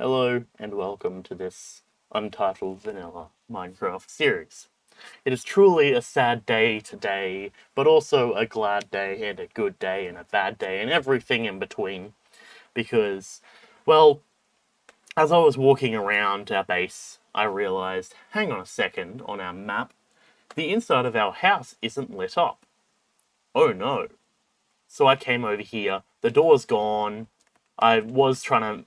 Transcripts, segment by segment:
Hello and welcome to this untitled vanilla Minecraft series. It is truly a sad day today, but also a glad day and a good day and a bad day and everything in between because, well, as I was walking around our base, I realized, hang on a second, on our map, the inside of our house isn't lit up. Oh no. So I came over here, the door's gone, I was trying to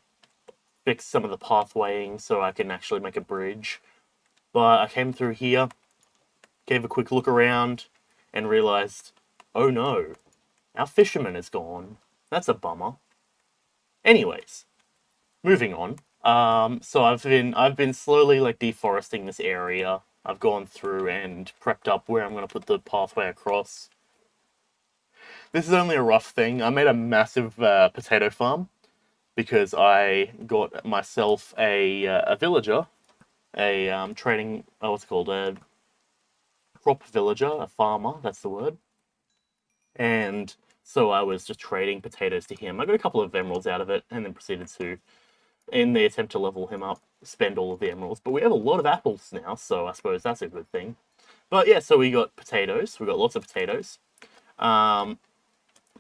fix some of the pathwaying so I can actually make a bridge. But I came through here, gave a quick look around, and realized, oh no, our fisherman is gone. That's a bummer. Anyways, moving on. So I've been slowly like deforesting this area. I've gone through and prepped up where I'm gonna put the pathway across. This is only a rough thing. I made a massive potato farm because I got myself a villager, a trading, what's it called, a crop villager, a farmer, that's the word. And so I was just trading potatoes to him. I got a couple of emeralds out of it and then proceeded to, in the attempt to level him up, spend all of the emeralds. But we have a lot of apples now, so I suppose that's a good thing. But yeah, so we got potatoes. We got lots of potatoes. Um,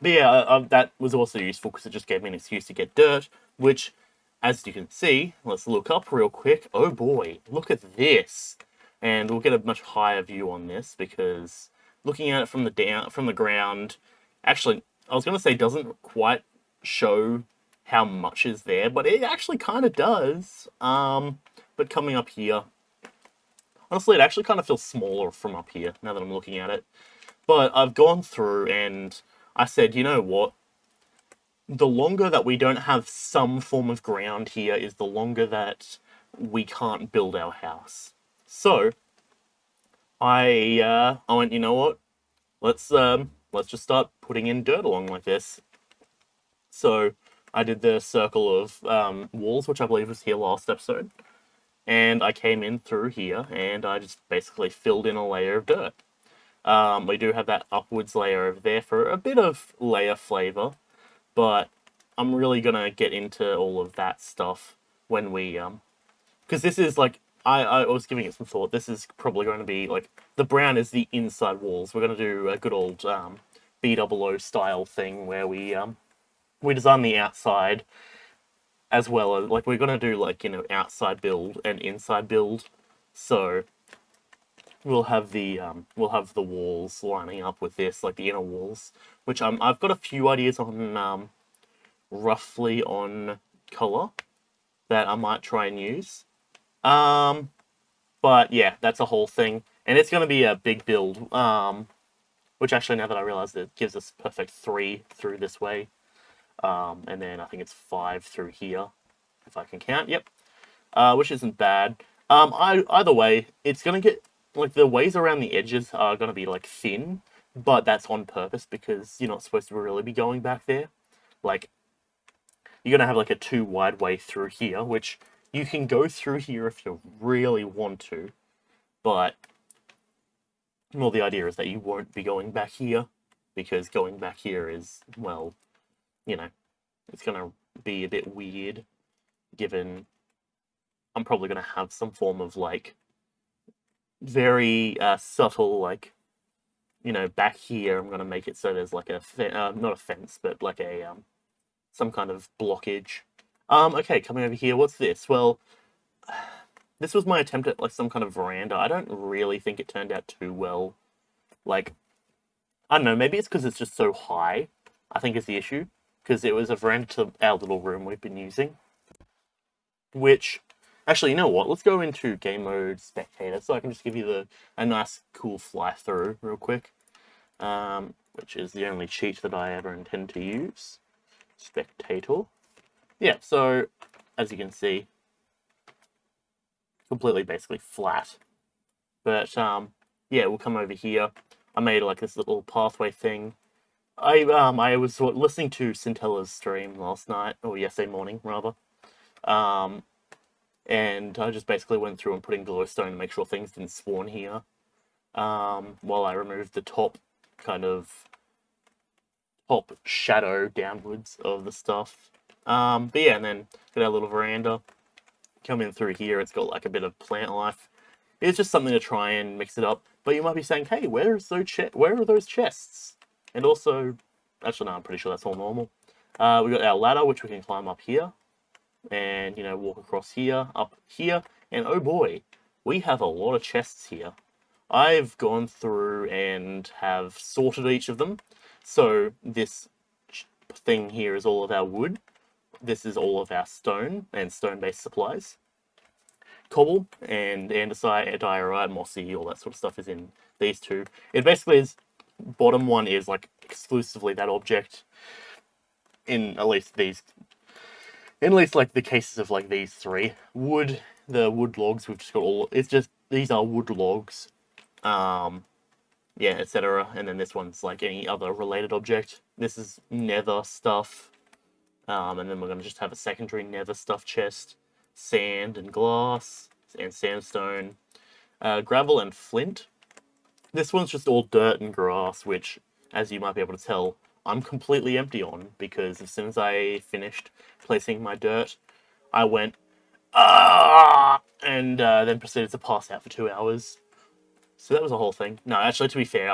but yeah, that was also useful because it just gave me an excuse to get dirt, which, as you can see, let's look up real quick. Oh boy, look at this. And we'll get a much higher view on this because looking at it from the ground, actually, I was going to say doesn't quite show how much is there, but it actually kind of does. But coming up here, honestly, it actually kind of feels smaller from up here now that I'm looking at it. But I've gone through and I said, you know what? The longer that we don't have some form of ground here is the longer that we can't build our house. So I went, you know what? Let's just start putting in dirt along like this. So I did the circle of walls, which I believe was here last episode, and I came in through here and I just basically filled in a layer of dirt. We do have that upwards layer over there for a bit of layer flavor, but I'm really gonna get into all of that stuff when we because this is like I was giving it some thought. This is probably going to be like the brown is the inside walls. We're going to do a good old B00 style thing where we design the outside as well as like we're going to do like outside build and inside build. So we'll have the walls lining up with this like the inner walls, which I've got a few ideas on roughly on color that I might try and use. But yeah, that's a whole thing, and it's going to be a big build. Which actually, now that I realize it gives us perfect 3 through this way, and then I think it's 5 through here, if I can count. Yep, which isn't bad. Either way, it's going to get like the ways around the edges are going to be like thin, but that's on purpose because you're not supposed to really be going back there. Like you're gonna have like a 2 wide way through here, which you can go through here if you really want to, but well, the idea is that you won't be going back here because going back here is, well, you know, it's gonna be a bit weird given I'm probably gonna have some form of like very subtle like back here I'm gonna make it so there's like not a fence but like a some kind of blockage. Okay, coming over here, what's this? Well, this was my attempt at like some kind of veranda. I don't really think it turned out too well. Like, I don't know, maybe it's because it's just so high, I think is the issue. Because it was a veranda to our little room we've been using. Which, actually, you know what? Let's go into game mode spectator so I can just give you a nice, cool fly through real quick. Which is the only cheat that I ever intend to use. Spectator. Yeah, so as you can see, completely basically flat. But yeah, we'll come over here. I made like this little pathway thing. I was listening to Cintella's stream last night or yesterday morning rather, and I just basically went through and put in glowstone to make sure things didn't spawn here. While I removed the top shadow downwards of the stuff. But yeah, and then got our little veranda. come in through here, it's got like a bit of plant life. It's just something to try and mix it up. But you might be saying, hey, where are those chests? And also, actually, no, I'm pretty sure that's all normal. We got our ladder, which we can climb up here, and walk across here, up here, and oh boy, we have a lot of chests here. I've gone through and have sorted each of them. So this thing here is all of our wood. This is all of our stone and stone-based supplies. Cobble and andesite, diorite, mossy, all that sort of stuff is in these two. It basically is, bottom one is like exclusively that object in at least like the cases of like these three. The wood logs, we've just got these are wood logs. Yeah, etc. And then this one's like any other related object. This is nether stuff. And then we're going to just have a secondary nether stuff chest. Sand and glass and sandstone. Gravel and flint. This one's just all dirt and grass, which, as you might be able to tell, I'm completely empty on, because as soon as I finished placing my dirt, I went, and then proceeded to pass out for 2 hours. So that was a whole thing. No, actually, to be fair,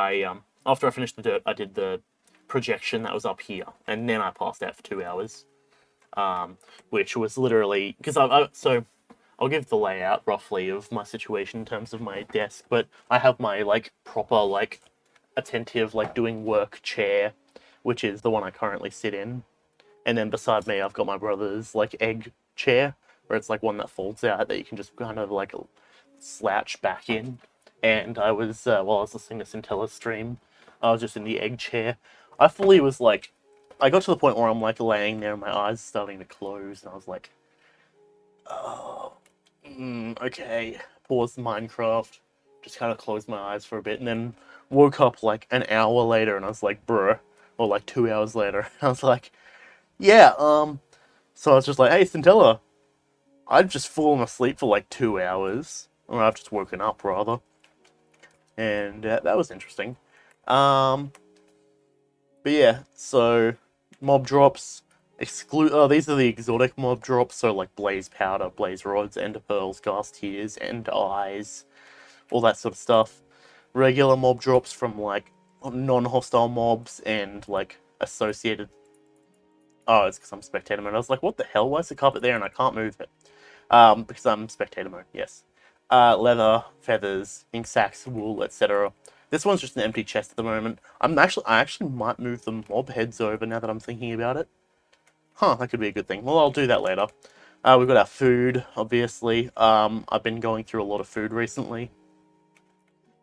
after I finished the dirt, I did the projection that was up here, and then I passed out for 2 hours, which was literally because so I'll give the layout roughly of my situation in terms of my desk, but I have my like proper like attentive like doing work chair, which is the one I currently sit in, and then beside me I've got my brother's like egg chair, where it's like one that folds out that you can just kind of like slouch back in. And I was, while I was listening to Centella's stream, I was just in the egg chair. I fully was like, I got to the point where I'm like laying there and my eyes starting to close, and I was like, oh, okay. Paused Minecraft, just kind of closed my eyes for a bit, and then woke up like an hour later, and I was like, bruh, or like 2 hours later. I was like, yeah, so I was just like, hey, Centella, I've just fallen asleep for like 2 hours, or I've just woken up rather. And that was interesting. But yeah, so mob drops these are the exotic mob drops, so like blaze powder, blaze rods, ender pearls, ghast tears, end eyes, all that sort of stuff. Regular mob drops from like non-hostile mobs and like associated. Oh, it's because I'm spectator mode. I was like, what the hell? Why is the carpet there and I can't move it? Because I'm spectator mode. Yes. Leather, feathers, ink sacks, wool, etc. This one's just an empty chest at the moment. I actually might move the mob heads over now that I'm thinking about it. Huh, that could be a good thing. Well, I'll do that later. We've got our food, obviously. I've been going through a lot of food recently.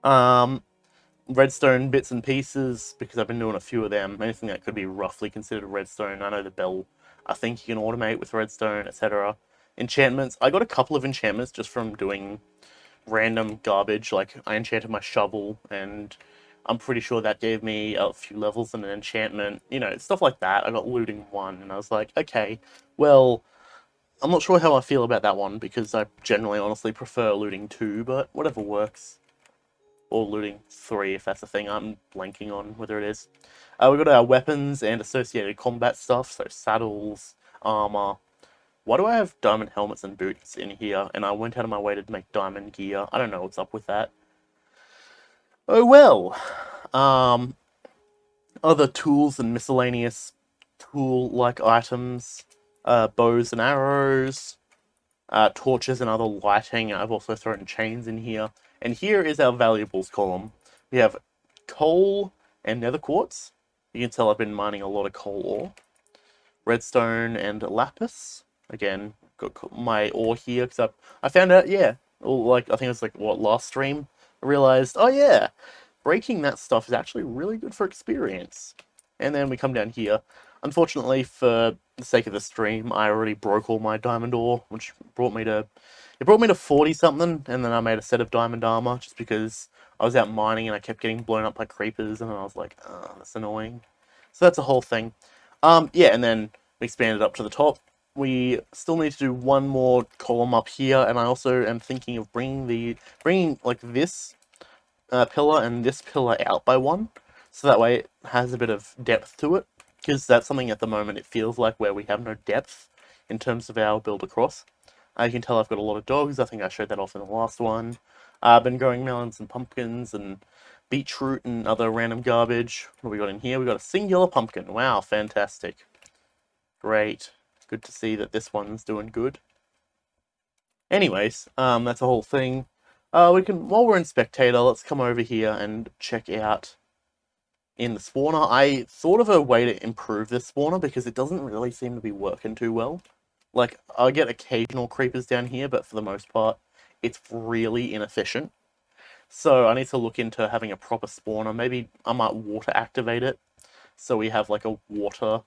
Redstone bits and pieces, because I've been doing a few of them. Anything that could be roughly considered redstone. I know the bell, I think you can automate with redstone, etc. Enchantments. I got a couple of enchantments just from doing random garbage. Like, I enchanted my shovel, and I'm pretty sure that gave me a few levels and an enchantment. Stuff like that. I got looting 1, and I was like, okay, well, I'm not sure how I feel about that one, because I generally honestly prefer looting 2, but whatever works. Or looting 3, if that's the thing I'm blanking on whether it is. We've got our weapons and associated combat stuff, so saddles, armor. Why do I have diamond helmets and boots in here? And I went out of my way to make diamond gear. I don't know what's up with that. Oh well. Other tools and miscellaneous tool-like items. Bows and arrows. Torches and other lighting. I've also thrown chains in here. And here is our valuables column. We have coal and nether quartz. You can tell I've been mining a lot of coal ore. Redstone and lapis. Again, got my ore here because I found out, yeah, like I think it was like last stream. I realized, oh yeah, breaking that stuff is actually really good for experience. And then we come down here. Unfortunately, for the sake of the stream, I already broke all my diamond ore, which brought me to 40 something, and then I made a set of diamond armor just because I was out mining and I kept getting blown up by creepers, and then I was like, oh, that's annoying. So that's a whole thing. Yeah, and then we expanded up to the top. We still need to do one more column up here, and I also am thinking of bringing like this pillar and this pillar out by one, so that way it has a bit of depth to it, because that's something at the moment it feels like where we have no depth in terms of our build across. You can tell I've got a lot of dogs. I think I showed that off in the last one. I've been growing melons and pumpkins and beetroot and other random garbage. What have we got in here? We got a singular pumpkin. Wow, fantastic. Great. Good to see that this one's doing good. Anyways, that's a whole thing. While we're in Spectator, let's come over here and check out in the spawner. I thought of a way to improve this spawner because it doesn't really seem to be working too well. Like, I get occasional creepers down here, but for the most part, it's really inefficient. So I need to look into having a proper spawner. Maybe I might water activate it, so we have like a water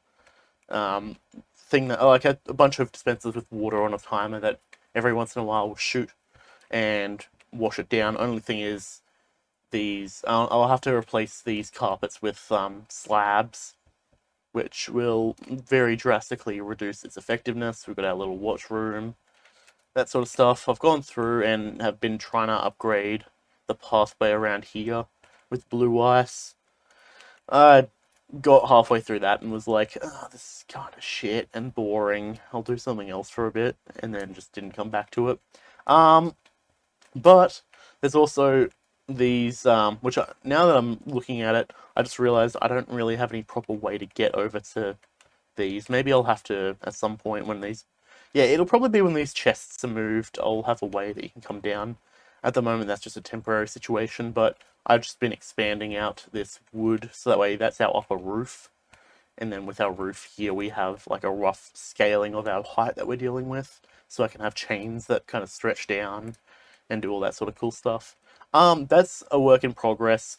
thing that, like a bunch of dispensers with water on a timer that every once in a while will shoot and wash it down. Only thing is, I'll have to replace these carpets with slabs, which will very drastically reduce its effectiveness. We've got our little watch room, that sort of stuff. I've gone through and have been trying to upgrade the pathway around here with blue ice. I got halfway through that and was like, oh, this is kind of shit and boring. I'll do something else for a bit, and then just didn't come back to it. But there's also these, which now that I'm looking at it, I just realized I don't really have any proper way to get over to these. Maybe I'll have to, at some point when these... Yeah, it'll probably be when these chests are moved, I'll have a way that you can come down. At the moment, that's just a temporary situation, but I've just been expanding out this wood, so that way that's our upper roof. And then with our roof here, we have like a rough scaling of our height that we're dealing with, so I can have chains that kind of stretch down and do all that sort of cool stuff. That's a work in progress.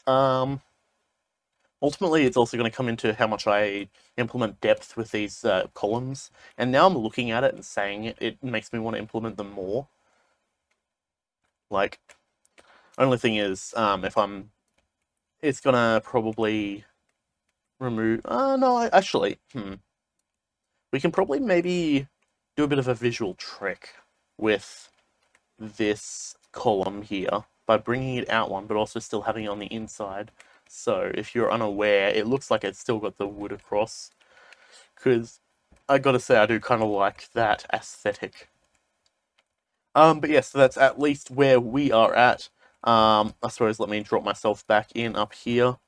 Ultimately, it's also going to come into how much I implement depth with these columns. And now I'm looking at it and saying it makes me want to implement them more. Like, only thing is, it's gonna probably remove. No, actually, we can probably maybe do a bit of a visual trick with this column here by bringing it out one, but also still having it on the inside. So if you're unaware, it looks like it's still got the wood across. Because I gotta say, I do kind of like that aesthetic. But yeah, so that's at least where we are at. I suppose let me drop myself back in up here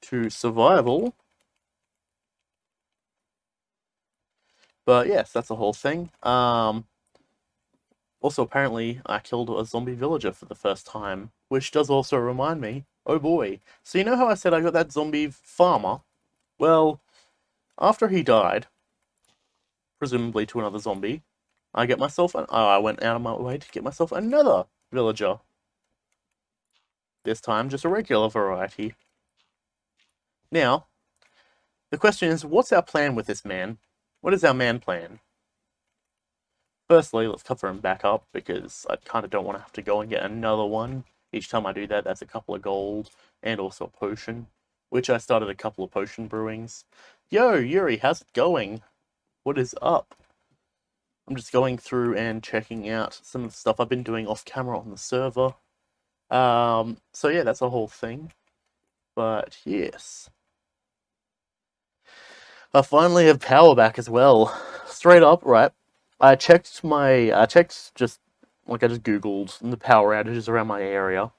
to survival. But yes, that's the whole thing. Also, apparently, I killed a zombie villager for the first time, which does also remind me, oh boy. So you know how I said I got that zombie farmer? Well, after he died, presumably to another zombie, I went out of my way to get myself another villager. This time, just a regular variety. Now, the question is, what's our plan with this man? What is our man plan? Firstly, let's cover him back up, because I kind of don't want to have to go and get another one. Each time I do that, that's a couple of gold, and also a potion, which I started a couple of potion brewings. Yo, Yuri, how's it going? What is up? I'm just going through and checking out some of the stuff I've been doing off camera on the server. So yeah, that's a whole thing. But yes. I finally have power back as well. Straight up, right? I checked just like I just Googled the power outages around my area.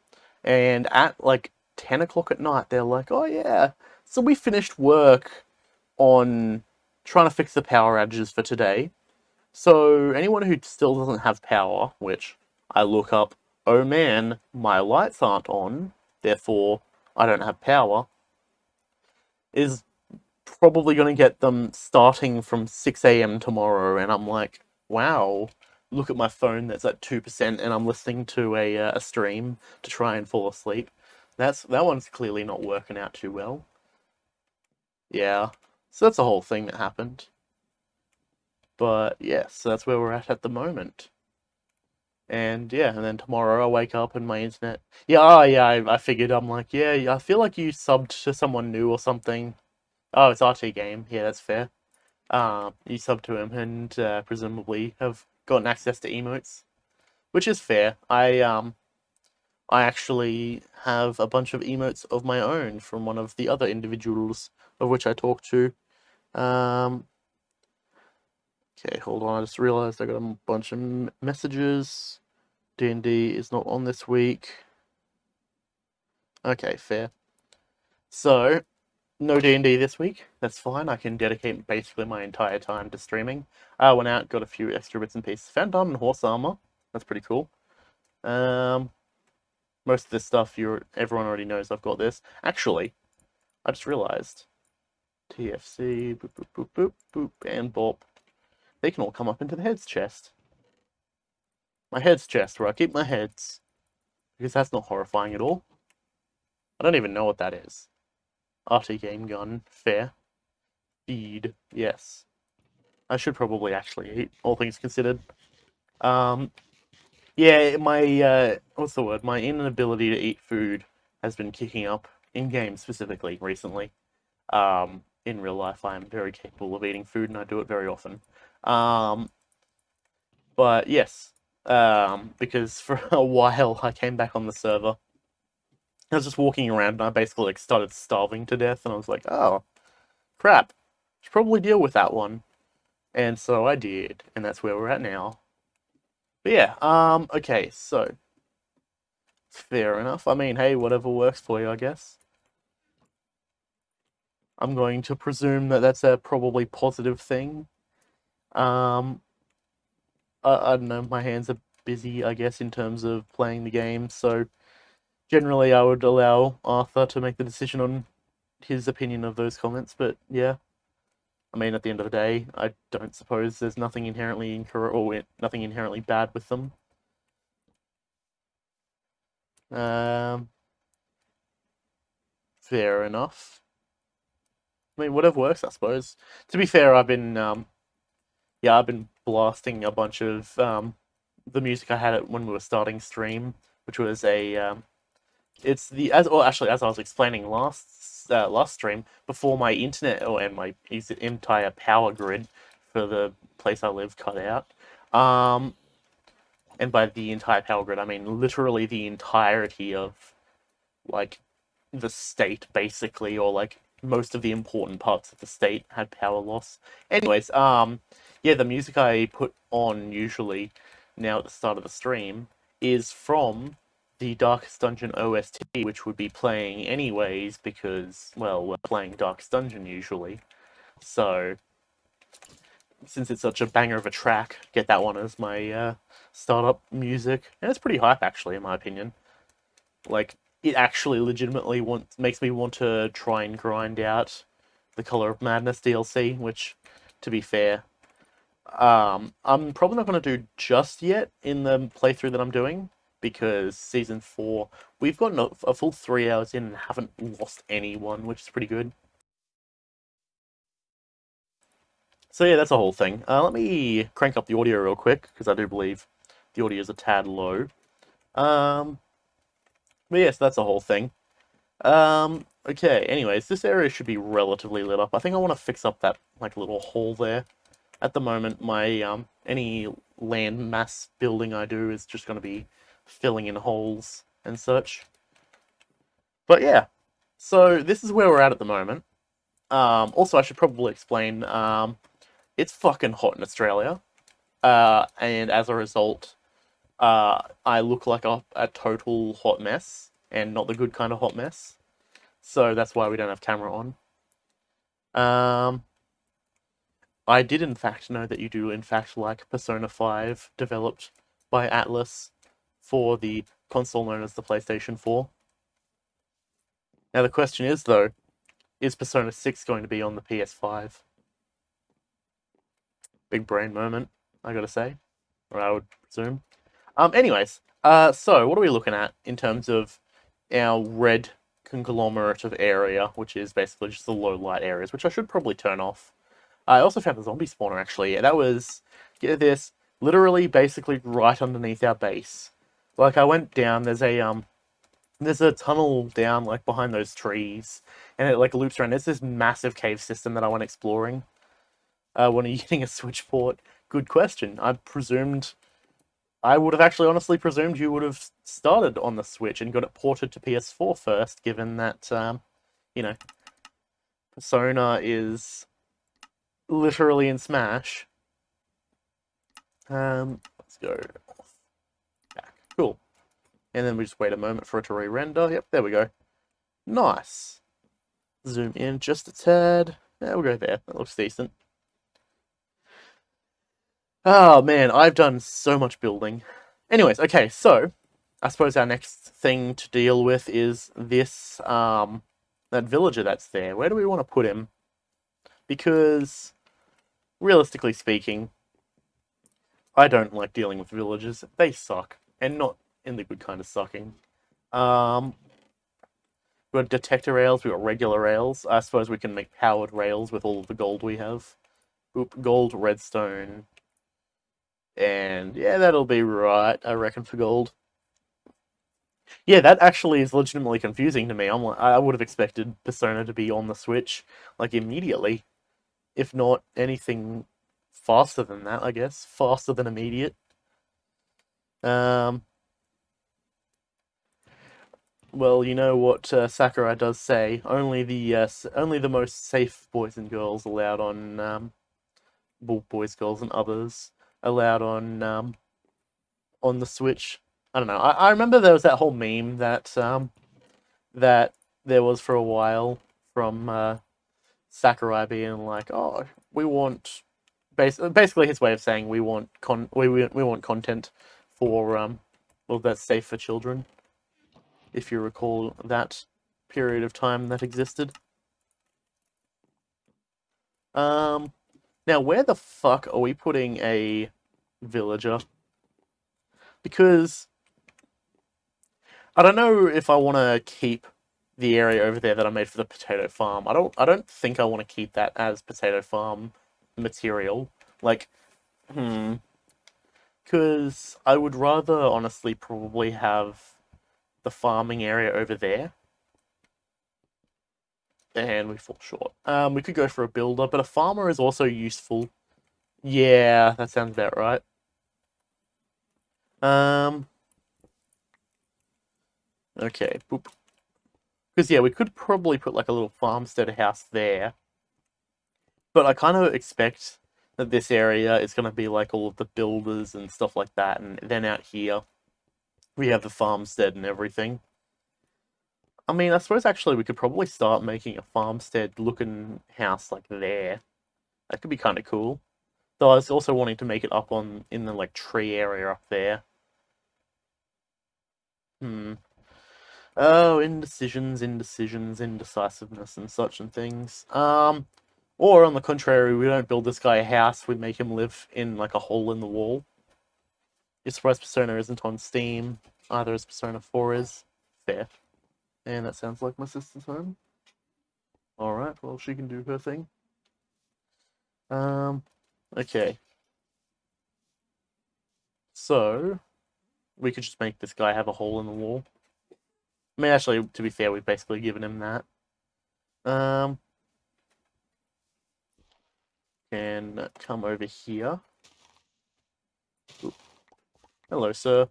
And at like 10 o'clock at night, they're like, oh yeah, so we finished work on trying to fix the power outages for today. So anyone who still doesn't have power, which I look up, oh man, my lights aren't on, therefore I don't have power, is probably going to get them starting from 6 a.m. tomorrow. And I'm like, wow, look at my phone that's at 2% and I'm listening to a stream to try and fall asleep. That one's clearly not working out too well. Yeah, so that's a whole thing that happened. But yeah, so that's where we're at the moment. And yeah, and then tomorrow I wake up and my internet... Yeah, yeah, I figured, I'm like, yeah, I feel like you subbed to someone new or something. Oh, it's RT Game. Yeah, that's fair. You subbed to him and presumably have gotten access to emotes, which is fair. I actually have a bunch of emotes of my own from one of the other individuals of which I talked to. Okay, hold on. I just realized I got a bunch of messages. D&D is not on this week. Okay, fair. So, no D&D this week. That's fine. I can dedicate basically my entire time to streaming. I went out, got a few extra bits and pieces. Found diamond horse armor. That's pretty cool. Most of this stuff everyone already knows I've got this. Actually, I just realized. TFC, boop, boop, boop, boop, boop, and bop. They can all come up into the heads chest. My heads chest, where I keep my heads. Because that's not horrifying at all. I don't even know what that is. RT game gun, fair. Feed, yes. I should probably actually eat, all things considered. Yeah, my, what's the word? My inability to eat food has been kicking up in games specifically recently. In real life, I am very capable of eating food and I do it very often. But yes, because for a while I came back on the server. I was just walking around and I basically like started starving to death and I was like, oh, crap. Should probably deal with that one. And so I did, and that's where we're at now. But yeah, okay, so fair enough. I mean, hey, whatever works for you, I guess. I'm going to presume that that's a probably positive thing. I don't know, my hands are busy, I guess, in terms of playing the game, so generally I would allow Arthur to make the decision on his opinion of those comments, but yeah. I mean, at the end of the day, I don't suppose there's nothing inherently incorrect or nothing inherently bad with them. Fair enough. I mean, whatever works, I suppose. To be fair, I've been blasting a bunch of the music I had when we were starting stream, which was it's the as well actually as I was explaining last stream before my internet and my entire power grid for the place I live cut out. And by the entire power grid, I mean literally the entirety of like the state basically, or like most of the important parts of the state had power loss. Anyways, yeah, the music I put on usually now at the start of the stream is from the Darkest Dungeon OST, which would be playing anyways because, well, we're playing Darkest Dungeon usually. So, since it's such a banger of a track, get that one as my startup music. And it's pretty hype actually, in my opinion. Like, it actually legitimately makes me want to try and grind out the Color of Madness DLC, which, to be fair, I'm probably not going to do just yet in the playthrough that I'm doing, because Season 4, we've gotten a full 3 hours in and haven't lost anyone, which is pretty good. So yeah, that's a whole thing. Let me crank up the audio real quick, because I do believe the audio is a tad low. But yes, that's a whole thing. Okay, anyways, this area should be relatively lit up. I think I want to fix up that, like, little hole there. At the moment, my, any land mass building I do is just going to be filling in holes and such. But yeah, so this is where we're at the moment. Also, I should probably explain, it's fucking hot in Australia. And as a result, I look like a total hot mess, and not the good kind of hot mess. So that's why we don't have camera on. I did in fact know that you do in fact like Persona 5, developed by Atlas for the console known as the PlayStation 4. Now the question is though, is Persona 6 going to be on the PS5? Big brain moment, I gotta say. Or I would presume. Anyways, so what are we looking at in terms of our red conglomerate of area, which is basically just the low light areas, which I should probably turn off. I also found the zombie spawner, actually. That was, get this, literally basically right underneath our base. Like, I went down, there's a tunnel down, like, behind those trees, and it, like, loops around. There's this massive cave system that I went exploring. When are you getting a Switch port? Good question. I would have actually honestly presumed you would have started on the Switch and got it ported to PS4 first, given that, you know, Persona is literally in Smash. Let's go back. Cool. And then we just wait a moment for it to re-render. Yep, there we go. Nice. Zoom in just a tad. Yeah, we'll go there. That looks decent. Oh man, I've done so much building. Anyways, okay, so I suppose our next thing to deal with is this that villager that's there. Where do we want to put him? Because realistically speaking, I don't like dealing with villagers. They suck, and not in the good kind of sucking. Um, we've got detector rails. We've got regular rails. I suppose we can make powered rails with all of the gold we have. Oop, gold, redstone, and yeah, that'll be right. I reckon for gold. Yeah, that actually is legitimately confusing to me. I would have expected Persona to be on the Switch like immediately, if not anything faster than that. I guess faster than immediate. Um, well, you know what Sakurai does say: only the most safe boys and girls allowed on boys, girls, and others allowed on the Switch. I don't know. I remember there was that whole meme that there was for a while from Sakurai being like, "Oh, we want," basically his way of saying we want we want content for well, that's safe for children. If you recall that period of time that existed. Um, Now where the fuck are we putting a villager? Because I don't know if I want to keep the area over there that I made for the potato farm. I don't think I want to keep that as potato farm material. Like, hmm, because I would rather honestly probably have the farming area over there. And we fall short. We could go for a builder, but a farmer is also useful. Yeah, that sounds about right. Um, okay, boop. Because yeah, we could probably put like a little farmstead house there. But I kind of expect that this area is going to be like all of the builders and stuff like that, and then out here we have the farmstead and everything. I mean, I suppose actually we could probably start making a farmstead looking house like there. That could be kind of cool. Though I was also wanting to make it up on in the like tree area up there. Hmm. Oh, indecisiveness, and such and things. Or on the contrary, we don't build this guy a house. We make him live in like a hole in the wall. You're surprised Persona isn't on Steam, either as Persona 4 is. Fair. And that sounds like my sister's home. Alright, well, she can do her thing. Um, okay. So, we could just make this guy have a hole in the wall. I mean, actually, to be fair, we've basically given him that. Um, can come over here. Oop. Hello, sir.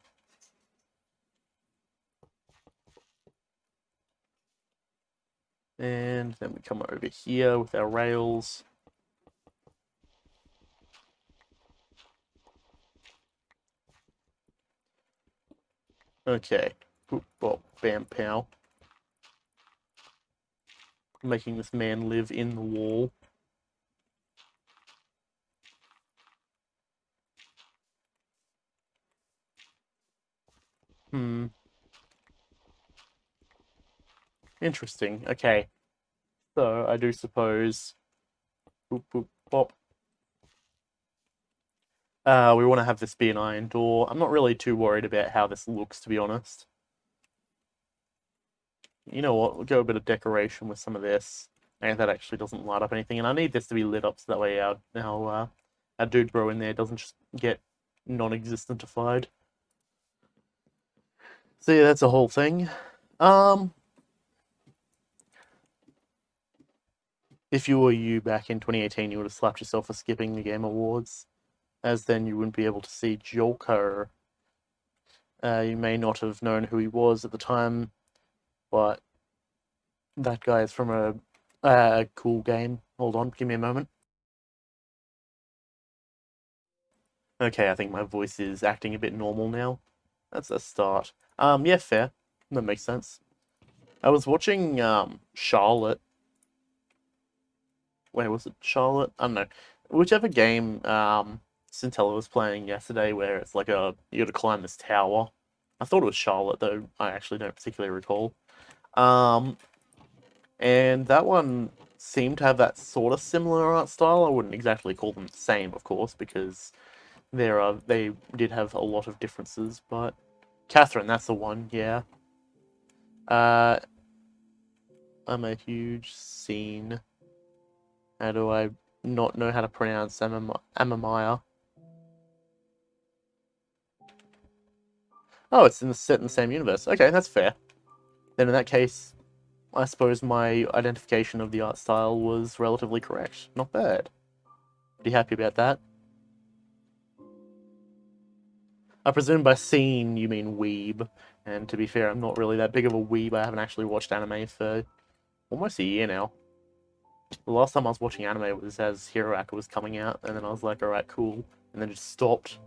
And then we come over here with our rails. Okay. Boop, bop, bam, pow. Making this man live in the wall. Hmm. Interesting. Okay. So I do suppose. Boop, boop, bop. We want to have this be an iron door. I'm not really too worried about how this looks, to be honest. You know what? We'll go a bit of decoration with some of this. And that actually doesn't light up anything. And I need this to be lit up so that way our dude bro in there doesn't just get non-existentified. So yeah, that's a whole thing. Um, if you were you back in 2018, you would have slapped yourself for skipping the Game Awards, as then you wouldn't be able to see Joker. You may not have known who he was at the time, but that guy is from a cool game. Hold on, give me a moment. Okay, I think my voice is acting a bit normal now. That's a start. Yeah, fair. That makes sense. I was watching, Charlotte. Where was it? Charlotte? I don't know. Whichever game, Scintilla was playing yesterday, where it's like you gotta climb this tower. I thought it was Charlotte, though I actually don't particularly recall. Um, and that one seemed to have that sort of similar art style. I wouldn't exactly call them the same, of course, because they did have a lot of differences, but Catherine, that's the one, yeah. Uh, I'm a huge scene. How do I not know how to pronounce Amamaya? Oh, it's set in the same universe. Okay, that's fair. Then in that case, I suppose my identification of the art style was relatively correct. Not bad. Pretty happy about that. I presume by scene you mean weeb. And to be fair, I'm not really that big of a weeb. I haven't actually watched anime for almost a year now. The last time I was watching anime was as Hero Acca was coming out, and then I was like, alright, cool. And then it just stopped.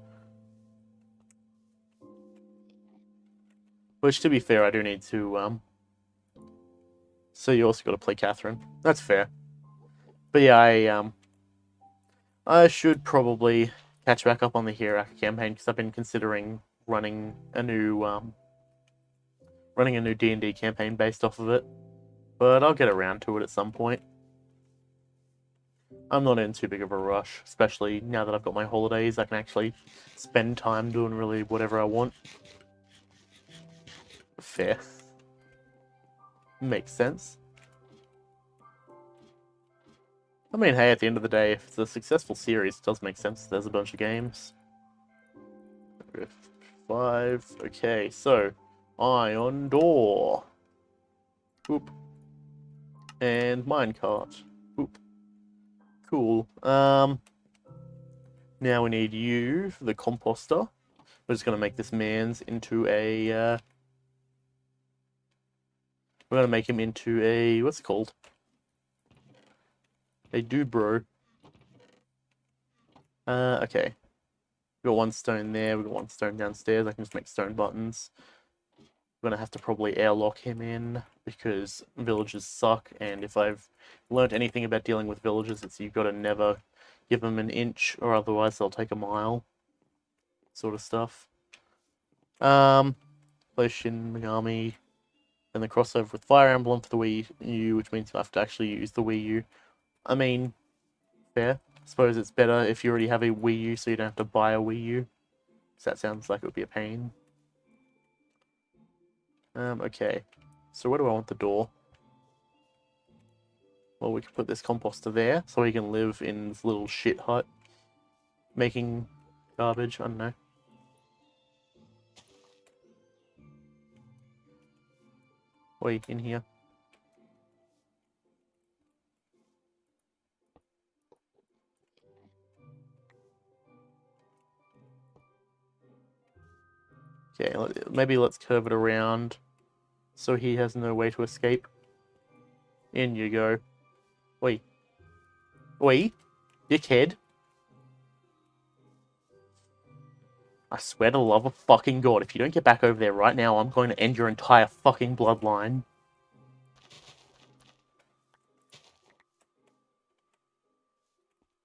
Which, to be fair, I do need to, So you also gotta play Catherine. That's fair. But yeah, I should probably catch back up on the Hero Acca campaign, because I've been considering running a new D&D campaign based off of it. But I'll get around to it at some point. I'm not in too big of a rush, especially now that I've got my holidays. I can actually spend time doing really whatever I want. Fair. Makes sense. I mean, hey, at the end of the day, if it's a successful series, it does make sense. There's a bunch of games. 5. Okay, so iron door. Oop. And minecart. Oop. Cool. Now we need you for the composter. We're just gonna make this man's into a. We're gonna make him into a what's it called? A Dubro. Okay. We've got one stone there. We've got one stone downstairs. I can just make stone buttons. I'm gonna have to probably airlock him in because villagers suck. And if I've learnt anything about dealing with villagers, it's you've got to never give them an inch, or otherwise they'll take a mile. Sort of stuff. Play Shin Megami. And the crossover with Fire Emblem for the Wii U, which means you have to actually use the Wii U. I mean, fair. I suppose it's better if you already have a Wii U, so you don't have to buy a Wii U. So that sounds like it would be a pain. Okay. So where do I want the door? Well, we could put this composter there, so he can live in this little shit hut. Making garbage, I don't know. Wait, in here. Okay, maybe let's curve it around so he has no way to escape. In you go. Wait. Wait, dickhead. I swear to the love of fucking God, if you don't get back over there right now, I'm going to end your entire fucking bloodline.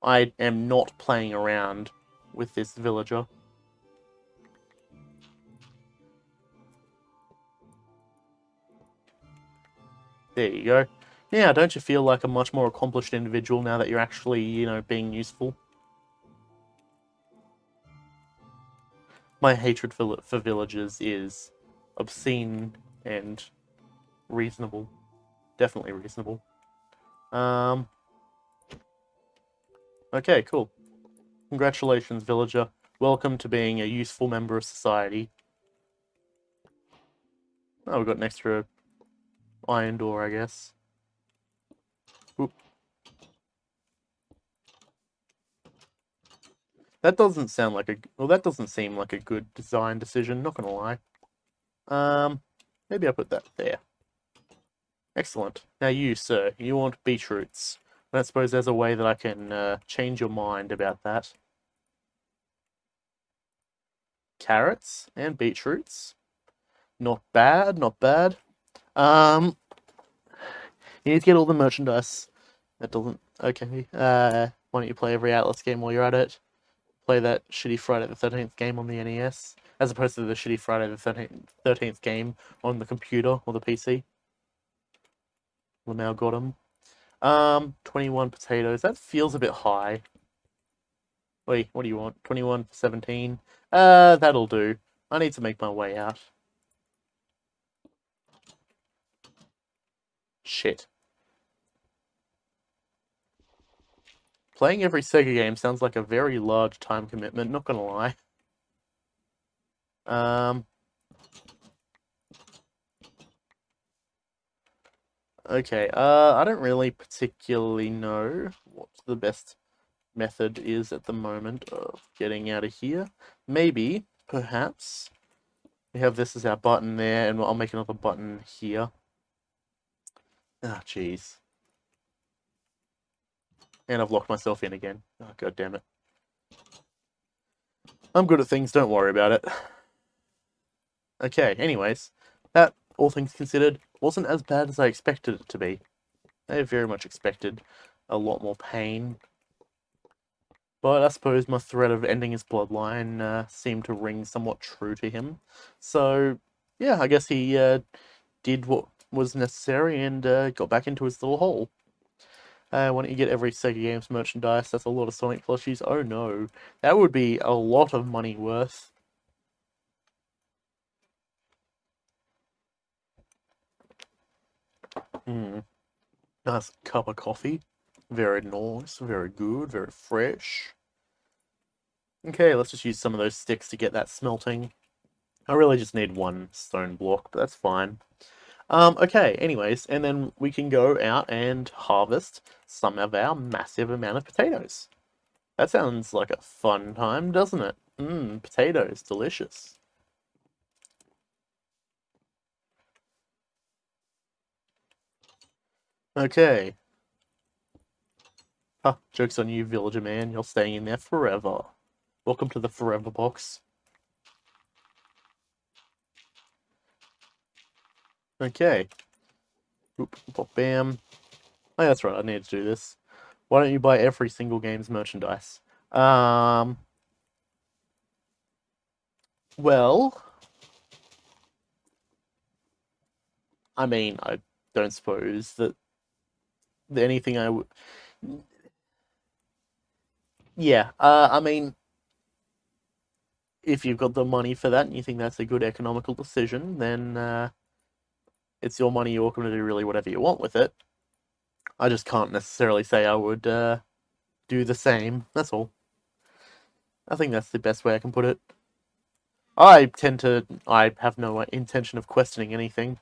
I am not playing around with this villager. There you go. Now, don't you feel like a much more accomplished individual now that you're actually, being useful? My hatred for villagers is obscene and reasonable. Definitely reasonable. Okay, cool. Congratulations, villager. Welcome to being a useful member of society. Oh, we've got an extra iron door, I guess. Oop. That doesn't sound like that doesn't seem like a good design decision, not gonna lie. Maybe I'll put that there. Excellent. Now you, sir, you want beetroots. I don't suppose there's a way that I can change your mind about that. carrots and beetroots. Not bad, not bad. You need to get all the merchandise. That doesn't... Okay. Why don't you play every Atlas game while you're at it? Play that shitty Friday the 13th game on the NES, as opposed to the shitty Friday the 13th game on the computer or the PC. Lamau got him. 21 potatoes. That feels a bit high. Wait, what do you want? 21 for 17? That'll do. I need to make my way out. Shit. Playing every Sega game sounds like a very large time commitment, not gonna lie. Okay, I don't really particularly know what the best method is at the moment of getting out of here. Maybe, perhaps, we have this as our button there, and I'll make another button here. Ah, jeez. And I've locked myself in again. Oh, god damn it. I'm good at things, don't worry about it. Okay, anyways, that, all things considered, wasn't as bad as I expected it to be. I very much expected a lot more pain. But I suppose my threat of ending his bloodline seemed to ring somewhat true to him. So, yeah, I guess he did what was necessary and got back into his little hole. Why don't you get every Sega Games merchandise? That's a lot of Sonic plushies. Oh no, that would be a lot of money worth. Nice cup of coffee. Very nice, very good, very fresh. Okay, let's just use some of those sticks to get that smelting. I really just need one stone block, but that's fine. Okay, anyways, and then we can go out and harvest some of our massive amount of potatoes. That sounds like a fun time, doesn't it? Potatoes, delicious. Okay. Huh, joke's on you, villager man. You're staying in there forever. Welcome to the forever box. Okay. Oop, pop, bam. Oh, that's right, I need to do this. Why don't you buy every single game's merchandise? Well... I mean, I don't suppose that anything I would... Yeah, I mean, if you've got the money for that and you think that's a good economical decision, then it's your money, you're welcome to do really whatever you want with it. I just can't necessarily say I would do the same, that's all. I think that's the best way I can put it. I have no intention of questioning anything.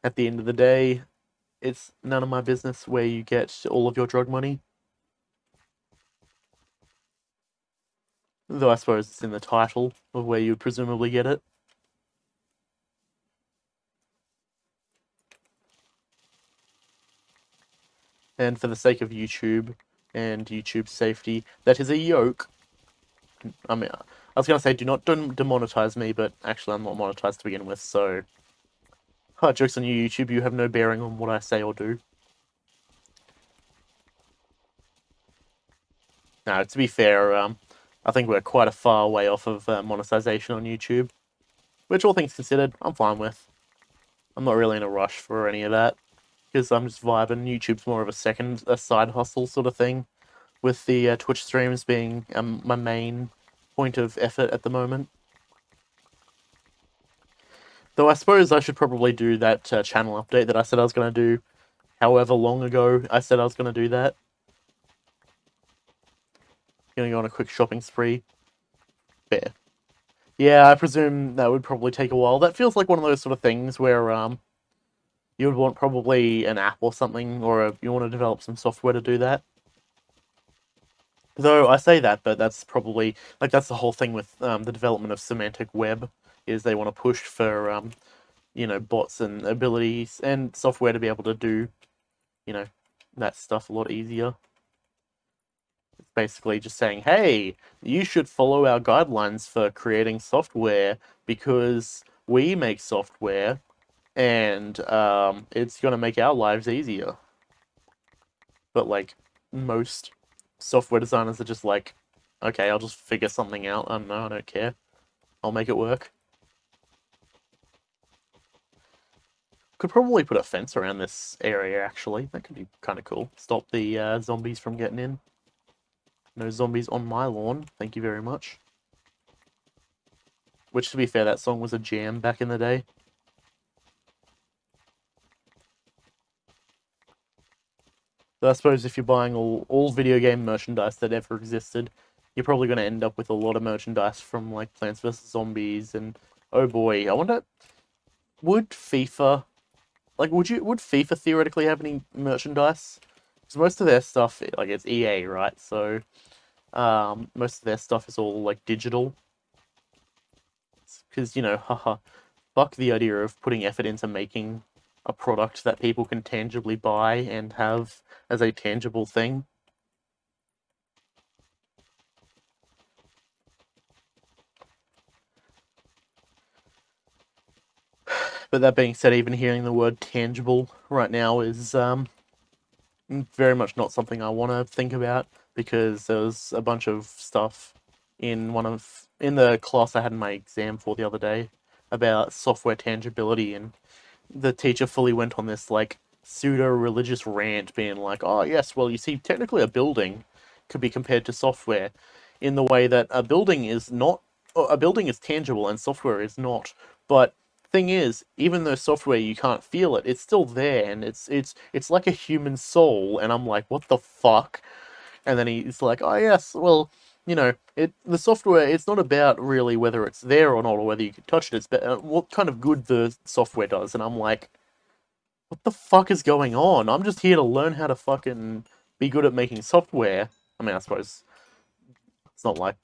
At the end of the day, it's none of my business where you get all of your drug money. Though I suppose it's in the title of where you would presumably get it. And for the sake of YouTube and YouTube safety, that is a yoke. I mean, I was going to say, do not demonetize me, but actually I'm not monetized to begin with, so... Jokes on you, YouTube, you have no bearing on what I say or do. No, to be fair, I think we're quite a far way off of monetization on YouTube. Which, all things considered, I'm fine with. I'm not really in a rush for any of that. Because I'm just vibing. YouTube's more of a side hustle sort of thing. With the Twitch streams being my main point of effort at the moment. Though I suppose I should probably do that channel update that I said I was going to do however long ago I said I was going to do that. Gonna go on a quick shopping spree. Fair. Yeah, I presume that would probably take a while. That feels like one of those sort of things where you would want probably an app or something, or you want to develop some software to do that. Though I say that, but that's probably like that's the whole thing with the development of semantic web is they want to push for bots and abilities and software to be able to do that stuff a lot easier. basically just saying, hey, you should follow our guidelines for creating software because we make software and it's going to make our lives easier. But, like, most software designers are just like, okay, I'll just figure something out. I don't know, I don't care. I'll make it work. Could probably put a fence around this area, actually. That could be kind of cool. Stop the zombies from getting in. No zombies on my lawn. Thank you very much. Which, to be fair, that song was a jam back in the day. But I suppose if you're buying all video game merchandise that ever existed, you're probably going to end up with a lot of merchandise from, like, Plants vs. Zombies and... Oh boy, I wonder... Would FIFA... Like, would FIFA theoretically have any merchandise? Because most of their stuff, like, it's EA, right? So, most of their stuff is all, like, digital. Because, you know, haha, fuck the idea of putting effort into making a product that people can tangibly buy and have as a tangible thing. But that being said, even hearing the word tangible right now is very much not something I want to think about, because there was a bunch of stuff in the class I had in my exam for the other day about software tangibility, and the teacher fully went on this, like, pseudo-religious rant being like, oh yes, well, you see, technically a building could be compared to software in the way that a building is tangible and software is not. But thing is, even though software you can't feel it, it's still there, and it's like a human soul. And I'm like, what the fuck? And then he's like, oh yes, well, you know, the software, it's not about really whether it's there or not, or whether you can touch it. It's about what kind of good the software does. And I'm like, what the fuck is going on? I'm just here to learn how to fucking be good at making software. I mean, I suppose it's not like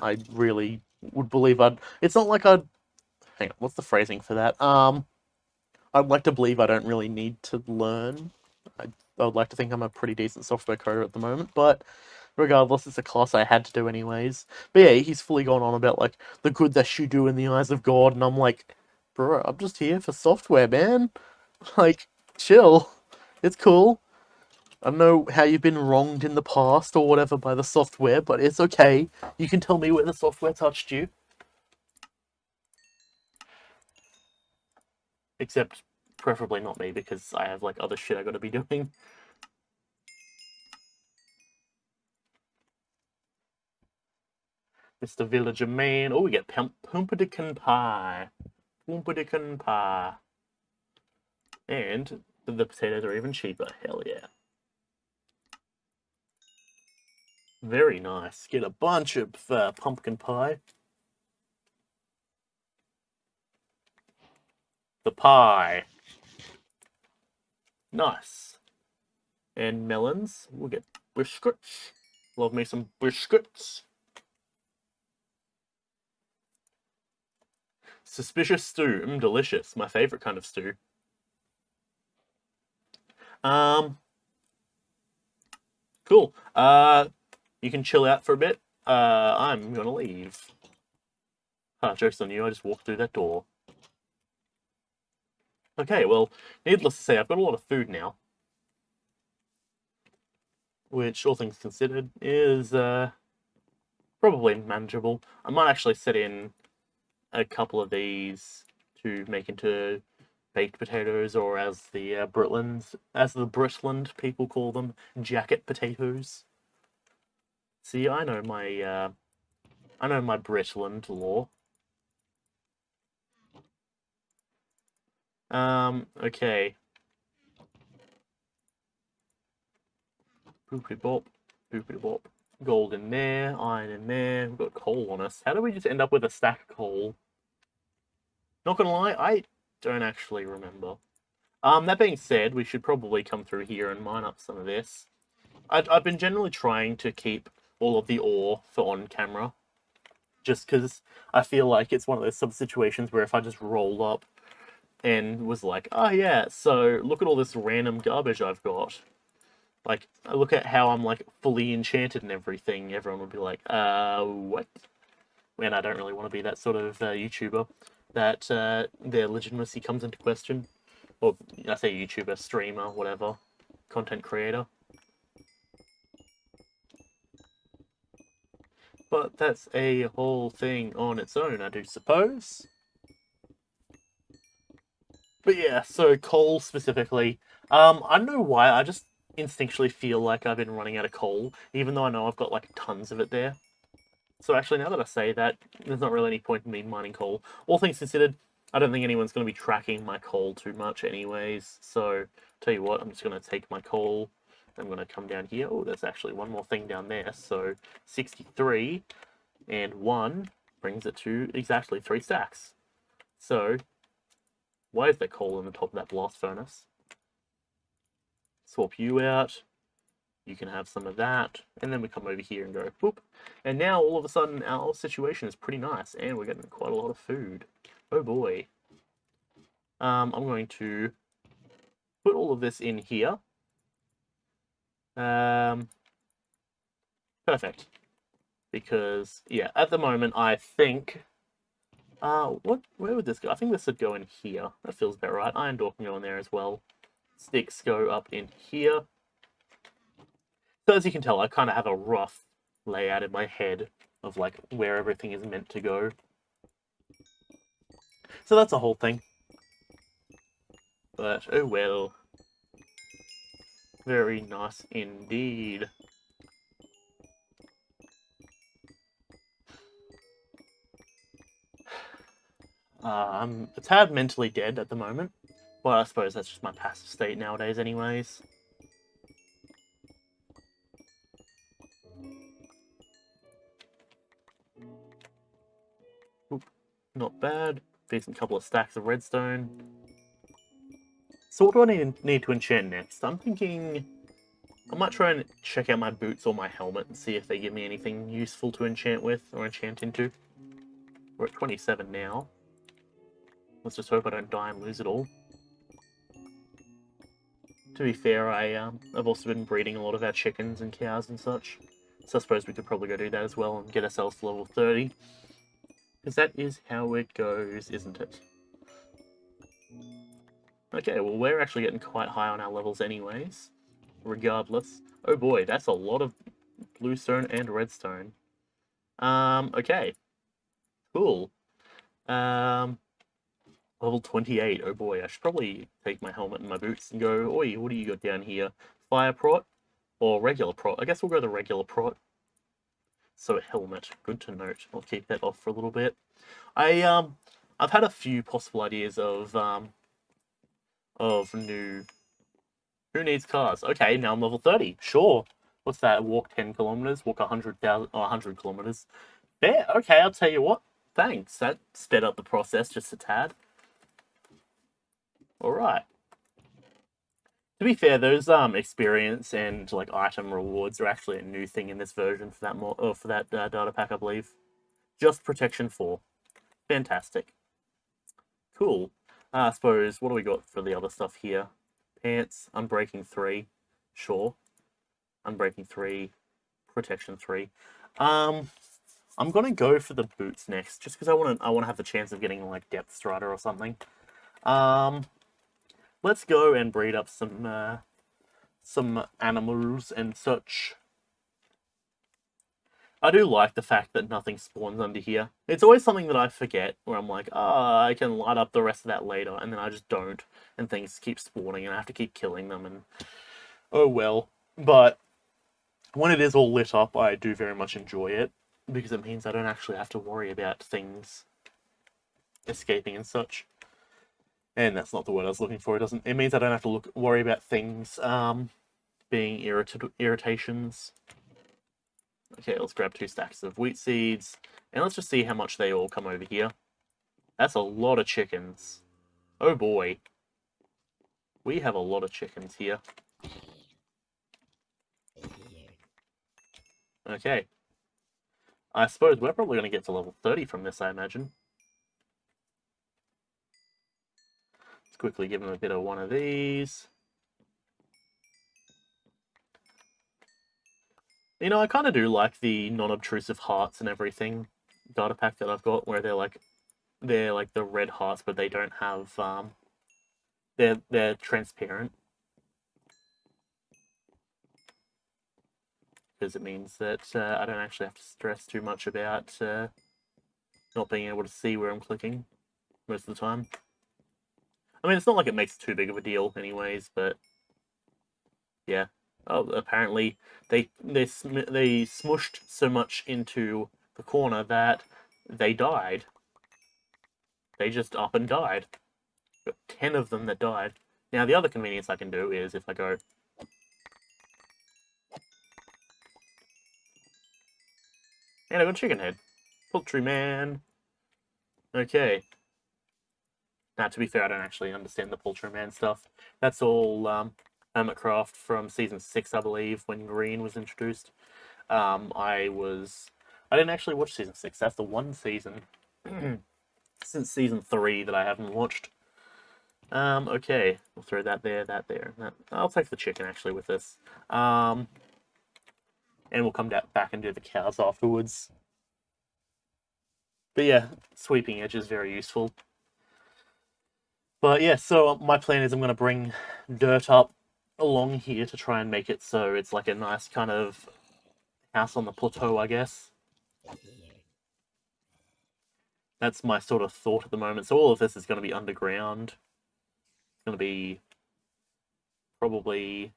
I really would believe I'd. It's not like I'd. Hang on, what's the phrasing for that? I'd like to believe I don't really need to learn. I would like to think I'm a pretty decent software coder at the moment, but regardless, it's a class I had to do anyways. But yeah, he's fully gone on about, like, the good that you do in the eyes of God, and I'm like, bro, I'm just here for software, man. Like, chill. It's cool. I don't know how you've been wronged in the past or whatever by the software, but it's okay. You can tell me where the software touched you. Except, preferably not me, because I have, like, other shit I gotta be doing. Mr. Villager Man. Oh, we get Pumpedican Pie. Pumpedican Pie. And the potatoes are even cheaper. Hell yeah. Very nice. Get a bunch of pumpkin pie. The pie. Nice. And melons. We'll get biscuits. Love me some biscuits. Suspicious stew. Delicious. My favorite kind of stew. Cool. You can chill out for a bit. I'm gonna leave. Joke's on you, I just walked through that door. Okay, well, needless to say, I've got a lot of food now. Which, all things considered, is probably manageable. I might actually set in a couple of these to make into baked potatoes, or as the Britland people call them, jacket potatoes. See, I know my Britland lore. Okay. Boopity bop, boopity bop. Gold in there, iron in there. We've got coal on us. How do we just end up with a stack of coal? Not gonna lie, I don't actually remember. That being said, we should probably come through here and mine up some of this. I've been generally trying to keep all of the ore for on camera, just because I feel like it's one of those situations where if I just rolled up and was like, oh yeah, so look at all this random garbage I've got, Like, I look at how I'm like fully enchanted and everything, everyone would be like, what? And I don't really want to be that sort of YouTuber that their legitimacy comes into question. Or I say YouTuber, streamer, whatever, content creator. But that's a whole thing on its own, I do suppose. But yeah, so coal specifically. I don't know why, I just instinctually feel like I've been running out of coal, even though I know I've got like tons of it there. So actually, now that I say that, there's not really any point in me mining coal. All things considered, I don't think anyone's going to be tracking my coal too much anyways. So, tell you what, I'm just going to take my coal. I'm going to come down here. Oh, there's actually one more thing down there. So, 63 and 1 brings it to exactly 3 stacks. So, why is there coal in the top of that blast furnace? Swap you out. You can have some of that, and then we come over here and go boop. And now all of a sudden our situation is pretty nice, and we're getting quite a lot of food. Oh boy. I'm going to put all of this in here. Perfect. Because yeah, at the moment I think where would this go? I think this would go in here. That feels about right. Iron door can go in there as well. Sticks go up in here. So as you can tell, I kind of have a rough layout in my head of like where everything is meant to go. So that's a whole thing. But oh well. Very nice indeed. I'm a tad mentally dead at the moment. Well, I suppose that's just my passive state nowadays anyways. Oop, not bad. Decent couple of stacks of redstone. So what do I need to enchant next? I'm thinking I might try and check out my boots or my helmet and see if they give me anything useful to enchant with or enchant into. We're at 27 now. Let's just hope I don't die and lose it all. To be fair, I've also been breeding a lot of our chickens and cows and such. So I suppose we could probably go do that as well and get ourselves to level 30. Because that is how it goes, isn't it? Okay, well we're actually getting quite high on our levels anyways. Regardless. Oh boy, that's a lot of bluestone and redstone. Okay. Cool. Level 28. Oh boy, I should probably take my helmet and my boots and go, oi, what do you got down here? Fire prot? Or regular prot? I guess we'll go the regular prot. So a helmet, good to note. I'll keep that off for a little bit. I've had a few possible ideas of new. Who needs cars? Okay, now I'm level 30. Sure. What's that? Walk 10 kilometers. Walk 100,000 or 100 kilometers. Fair. Okay, I'll tell you what. Thanks. That sped up the process just a tad. All right. To be fair, those experience and like item rewards are actually a new thing in this version for that data pack, I believe. Just protection 4. Fantastic. Cool. I suppose, what do we got for the other stuff here? Pants, Unbreaking 3. Sure. Unbreaking 3. Protection 3. I'm gonna go for the boots next, just because I wanna have the chance of getting like Depth Strider or something. Let's go and breed up some animals and such. I do like the fact that nothing spawns under here. It's always something that I forget, where I'm like, I can light up the rest of that later, and then I just don't, and things keep spawning, and I have to keep killing them, and oh well. But when it is all lit up, I do very much enjoy it, because it means I don't actually have to worry about things escaping and such. And that's not the word I was looking for. It means I don't have to worry about things being irritations. Okay, let's grab 2 stacks of wheat seeds, and let's just see how much they all come over here. That's a lot of chickens. Oh boy. We have a lot of chickens here. Okay. I suppose we're probably going to get to level 30 from this, I imagine. Let's quickly give them a bit of one of these. You know, I kind of do like the non-obtrusive hearts and everything data pack that I've got, where they're like the red hearts, but they don't have they're transparent because it means that I don't actually have to stress too much about not being able to see where I'm clicking most of the time. I mean, it's not like it makes too big of a deal, anyways. But yeah. Oh, apparently they smushed so much into the corner that they died. They just up and died. Got 10 of them that died. Now the other convenience I can do is if I go. And I got a chicken head. Poultry man. Okay. Now, to be fair, I don't actually understand the Poultry Man stuff. That's all Hermitcraft from season 6, I believe, when Green was introduced. I didn't actually watch season 6. That's the one season since season 3 that I haven't watched. Okay, we'll throw that there, that there. I'll take the chicken actually with this. And we'll come back and do the cows afterwards. But yeah, sweeping edge is very useful. But yeah, so my plan is I'm going to bring dirt up along here to try and make it so it's like a nice kind of house on the plateau, I guess. That's my sort of thought at the moment. So all of this is going to be underground. It's going to be probably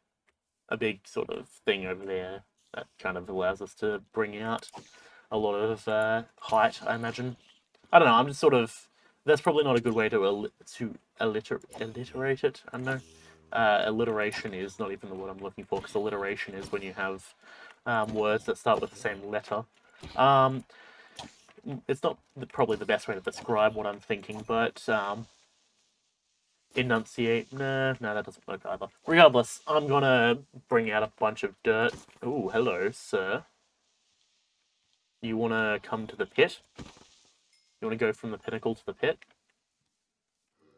a big sort of thing over there that kind of allows us to bring out a lot of height, I imagine. I don't know. I'm just sort of. That's probably not a good way to alliterate it. I don't know. Alliteration is not even the word I'm looking for, because alliteration is when you have words that start with the same letter. Um, it's not probably the best way to describe what I'm thinking, but enunciate. No, that doesn't work either. Regardless, I'm gonna bring out a bunch of dirt. Ooh, hello, sir. You wanna come to the pit? You wanna go from the pinnacle to the pit?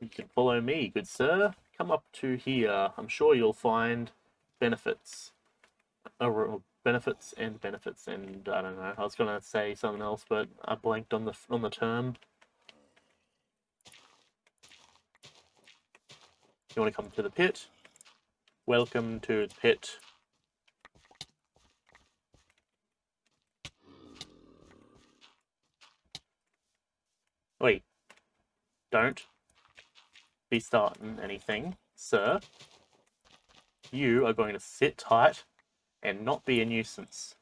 You can follow me, good sir. Come up to here. I'm sure you'll find benefits. Benefits and benefits, and I don't know. I was gonna say something else, but I blanked on the term. You want to come to the pit? Welcome to the pit. Wait, don't be starting anything, sir. You are going to sit tight and not be a nuisance.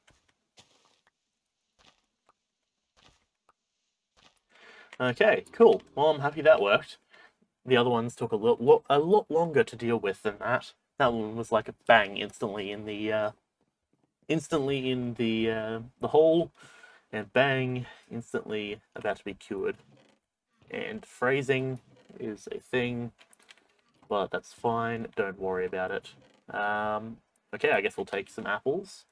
Okay, cool. Well, I'm happy that worked. The other ones took a lot longer to deal with than that. That one was like a bang instantly in the the hole, and bang instantly about to be cured. And phrasing is a thing, but that's fine. Don't worry about it. Okay, I guess we'll take some apples.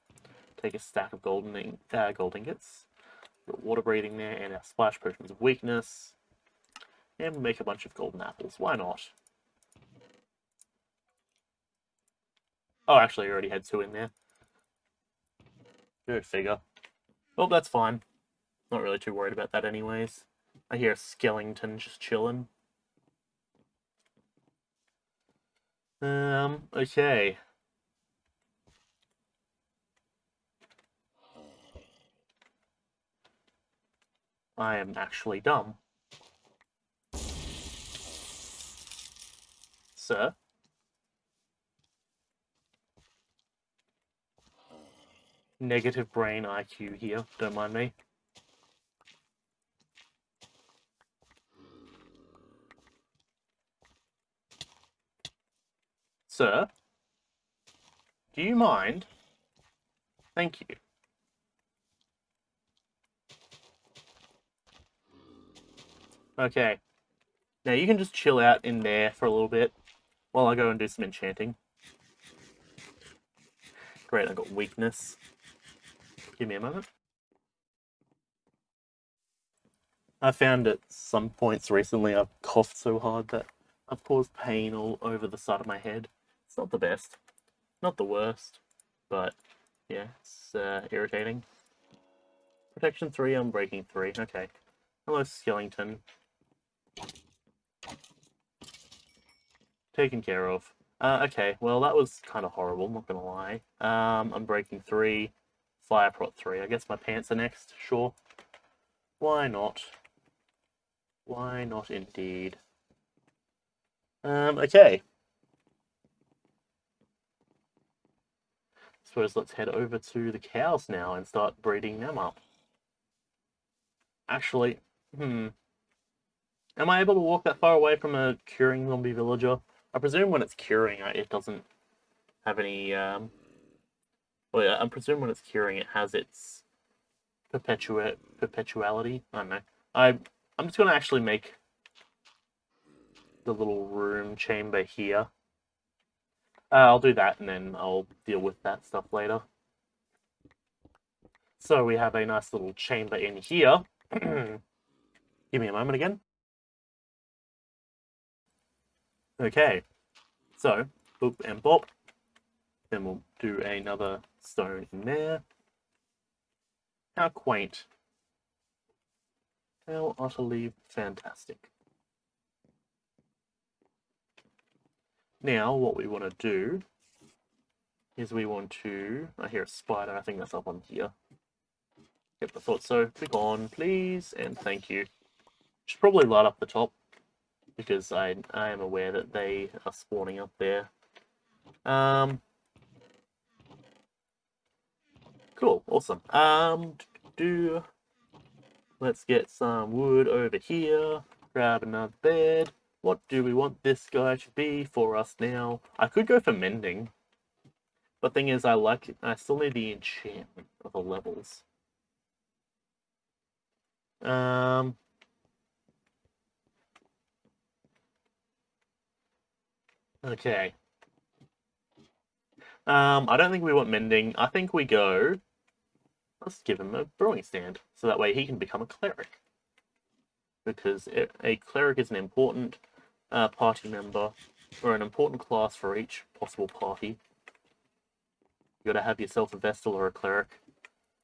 Take a stack of gold ingots. Got water breathing there, and our splash potions of weakness. And we'll make a bunch of golden apples. Why not? Oh, actually, I already had 2 in there. Go figure. Well, that's fine. Not really too worried about that anyways. I hear a skeleton just chilling. Okay. I am actually dumb. Sir? Negative brain IQ here, don't mind me. Sir? Do you mind? Thank you. Okay. Now you can just chill out in there for a little bit while I go and do some enchanting. Great, I got weakness. Give me a moment. I found at some points recently I've coughed so hard that I've caused pain all over the side of my head. It's not the best. Not the worst. But Yeah, it's irritating. Protection 3, I'm breaking 3. Okay. Hello, Skellington. Taken care of. Okay, well, that was kind of horrible, not gonna lie. I'm breaking 3. Fire prot 3. I guess my pants are next, sure. Why not? Why not indeed? Okay. Suppose let's head over to the cows now and start breeding them up. Actually, am I able to walk that far away from a curing zombie villager? I presume when it's curing, it doesn't have any, well, yeah, I presume when it's curing, it has its perpetuality. I don't know. I'm just gonna actually make the little room chamber here. I'll do that and then I'll deal with that stuff later. So we have a nice little chamber in here. Give me a moment again. Okay, so boop and bop. Then we'll do another stone in there. How quaint. How utterly fantastic. Now, what we want to do is we want to... I hear a spider. I think that's up on here. Yep, I thought so. Be gone, please, and thank you. Should probably light up the top because I am aware that they are spawning up there. Cool, awesome. Let's get some wood over here. Grab another bed. What do we want this guy to be for us now? I could go for mending. But thing is, I still need the enchantment of the levels. Okay. I don't think we want mending. I think we go... Let's give him a brewing stand, so that way he can become a cleric. Because a cleric is an important party member, or an important class for each possible party. You gotta have yourself a Vestal or a cleric,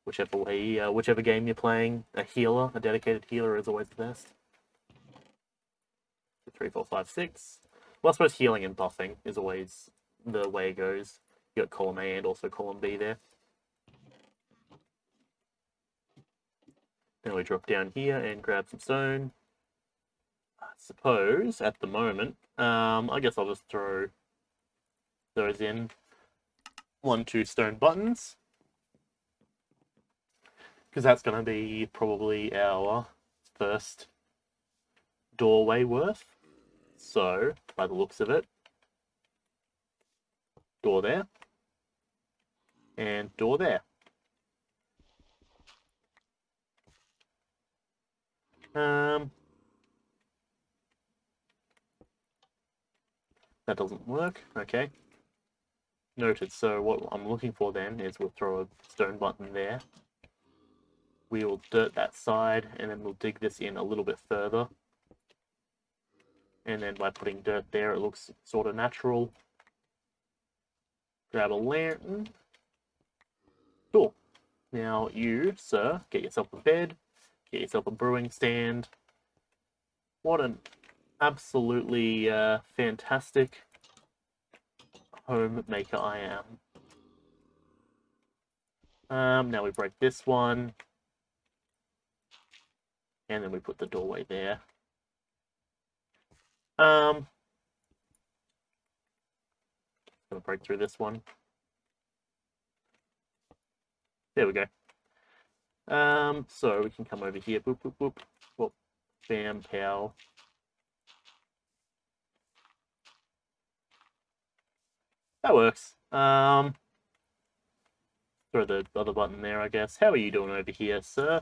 whichever way, whichever game you're playing. A healer, a dedicated healer is always the best. 3, 4, 5, 6. Well, I suppose healing and buffing is always the way it goes. You got column A and also column B there. Then we drop down here and grab some stone. I suppose at the moment, I guess I'll just throw those in. 1, 2 stone buttons. Because that's going to be probably our first doorway worth. So, by the looks of it, door there, and door there. That doesn't work. Okay. Noted. So what I'm looking for then is we'll throw a stone button there. We will dirt that side, and then we'll dig this in a little bit further. And then by putting dirt there, it looks sort of natural. Grab a lantern. Cool. Now you, sir, get yourself a bed, get yourself a brewing stand. What an absolutely fantastic homemaker I am. Now we break this one. And then we put the doorway there. Gonna break through this one. There we go. So we can come over here. Boop, boop, boop. Whoop. Bam, pow. That works. Throw the other button there, I guess. How are you doing over here, sir?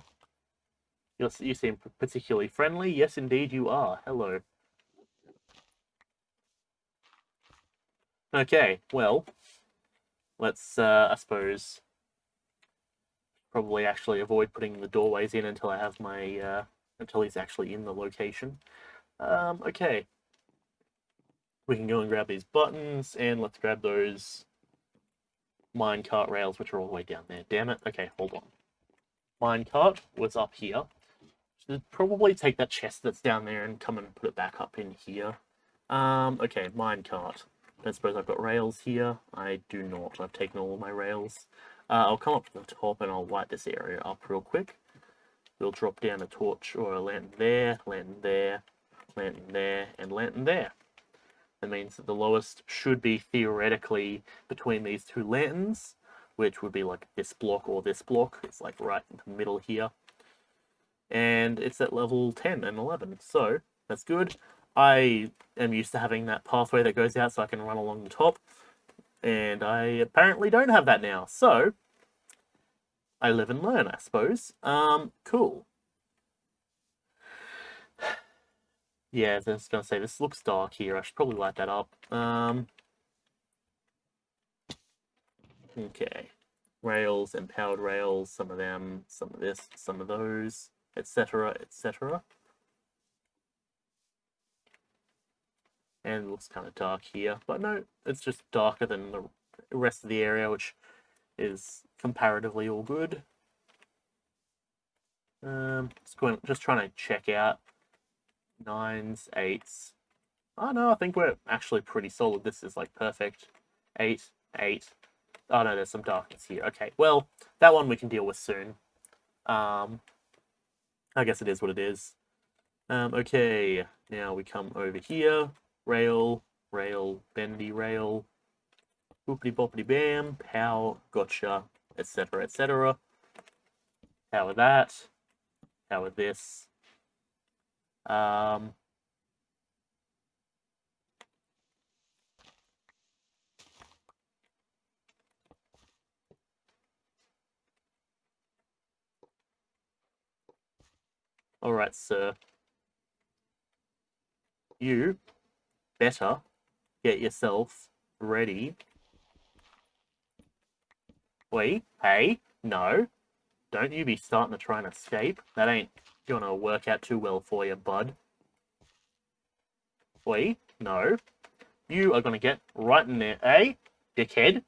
You seem particularly friendly. Yes, indeed you are. Hello. Okay, well, let's, I suppose, probably actually avoid putting the doorways in until I have my, until he's actually in the location. Okay. We can go and grab these buttons, and let's grab those minecart rails, which are all the way down there. Damn it. Okay, hold on. Minecart was up here. Should probably take that chest that's down there and come and put it back up in here. Okay, minecart. I suppose I've got rails here. I do not. I've taken all of my rails. I'll come up to the top and I'll light this area up real quick. We'll drop down a torch or a lantern there, lantern there, lantern there, and lantern there. That means that the lowest should be theoretically between these two lanterns, which would be like this block or this block. It's like right in the middle here. And it's at level 10 and 11, so that's good. I am used to having that pathway that goes out so I can run along the top, and I apparently don't have that now, so I live and learn, I suppose. Cool. Yeah, I was gonna say, this looks dark here. I should probably light that up. Okay. Rails, empowered rails, some of them, some of this, some of those, etc., etc. And it looks kind of dark here, but no, it's just darker than the rest of the area, which is comparatively all good. Just trying to check out 9s, 8s. Oh no, I think we're actually pretty solid. This is like perfect. 8, 8. Oh no, there's some darkness here. Okay, well, that one we can deal with soon. I guess it is what it is. Okay, now we come over here. Rail, rail, bendy rail. Boopity boppity bam, pow, gotcha, etc., etc. Power that. Power this. Alright, sir. You better get yourself ready. Wait, hey, no. Don't you be starting to try and escape. That ain't gonna work out too well for you, bud. Wait, no. You are gonna get right in there, eh, dickhead?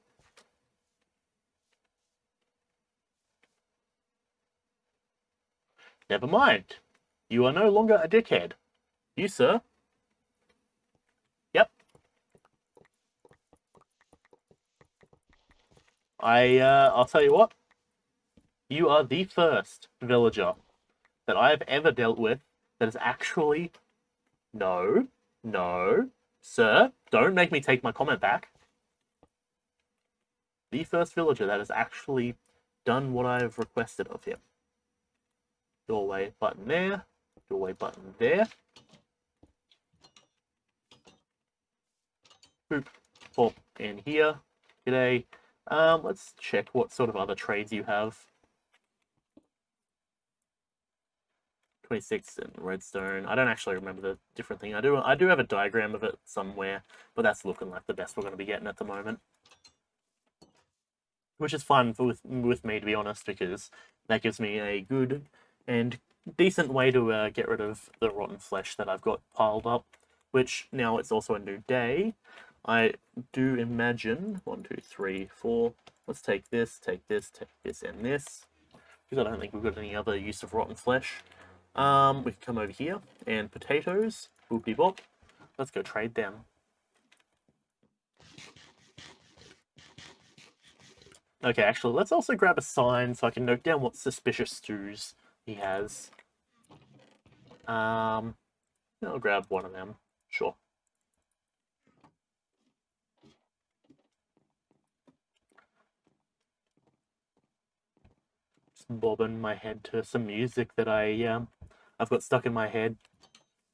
Never mind. You are no longer a dickhead. You, sir. Yep. I'll tell you what. You are the first villager that I have ever dealt with that is actually... No. No. Sir, don't make me take my comment back. The first villager that has actually done what I've requested of him. Doorway button there. Doorway button there. Boop. Pop in here. G'day. Let's check what sort of other trades you have. 26 in redstone. I don't actually remember the different thing. I do have a diagram of it somewhere, but that's looking like the best we're going to be getting at the moment. Which is fun with me, to be honest, because that gives me a good and decent way to get rid of the rotten flesh that I've got piled up, which now it's also a new day. I do imagine 1, 2, 3, 4. Let's take this, and this, because I don't think we've got any other use of rotten flesh. We can come over here, and potatoes, boopy bop. Let's go trade them. Okay, actually, let's also grab a sign so I can note down what suspicious stews he has. I'll grab one of them. Sure. Just bobbing my head to some music that I've got stuck in my head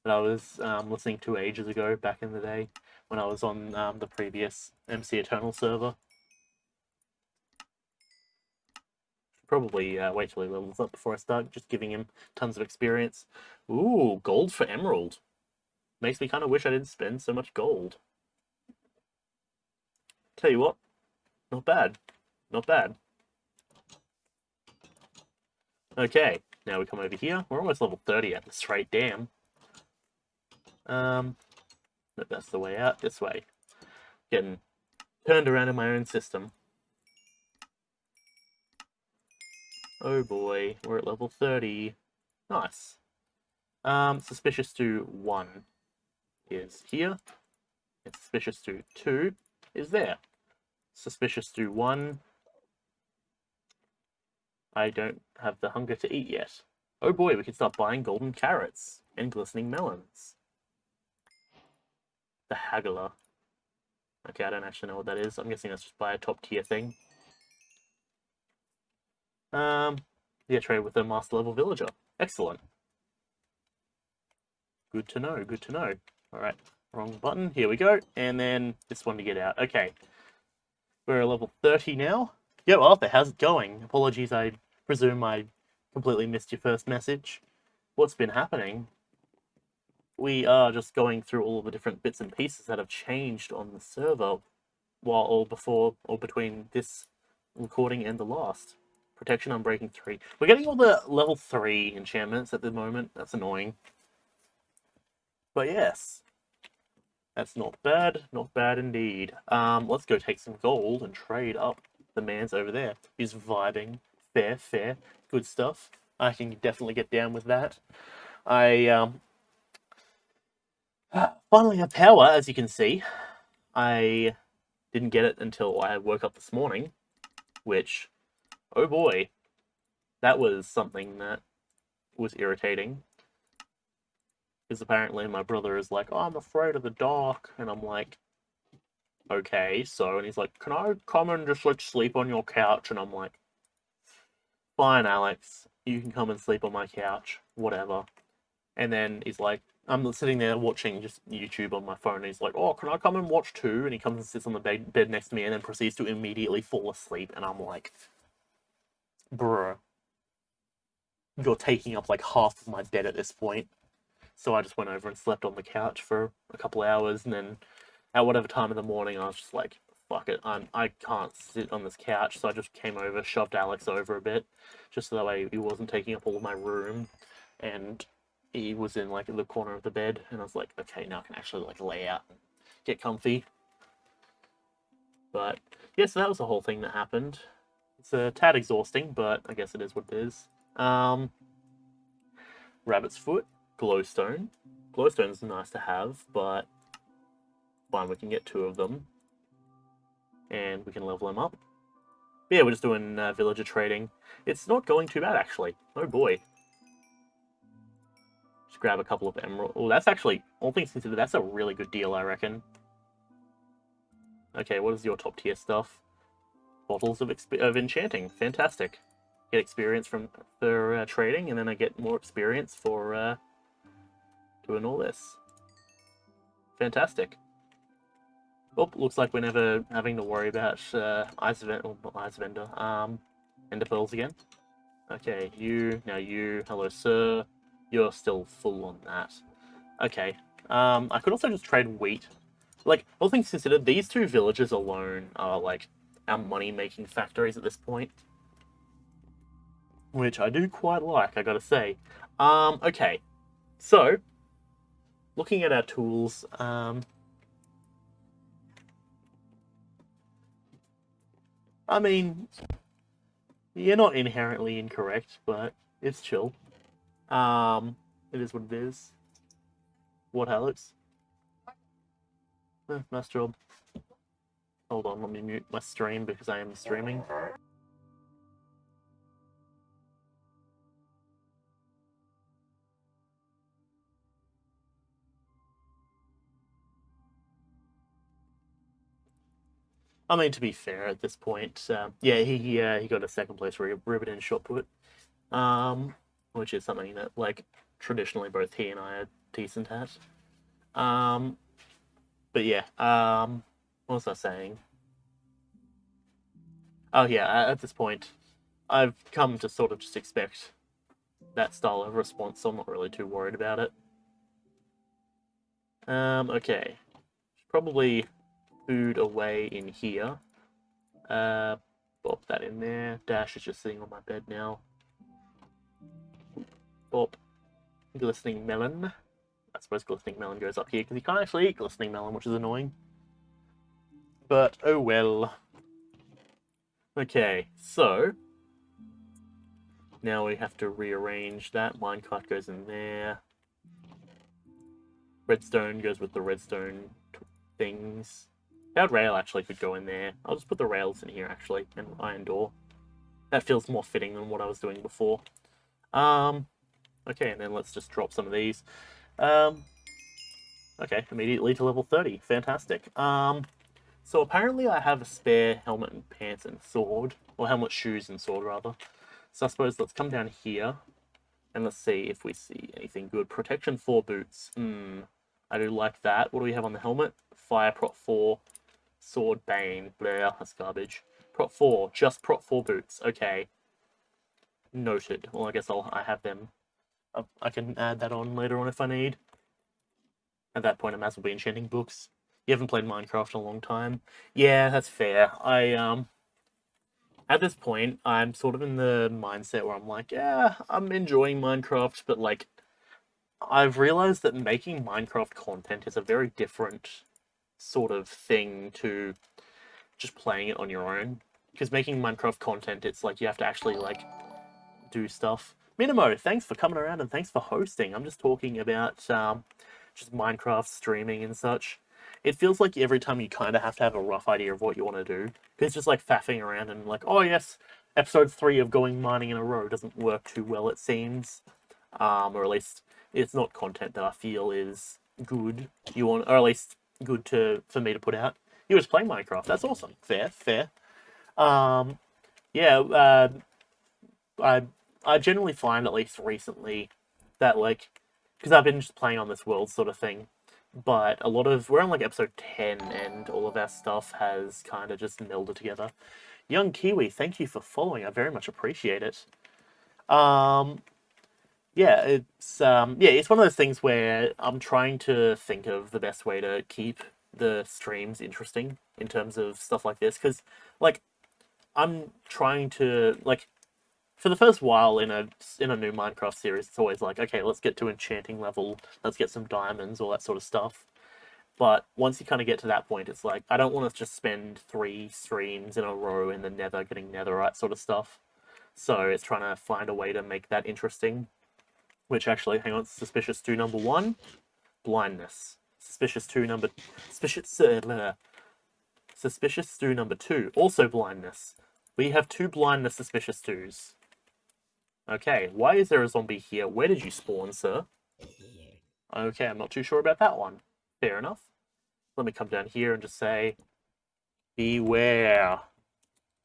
that I was listening to ages ago, back in the day, when I was on the previous MC Eternal server. Probably wait till he levels up before I start just giving him tons of experience. Ooh, gold for emerald. Makes me kind of wish I didn't spend so much gold. Tell you what, not bad. Not bad. Okay, now we come over here. We're almost level 30 at this rate, damn. But that's the way out, this way. Getting turned around in my own system. Oh boy, we're at level 30. Nice. Suspicious to 1 is here. And suspicious to 2 is there. Suspicious to 1. I don't have the hunger to eat yet. Oh boy, we can start buying golden carrots and glistening melons. The haggler. Okay, I don't actually know what that is. I'm guessing that's just buy a top tier thing. Yeah, trade with a master level villager. Excellent. Good to know, good to know. Alright, wrong button. Here we go. And then this one to get out. Okay. We're at level 30 now. Yo, Arthur, how's it going? Apologies, I presume I completely missed your first message. What's been happening? We are just going through all of the different bits and pieces that have changed on the server while or before or between this recording and the last. Protection Unbreaking 3. We're getting all the level 3 enchantments at the moment. That's annoying. But yes. That's not bad indeed. Let's go take some gold and trade up. The man's over there. He's vibing. Fair. Good stuff. I can definitely get down with that. I finally have power, as you can see. I didn't get it until I woke up this morning, which, oh boy, that was something that was irritating. Because apparently my brother is like, oh, I'm afraid of the dark, and I'm like, okay, so, and he's like, can I come and just, like, sleep on your couch? And I'm like, fine, Alex, you can come and sleep on my couch, whatever. And then he's like, I'm sitting there watching just YouTube on my phone, and he's like, oh, can I come and watch too? And he comes and sits on the bed next to me and then proceeds to immediately fall asleep, and I'm like, bruh, you're taking up, like, half of my bed at this point. So I just went over and slept on the couch for a couple hours, and then at whatever time in the morning, I was just like, fuck it, I can't sit on this couch, so I just came over, shoved Alex over a bit, just so that way he wasn't taking up all of my room, and he was in, like, the corner of the bed, and I was like, okay, now I can actually, like, lay out and get comfy. But, yeah, so that was the whole thing that happened. It's a tad exhausting, but I guess it is what it is. Rabbit's Foot, Glowstone. Glowstone's nice to have, but fine, we can get 2 of them. And we can level them up. But yeah, we're just doing villager trading. It's not going too bad, actually. Oh boy. Just grab a couple of emeralds. Oh, that's actually, all things considered, that's a really good deal, I reckon. Okay, what is your top tier stuff? Bottles of enchanting. Fantastic. Get experience for trading, and then I get more experience for doing all this. Fantastic. Oh, looks like we're never having to worry about Ender Pearls again. Okay, hello sir. You're still full on that. Okay. I could also just trade wheat. Like, all things considered, these 2 villages alone are, like, our money-making factories at this point. Which I do quite like, I gotta say. Okay. So, looking at our tools, I mean, you're not inherently incorrect, but it's chill. It is what it is. What, Alex? Nice job. Hold on, let me mute my stream because I am streaming. I mean, to be fair, at this point, yeah, he got a second place ribbon and shot put, which is something that, like, traditionally both he and I are decent at. But yeah, what was I saying? Oh yeah, at this point, I've come to sort of just expect that style of response, so I'm not really too worried about it. Okay. Probably food away in here. Pop that in there. Dash is just sitting on my bed now. Pop. Glistening melon. I suppose glistening melon goes up here because you can't actually eat glistening melon, which is annoying. But, oh well. Okay, so Now we have to rearrange that. Minecart goes in there. Redstone goes with the redstone things. That rail actually could go in there. I'll just put the rails in here actually, and iron door. That feels more fitting than what I was doing before. Okay, and then let's just drop some of these. Okay, immediately to level 30. Fantastic. So apparently I have a spare helmet and pants and sword. Or helmet, shoes, and sword, rather. So I suppose let's come down here. And let's see if we see anything good. Protection 4 boots. I do like that. What do we have on the helmet? Fire prot 4. Sword Bane. Blah, that's garbage. Prot 4. Just prot 4 boots. Okay. Noted. Well, I guess I have them. I can add that on later on if I need. At that point, I might as well be enchanting books. You haven't played Minecraft in a long time. Yeah, that's fair. At this point, I'm sort of in the mindset where I'm like, yeah, I'm enjoying Minecraft, but like, I've realized that making Minecraft content is a very different sort of thing to just playing it on your own. Because making Minecraft content, it's like you have to actually like do stuff. Minimo, thanks for coming around and thanks for hosting. I'm just talking about just Minecraft streaming and such. It feels like every time you kind of have to have a rough idea of what you want to do. It's just like faffing around and like, oh yes, episode 3 of going mining in a row doesn't work too well, it seems. Or at least it's not content that I feel is good. You want, or at least good for me to put out. You just play Minecraft. That's awesome. Fair, fair. Yeah. I I generally find, at least recently, that like, because I've been just playing on this world sort of thing, but a lot of we're on like episode 10 and all of our stuff has kind of just melded together. Young Kiwi, thank you for following. I very much appreciate it. Um, yeah, it's one of those things where I'm trying to think of the best way to keep the streams interesting in terms of stuff like this, because like I'm trying to like for the first while in a new Minecraft series, it's always like, okay, let's get to enchanting level, let's get some diamonds, all that sort of stuff. But once you kind of get to that point, it's like I don't want to just spend 3 streams in a row in the Nether getting netherite sort of stuff. So it's trying to find a way to make that interesting. Which actually, hang on, suspicious 2 number 1, blindness. Suspicious stew number 2, also blindness. We have 2 blindness suspicious stews. Okay, why is there a zombie here? Where did you spawn, sir? Okay, I'm not too sure about that one. Fair enough. Let me come down here and just say, beware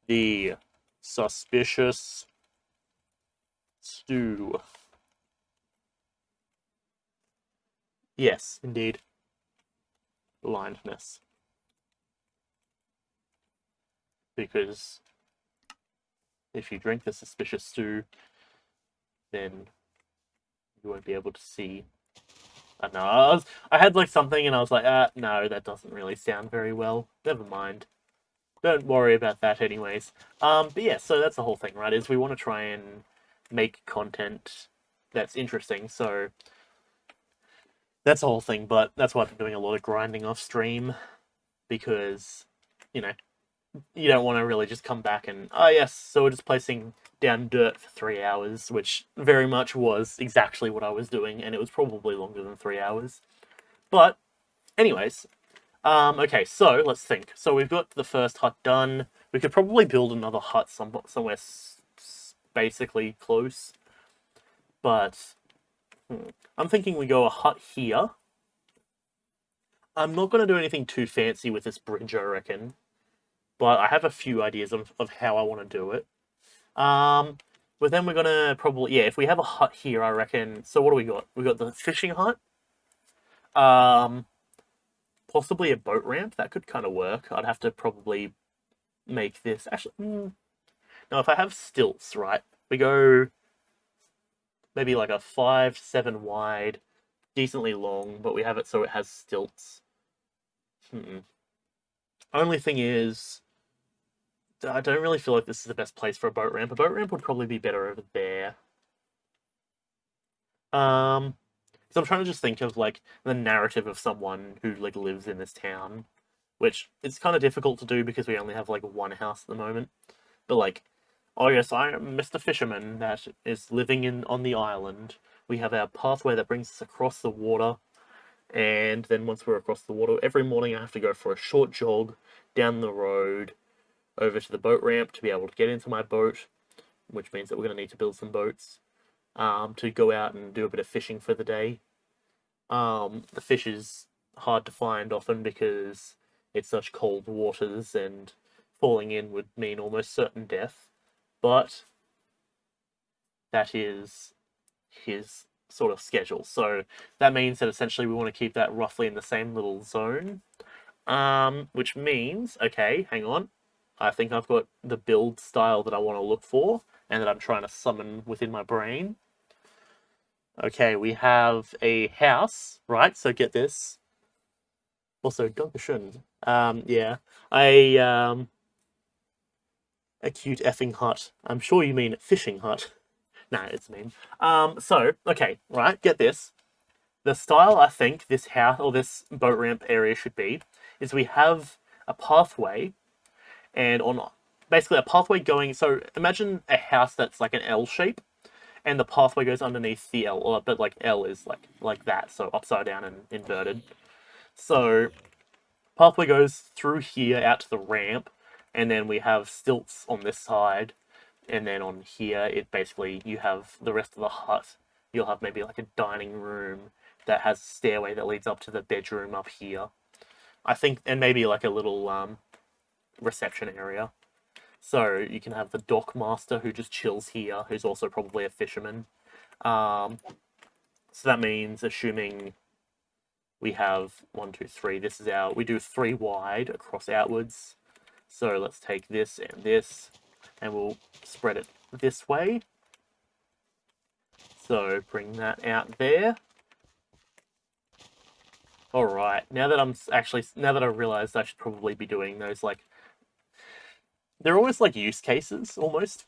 the suspicious stew. Yes, indeed. Blindness. Because if you drink the suspicious stew, then you won't be able to see. I don't know. I had like something and I was like, no, that doesn't really sound very well. Never mind. Don't worry about that anyways. But yeah, so that's the whole thing, right? Is we want to try and make content that's interesting, so that's the whole thing, but that's why I've been doing a lot of grinding off stream, because, you know, you don't want to really just come back and, oh yes, so we're just placing down dirt for 3 hours, which very much was exactly what I was doing, and it was probably longer than 3 hours. But, anyways, okay, so let's think. So we've got the first hut done. We could probably build another hut somewhere basically close. But I'm thinking we go a hut here. I'm not going to do anything too fancy with this bridge, I reckon. But I have a few ideas of how I want to do it. But then we're going to probably... Yeah, if we have a hut here, I reckon... So what do we got? We got the fishing hut. Possibly a boat ramp. That could kind of work. I'd have to probably make this... Actually, no, if I have stilts, right? We go maybe like a 5 to 7 wide, decently long, but we have it so it has stilts. Only thing is, I don't really feel like this is the best place for a boat ramp. A boat ramp would probably be better over there. Because I'm trying to just think of like the narrative of someone who like lives in this town, which it's kind of difficult to do because we only have like one house at the moment. But like, Oh yes, I am Mr. Fisherman that is living on the island. We have our pathway that brings us across the water, and then once we're across the water, every morning I have to go for a short jog down the road over to the boat ramp to be able to get into my boat, which means that we're going to need to build some boats to go out and do a bit of fishing for the day. The fish is hard to find often because it's such cold waters and falling in would mean almost certain death. But that is his sort of schedule. So that means that essentially we want to keep that roughly in the same little zone. Which means, okay, hang on. I think I've got the build style that I want to look for and that I'm trying to summon within my brain. Okay, we have a house, right? So get this. Also, Dankeschön. Yeah, a cute effing hut. I'm sure you mean fishing hut. No, it's mean. So okay, right. Get this. The style I think this house or this boat ramp area should be is we have a pathway, and on basically a pathway going. So imagine a house that's like an L shape, and the pathway goes underneath the L, but like L is like that, so upside down and inverted. So pathway goes through here out to the ramp, and then we have stilts on this side, and then on here it basically you have the rest of the hut. You'll have maybe like a dining room that has a stairway that leads up to the bedroom up here. I think, and maybe like a little reception area. So you can have the dock master who just chills here, who's also probably a fisherman. Um, so that means, assuming we have one, two, three. This is we do three wide across outwards. So let's take this and this, and we'll spread it this way. So bring that out there. All right. Now that I realized I should probably be doing those, like, they're almost like use cases almost.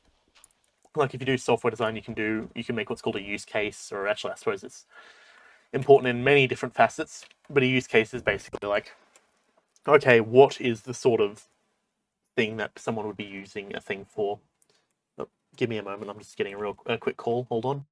Like if you do software design, you can make what's called a use case, or actually I suppose it's important in many different facets. But a use case is basically like, okay, what is the sort of thing that someone would be using a thing for? Oh, give me a moment. I'm just getting a quick call. Hold on.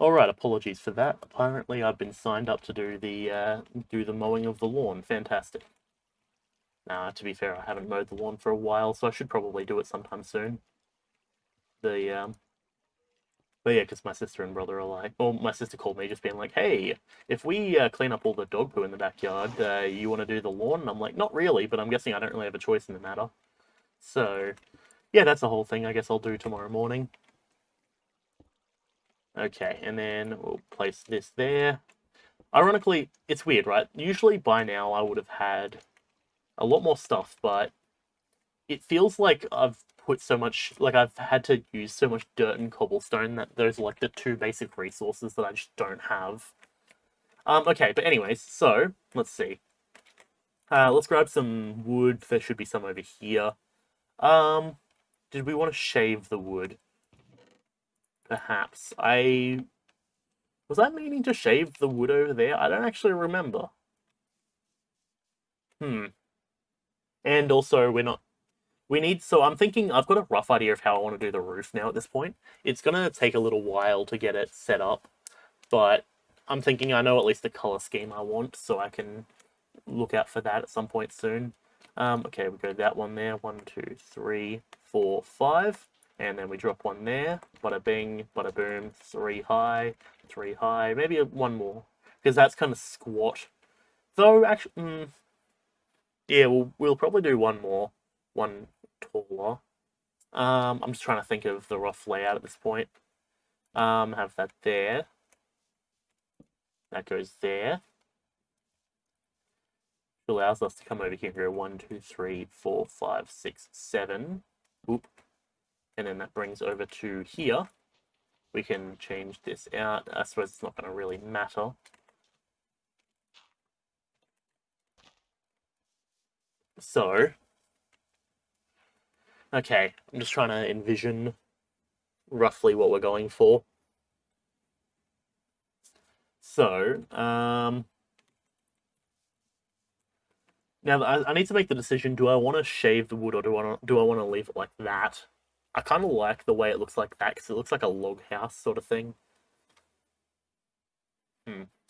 All right. Apologies for that. Apparently, I've been signed up to do the mowing of the lawn. Fantastic. Now, to be fair, I haven't mowed the lawn for a while, so I should probably do it sometime soon. The But yeah, because my sister and brother are like, well, my sister called me just being like, hey, if we clean up all the dog poo in the backyard, you want to do the lawn? And I'm like, not really, but I'm guessing I don't really have a choice in the matter. So yeah, that's the whole thing. I guess I'll do tomorrow morning. Okay, and then we'll place this there. Ironically, it's weird, right? Usually by now I would have had a lot more stuff, but it feels like I've put so much, like I've had to use so much dirt and cobblestone that those are like the two basic resources that I just don't have. Okay, but anyways, so let's see. Let's grab some wood. There should be some over here. Um, did we want to shave the wood? Perhaps. I was I meaning to shave the wood over there? I don't actually remember. Hmm. And also, we're not. We need. So I'm thinking. I've got a rough idea of how I want to do the roof now. At this point, it's gonna take a little while to get it set up, but I'm thinking I know at least the color scheme I want, so I can look out for that at some point soon. Okay, we go that one there. 1, 2, 3, 4, 5. And then we drop one there. Bada bing, bada boom. 3 high, 3 high. Maybe one more. Because that's kind of squat. Though, actually, yeah, we'll probably do one more. One taller. I'm just trying to think of the rough layout at this point. Have that there. That goes there. Allows us to come over here and go 1, 2, 3, 4, 5, 6, 7. Oop. And then that brings over to here. We can change this out. I suppose it's not going to really matter. So, okay, I'm just trying to envision roughly what we're going for. So, now I need to make the decision: do I want to shave the wood, or do I want to leave it like that? I kind of like the way it looks like that because it looks like a log house sort of thing.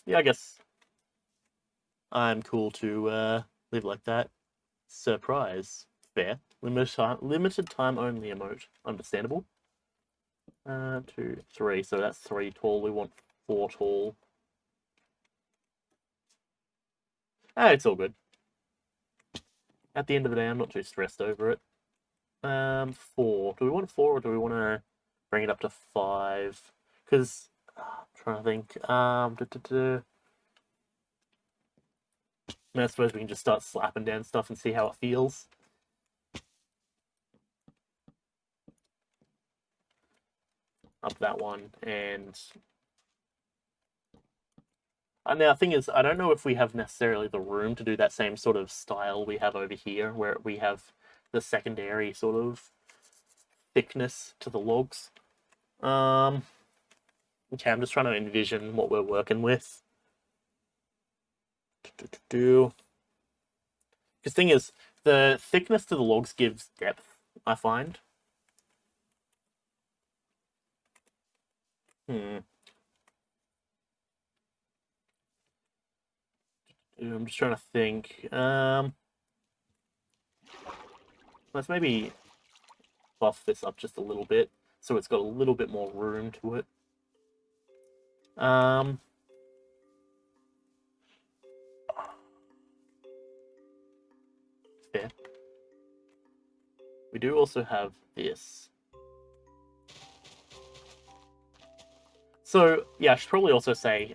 Yeah, I guess I'm cool to live like that. Surprise. Fair. Limited time only emote. Understandable. 2, 3. So that's 3 tall. We want 4 tall. It's all good. At the end of the day, I'm not too stressed over it. 4. Do we want 4 or do we want to bring it up to 5? Because I'm trying to think. I suppose we can just start slapping down stuff and see how it feels. Up that one, and now the thing is, I don't know if we have necessarily the room to do that same sort of style we have over here, where we have the secondary sort of thickness to the logs. Okay, I'm just trying to envision what we're working with. Because thing is, the thickness to the logs gives depth, I find. I'm just trying to think. Let's maybe buff this up just a little bit so it's got a little bit more room to it. Fair. We do also have this. So, yeah, I should probably also say,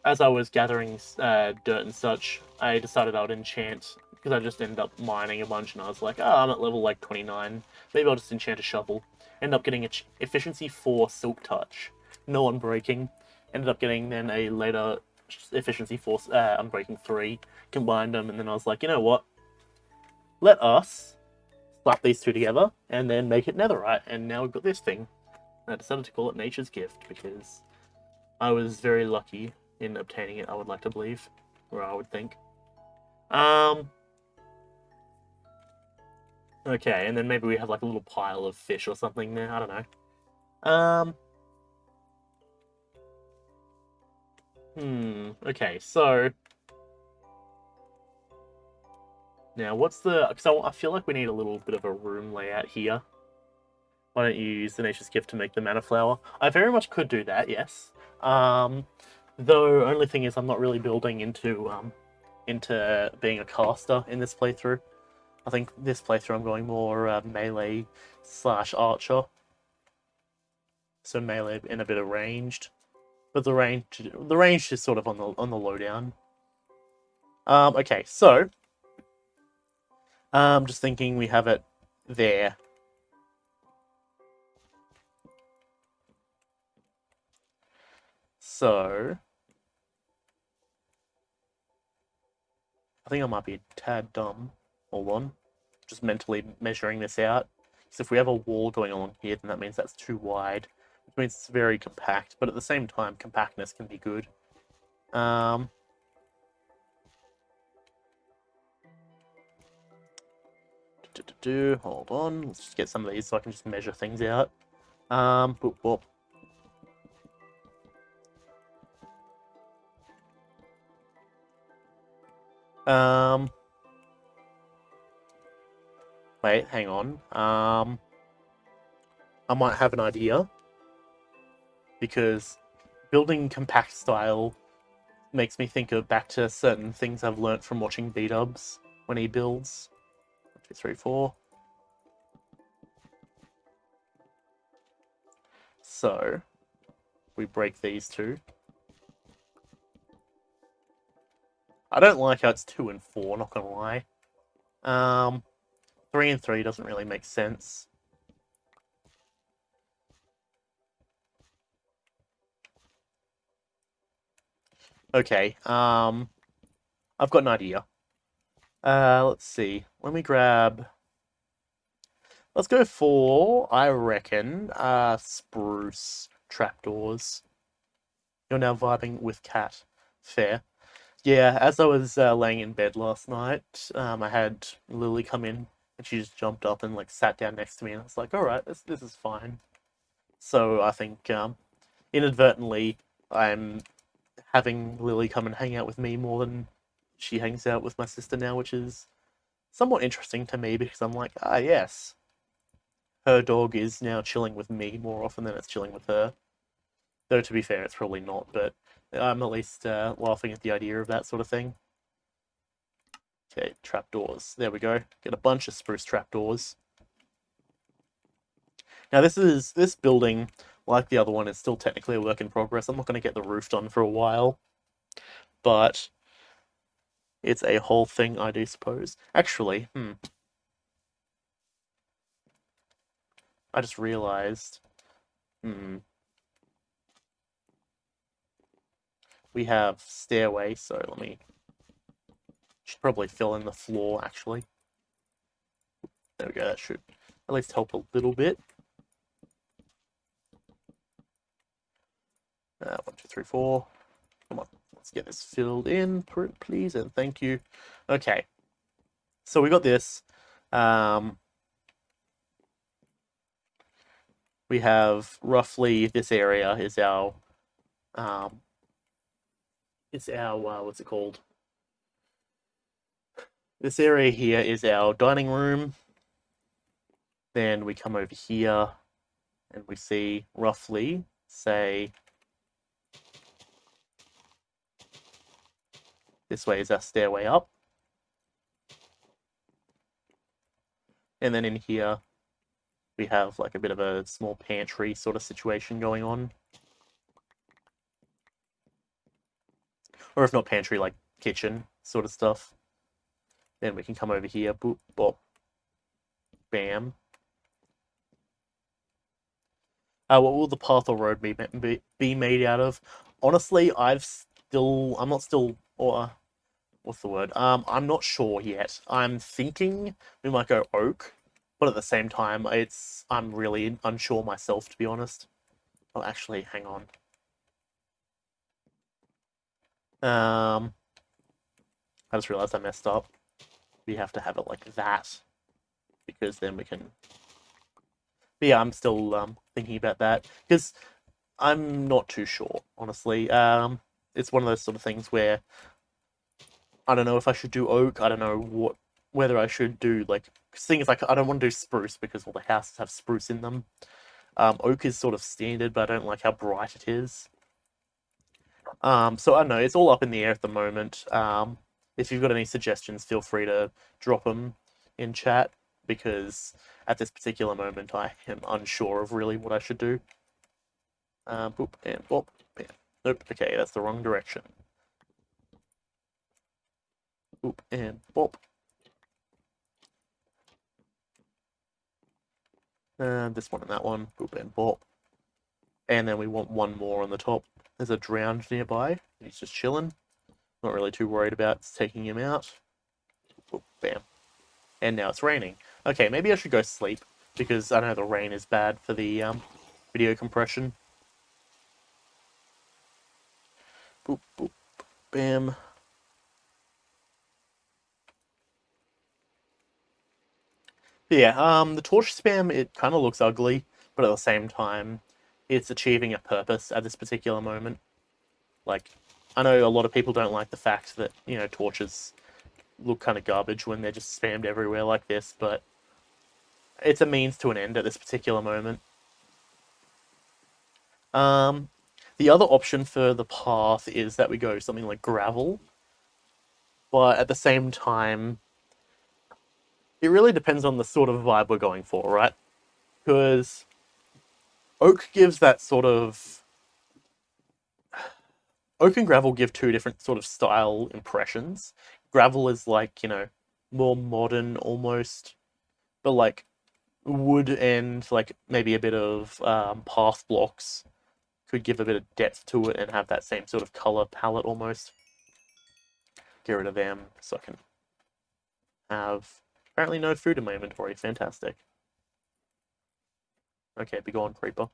as I was gathering dirt and such, I decided I would enchant, because I just ended up mining a bunch, and I was like, I'm at level, like, 29, maybe I'll just enchant a shovel. Ended up getting efficiency 4 silk touch, no unbreaking. Ended up getting then a later efficiency 4 unbreaking 3, combined them, and then I was like, you know what? Let us slap these two together, and then make it netherite, and now we've got this thing. I decided to call it Nature's Gift because I was very lucky in obtaining it, I would like to believe, or I would think. Okay, and then maybe we have like a little pile of fish or something there. I don't know. Okay, so now what's the? Because I feel like we need a little bit of a room layout here. Why don't you use the Nature's Gift to make the mana flower? I very much could do that, yes. Though only thing is, I'm not really building into being a caster in this playthrough. I think this playthrough I'm going more melee / archer. So melee and a bit of ranged, but the range is sort of on the lowdown. Okay, so just thinking we have it there. So I think I might be a tad dumb. Hold on. Just mentally measuring this out. So if we have a wall going along here, then that means that's too wide. Which means it's very compact, but at the same time, compactness can be good. Hold on. Let's just get some of these so I can just measure things out. Boop, boop. Wait, hang on. I might have an idea. Because building compact style makes me think of back to certain things I've learnt from watching B-dubs when he builds. 1, 2, 3, 4. So, we break these two. I don't like how it's 2 and 4, not gonna lie. 3 and 3 doesn't really make sense. Okay, I've got an idea. Let's see. Let me grab. Let's go for, I reckon, spruce trapdoors. You're now vibing with cat. Fair. Yeah, as I was laying in bed last night, I had Lily come in and she just jumped up and like sat down next to me, and I was like, "All right, this is fine." So I think inadvertently I'm having Lily come and hang out with me more than she hangs out with my sister now, which is somewhat interesting to me because I'm like, ah, yes, her dog is now chilling with me more often than it's chilling with her. Though to be fair, it's probably not, but I'm at least laughing at the idea of that sort of thing. Okay, trapdoors. There we go. Get a bunch of spruce trapdoors. Now this building, like the other one, is still technically a work in progress. I'm not going to get the roof done for a while, but it's a whole thing, I do suppose. Actually, I just realized, we have stairway, so let me should probably fill in the floor actually. There we go, that should at least help a little bit. 1, 2, 3, 4. Come on, let's get this filled in, please, and thank you. Okay, so we got this. We have roughly this area is our what's it called? This area here is our dining room. Then we come over here and we see roughly, say, this way is our stairway up. And then in here, we have like a bit of a small pantry sort of situation going on. Or if not pantry, like kitchen sort of stuff. Then we can come over here, boop, bop, bam. What will the path or road be made out of? Honestly, I'm not still, or what's the word? I'm not sure yet. I'm thinking we might go oak, but at the same time, I'm really unsure myself, to be honest. Oh, actually, hang on. I just realized I messed up. We have to have it like that because then we can. But yeah, I'm still thinking about that because I'm not too sure, honestly. It's one of those sort of things where I don't know if I should do oak. I don't know whether I should do like things like I don't want to do spruce because all the houses have spruce in them. Oak is sort of standard, but I don't like how bright it is. So I don't know. It's all up in the air at the moment. If you've got any suggestions, feel free to drop them in chat because at this particular moment I am unsure of really what I should do. Boop and bop. Bam. Nope. Okay, that's the wrong direction. Boop and bop. This one and that one. Boop and bop. And then we want one more on the top. There's a drowned nearby. He's just chilling. Not really too worried about taking him out. Boop, bam. And now it's raining. Okay, maybe I should go sleep because I know the rain is bad for the video compression. Boop, boop, bam. But yeah, the torch spam, it kind of looks ugly, but at the same time, it's achieving a purpose at this particular moment. Like, I know a lot of people don't like the fact that, torches look kind of garbage when they're just spammed everywhere like this, but it's a means to an end at this particular moment. The other option for the path is that we go something like gravel, but at the same time, it really depends on the sort of vibe we're going for, right? Because oak gives that sort of oak and gravel give two different sort of style impressions. Gravel is like, more modern almost, but like wood and like maybe a bit of path blocks could give a bit of depth to it and have that same sort of color palette almost. Get rid of them so I can have apparently no food in my inventory. Fantastic. Okay, be gone, creeper.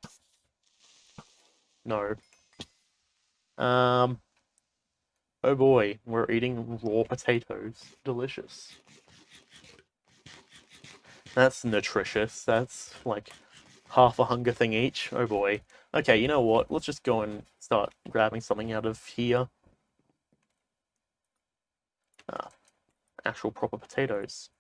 No. Oh boy, we're eating raw potatoes. Delicious. That's nutritious. That's like half a hunger thing each. Oh boy. Okay, you know what? Let's just go and start grabbing something out of here. Actual proper potatoes.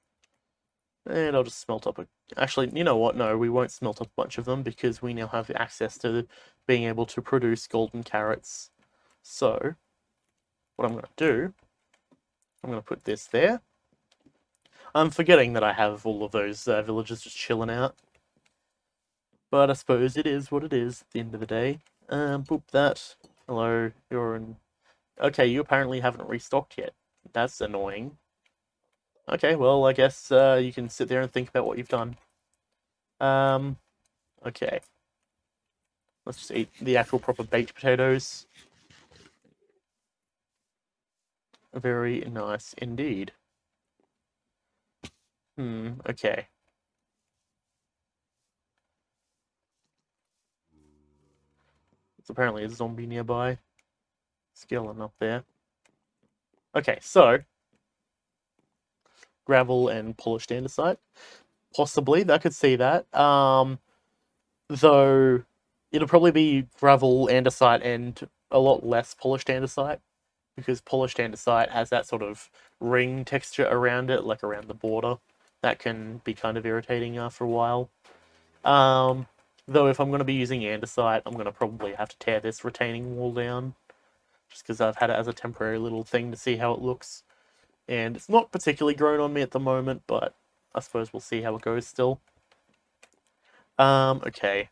And I'll just smelt up a... Actually, you know what? No, we won't smelt up a bunch of them because we now have access to being able to produce golden carrots. So, what I'm going to do, I'm going to put this there. I'm forgetting that I have all of those villagers just chilling out. But I suppose it is what it is at the end of the day. Boop that. Hello, you're in... Okay, you apparently haven't restocked yet. That's annoying. Okay, well, I guess you can sit there and think about what you've done. Okay. Let's just eat the actual proper baked potatoes. Very nice indeed. Okay. It's apparently a zombie nearby. Skeleton up there. Okay, so gravel and polished andesite. Possibly, I could see that. Though it'll probably be gravel, andesite, and a lot less polished andesite, because polished andesite has that sort of ring texture around it, like around the border. That can be kind of irritating after a while. Though if I'm going to be using andesite, I'm going to probably have to tear this retaining wall down, just because I've had it as a temporary little thing to see how it looks. And it's not particularly grown on me at the moment, but I suppose we'll see how it goes still. Okay.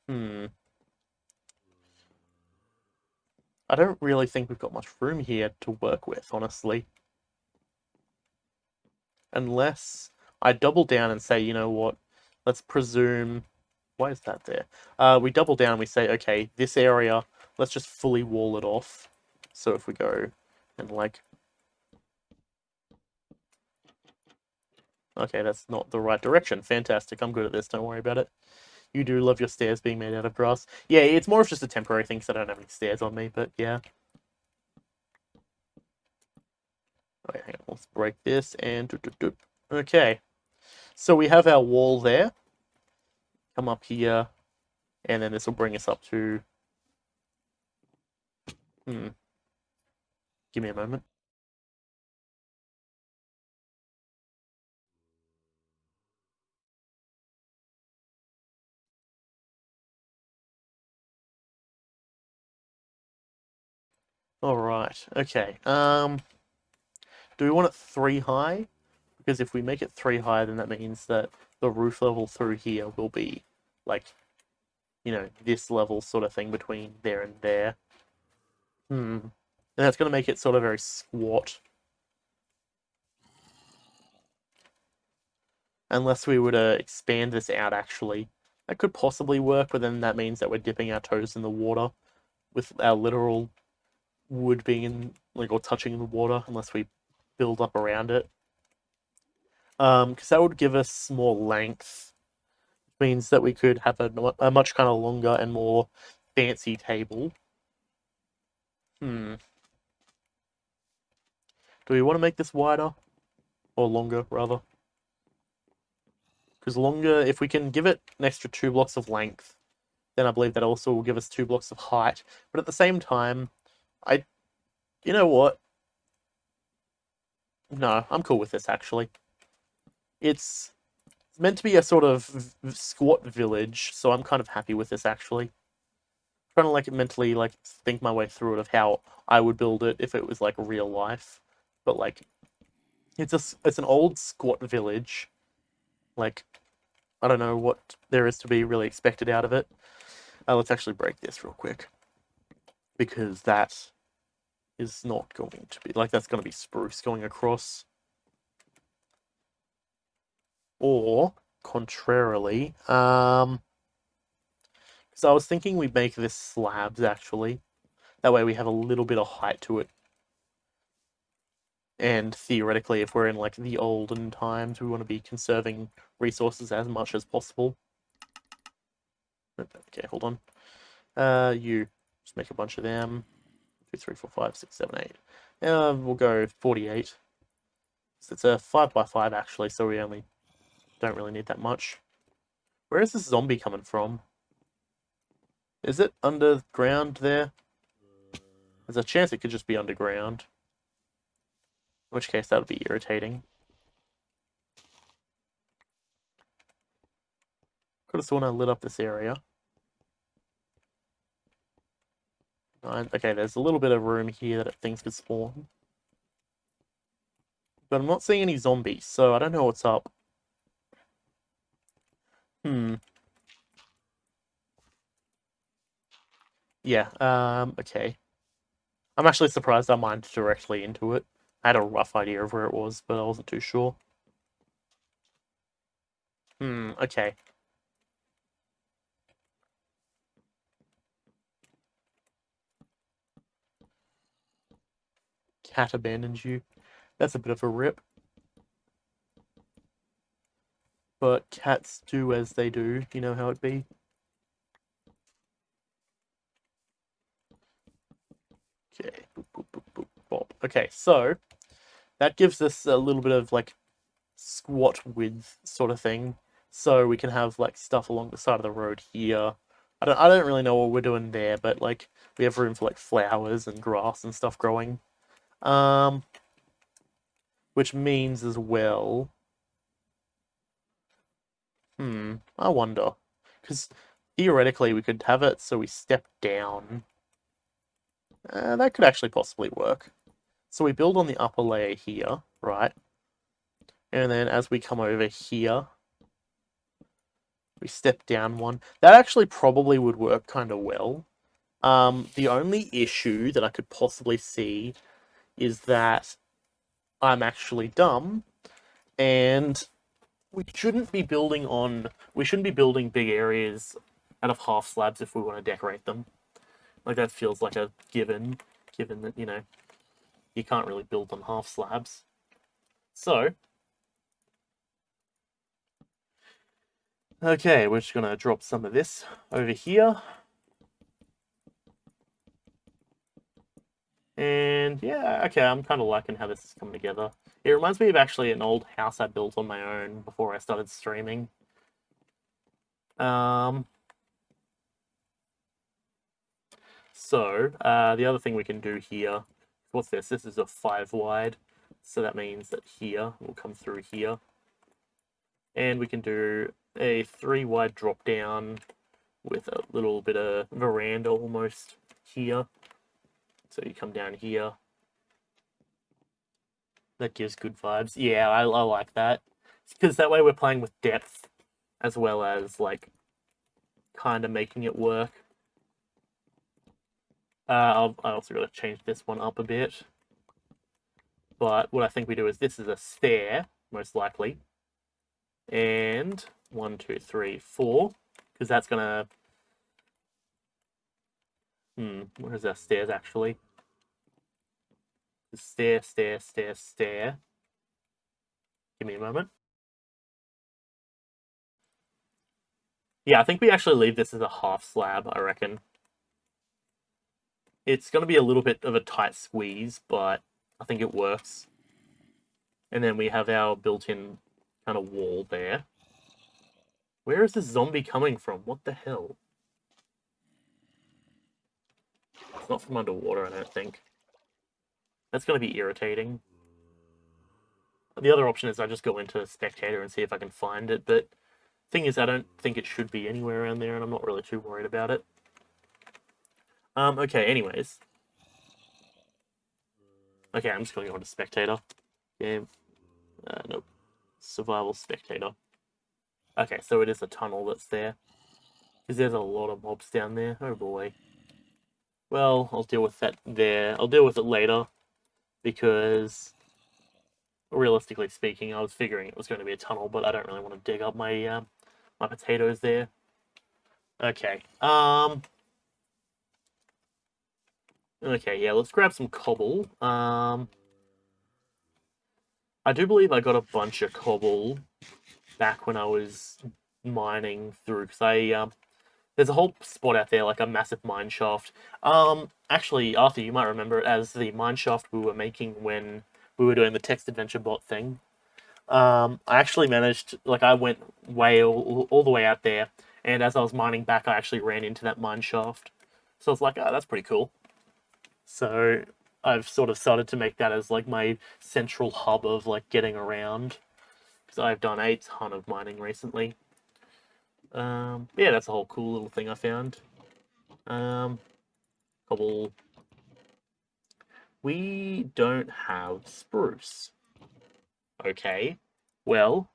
I don't really think we've got much room here to work with, honestly. Unless I double down and say, you know what, let's presume... Why is that there? We double down and we say, okay, this area, let's just fully wall it off. So if we go and like... Okay, that's not the right direction. Fantastic, I'm good at this, don't worry about it. You do love your stairs being made out of grass. Yeah, it's more of just a temporary thing because I don't have any stairs on me, but yeah. Okay, hang on, let's break this and... Doop, doop, doop. Okay, so we have our wall there. Come up here, and then this will bring us up to... Give me a moment. Alright, okay. Do we want it 3 high? Because if we make it 3 high, then that means that the roof level through here will be, like, you know, this level sort of thing between there and there. And that's going to make it sort of very squat. Unless we were to expand this out, actually. That could possibly work, but then that means that we're dipping our toes in the water with our literal wood being in, like, or touching the water, unless we build up around it. Because that would give us more length. Means that we could have a much kind of longer and more fancy table. Do we want to make this wider? Or longer, rather? Because longer, if we can give it an extra 2 blocks of length, then I believe that also will give us 2 blocks of height. But at the same time, you know what? No, I'm cool with this, actually. It's meant to be a sort of squat village, so I'm kind of happy with this, actually. Trying to like mentally like think my way through it of how I would build it if it was like real life. But like it's an old squat village. Like I don't know what there is to be really expected out of it. Let's actually break this real quick. Because that is not going to be like that's gonna be spruce going across. Or contrarily, Because I was thinking we'd make this slabs, actually. That way we have a little bit of height to it. And theoretically, if we're in, like, the olden times, we want to be conserving resources as much as possible. Okay, hold on. You. Just make a bunch of them. 2, 3, 4, 5, 6, 7, 8. We'll go 48. So it's a 5x5, actually, so we only don't really need that much. Where is this zombie coming from? Is it underground there? There's a chance it could just be underground. In which case, that would be irritating. Could have sworn I lit up this area. Okay, there's a little bit of room here that things could spawn. But I'm not seeing any zombies, so I don't know what's up. Yeah, okay. I'm actually surprised I mined directly into it. I had a rough idea of where it was, but I wasn't too sure. Okay. Cat abandoned you. That's a bit of a rip. But cats do as they do. You know how it be. Okay. Boop, boop, boop, boop, bop. Okay, so that gives us a little bit of, like, squat width sort of thing. So we can have, like, stuff along the side of the road here. I don't really know what we're doing there, but, like, we have room for, like, flowers and grass and stuff growing. Which means as well. I wonder. Because theoretically we could have it so we step down. That could actually possibly work. So we build on the upper layer here, right? And then as we come over here, we step down one. That actually probably would work kind of well. The only issue that I could possibly see is that I'm actually dumb, and we shouldn't be building big areas out of half slabs if we want to decorate them. Like, that feels like a given that, you can't really build on half slabs. So, okay, we're just gonna drop some of this over here. And yeah, okay, I'm kind of liking how this is coming together. It reminds me of actually an old house I built on my own before I started streaming. So, the other thing we can do here, what's this? This is a 5 wide, so that means that here will come through here. And we can do a 3 wide drop down with a little bit of veranda almost here. So you come down here. That gives good vibes. Yeah, I like that. Because that way we're playing with depth as well as, like, kind of making it work. I also got to change this one up a bit. But what I think we do is this is a stair, most likely. And 1, 2, 3, 4. Because that's going to... where is our stairs, actually? Stair, stair, stair, stair. Give me a moment. Yeah, I think we actually leave this as a half slab, I reckon. It's going to be a little bit of a tight squeeze, but I think it works. And then we have our built-in kind of wall there. Where is this zombie coming from? What the hell? It's not from underwater, I don't think. That's going to be irritating. The other option is I just go into Spectator and see if I can find it, but thing is, I don't think it should be anywhere around there, and I'm not really too worried about it. Okay, anyways. Okay, I'm just going to go into Spectator. Game. Nope. Survival Spectator. Okay, so it is a tunnel that's there. Because there's a lot of mobs down there. Oh boy. Well, I'll deal with that there. I'll deal with it later. Because, realistically speaking, I was figuring it was going to be a tunnel, but I don't really want to dig up my my potatoes there. Okay. Okay, yeah, let's grab some cobble. I do believe I got a bunch of cobble back when I was mining through, because there's a whole spot out there, like a massive mine shaft. Actually, Arthur, you might remember it as the mine shaft we were making when we were doing the text adventure bot thing. I actually managed, like, I went all the way out there, and as I was mining back, I actually ran into that mine shaft. So I was like, oh, that's pretty cool. So I've sort of started to make that as like my central hub of like getting around, because I've done a ton of mining recently. Yeah, that's a whole cool little thing I found. Um, Cobble. We don't have spruce. Okay. Well,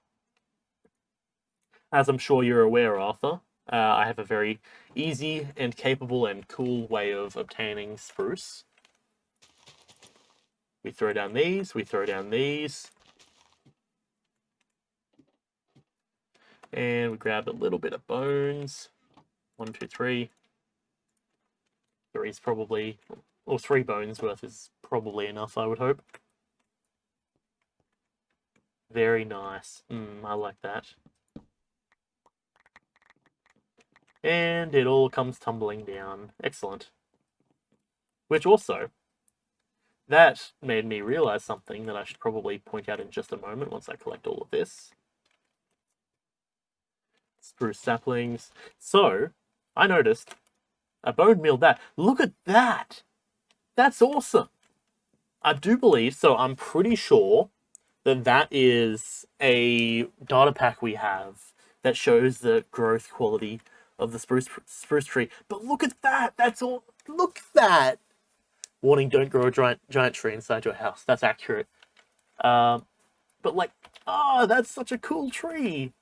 as I'm sure you're aware, Arthur, I have a very easy and capable and cool way of obtaining spruce. We throw down these, we throw down these, and we grab a little bit of bones. 1, 2, 3. Three's probably, or 3 bones worth is probably enough, I would hope. Very nice. I like that. And it all comes tumbling down. Excellent. Which also, that made me realize something that I should probably point out in just a moment once I collect all of this. Spruce saplings. So, I noticed a bone meal that. Look at that! That's awesome! I do believe, so I'm pretty sure that that is a data pack we have that shows the growth quality of the spruce tree. But look at that! That's all. Look at that! Warning: don't grow a giant tree inside your house. That's accurate. Um, but like, oh, that's such a cool tree.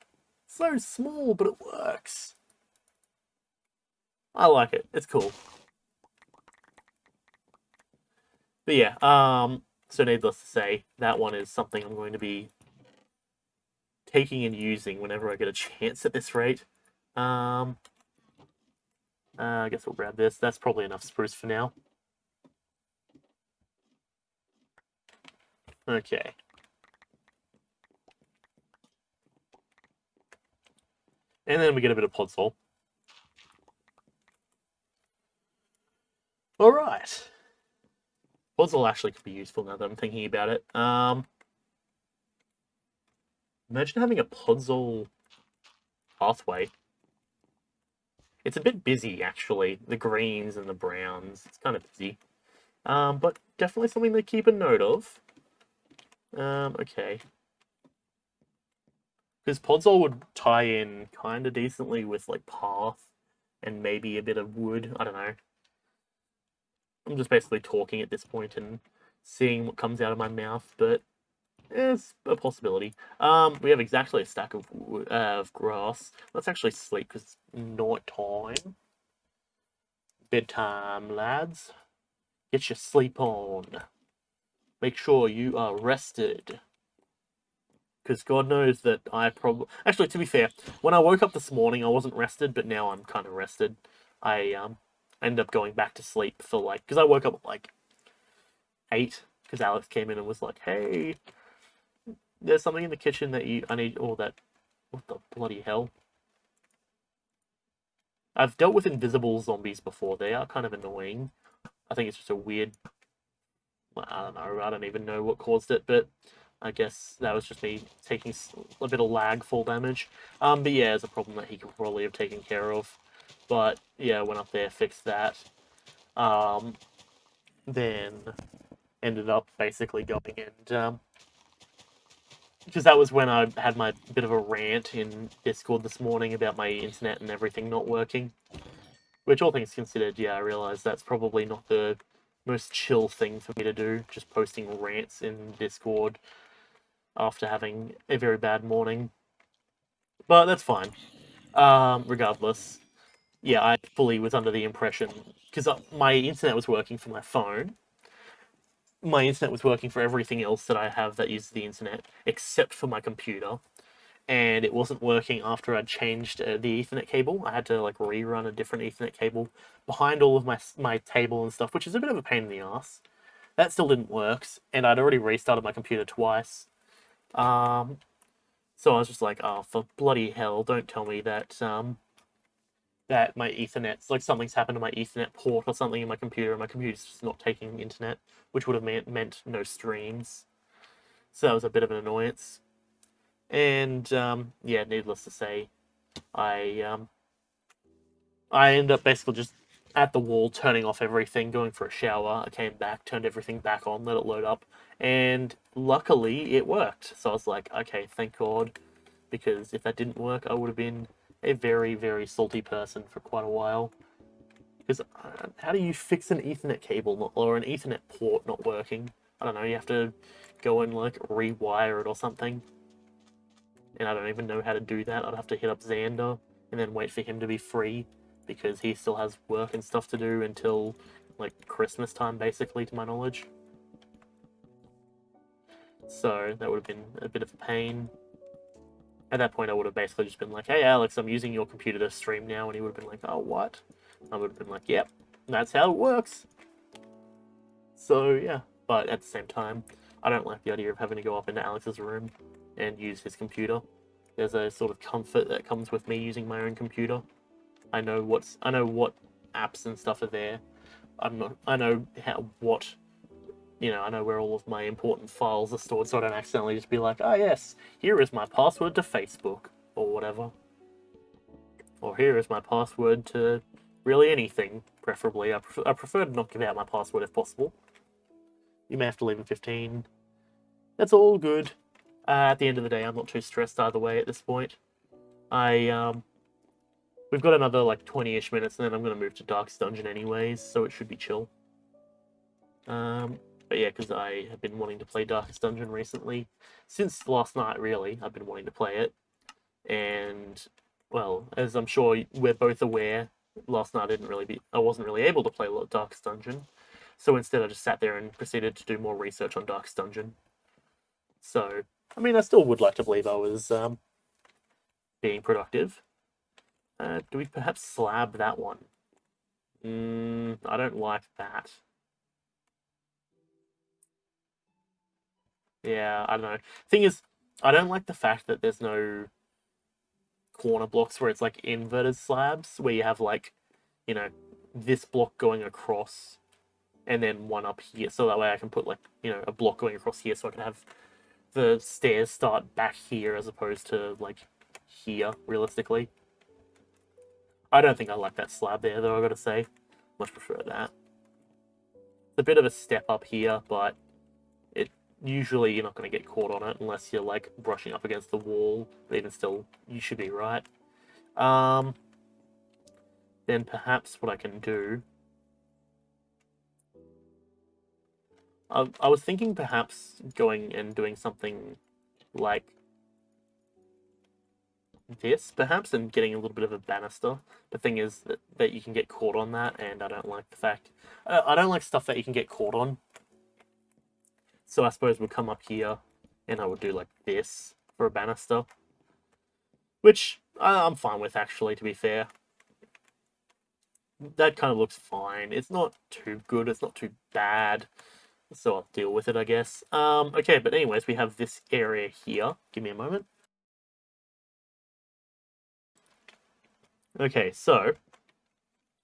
So small, but it works. I like it. It's cool. But yeah, so needless to say, that one is something I'm going to be taking and using whenever I get a chance at this rate. I guess we'll grab this. That's probably enough spruce for now. Okay. And then we get a bit of podzol. Alright. Podzol actually could be useful now that I'm thinking about it. Imagine having a podzol pathway. It's a bit busy, actually. The greens and the browns. It's kind of busy. But definitely something to keep a note of. Okay. Because Podzol would tie in kind of decently with, like, path and maybe a bit of wood. I don't know. I'm just basically talking at this point and seeing what comes out of my mouth, but it's a possibility. We have exactly a stack of grass. Let's actually sleep because it's night time. Bedtime, lads. Get your sleep on. Make sure you are rested. Because God knows that I probably... Actually, to be fair, when I woke up this morning, I wasn't rested, but now I'm kind of rested. I ended up going back to sleep for, like... Because I woke up at, like, 8, because Alex came in and was like, hey, there's something in the kitchen that I need... All that... What the bloody hell? I've dealt with invisible zombies before. They are kind of annoying. I think it's just a weird... I don't know. I don't even know what caused it, but I guess that was just me taking a bit of lag fall damage. But yeah, it's a problem that he could probably have taken care of. But yeah, went up there, fixed that. Then ended up basically going and because that was when I had my bit of a rant in Discord this morning about my internet and everything not working. Which, all things considered, yeah, I realised that's probably not the most chill thing for me to do, just posting rants in Discord after having a very bad morning. But that's fine. Regardless, yeah, I fully was under the impression, because my internet was working for my phone, my internet was working for everything else that I have that uses the internet, except for my computer. and it wasn't working after I'd changed the Ethernet cable. I had to like rerun a different Ethernet cable behind all of my table and stuff, which is a bit of a pain in the ass. That still didn't work, and I'd already restarted my computer twice. So I was just like, oh, for bloody hell, don't tell me that that my Ethernet's like something's happened to my Ethernet port or something in my computer, and my computer's just not taking internet, which would have meant no streams. So that was a bit of an annoyance. And yeah, needless to say, I I ended up basically just at the wall, turning off everything, going for a shower. I came back, turned everything back on, let it load up, and luckily it worked. So I was like, okay, thank God, because if that didn't work, I would have been a very, very salty person for quite a while. Because how do you fix an Ethernet cable or an Ethernet port not working? I don't know, you have to go and like rewire it or something. And I don't even know how to do that. I'd have to hit up Xander and then wait for him to be free because he still has work and stuff to do until like Christmas time, basically, to my knowledge. So that would have been a bit of a pain. At that point, I would have basically just been like, hey, Alex, I'm using your computer to stream now. And he would have been like, oh, what? I would have been like, yep, that's how it works. So, yeah. But at the same time, I don't like the idea of having to go up into Alex's room and use his computer. There's a sort of comfort that comes with me using my own computer. I know what apps and stuff are there. I know what I know where all of my important files are stored, so I don't accidentally just be like, oh yes, here is my password to Facebook or whatever, or here is my password to really anything. Preferably, I prefer to not give out my password if possible. You may have to leave in 15. That's all good. At the end of the day, I'm not too stressed either way at this point. We've got another like 20-ish minutes, and then I'm gonna move to Darkest Dungeon anyways, so it should be chill. But yeah, because I have been wanting to play Darkest Dungeon recently. Since last night, really, I've been wanting to play it. And, well, as I'm sure we're both aware, last night I wasn't really able to play Darkest Dungeon. So instead I just sat there and proceeded to do more research on Darkest Dungeon. So, I mean, I still would like to believe I was being productive. Do we perhaps slab that one? I don't like that. Yeah, I don't know. Thing is, I don't like the fact that there's no corner blocks where it's like inverted slabs, where you have like, you know, this block going across and then one up here. So that way I can put like, a block going across here so I can have the stairs start back here as opposed to like here, realistically. I don't think I like that slab there though, I gotta say. Much prefer that. It's a bit of a step up here, but usually you're not going to get caught on it unless you're like brushing up against the wall, but even still, you should be right. Then perhaps what I can do... I was thinking perhaps going and doing something like this, perhaps, and getting a little bit of a banister. The thing is that you can get caught on that, and I don't like the fact... I don't like stuff that you can get caught on. So I suppose we'll come up here, and I would do like this for a banister. Which I'm fine with, actually, to be fair. That kind of looks fine. It's not too good, it's not too bad. So I'll deal with it, I guess. Okay, but anyways, we have this area here. Give me a moment. Okay, so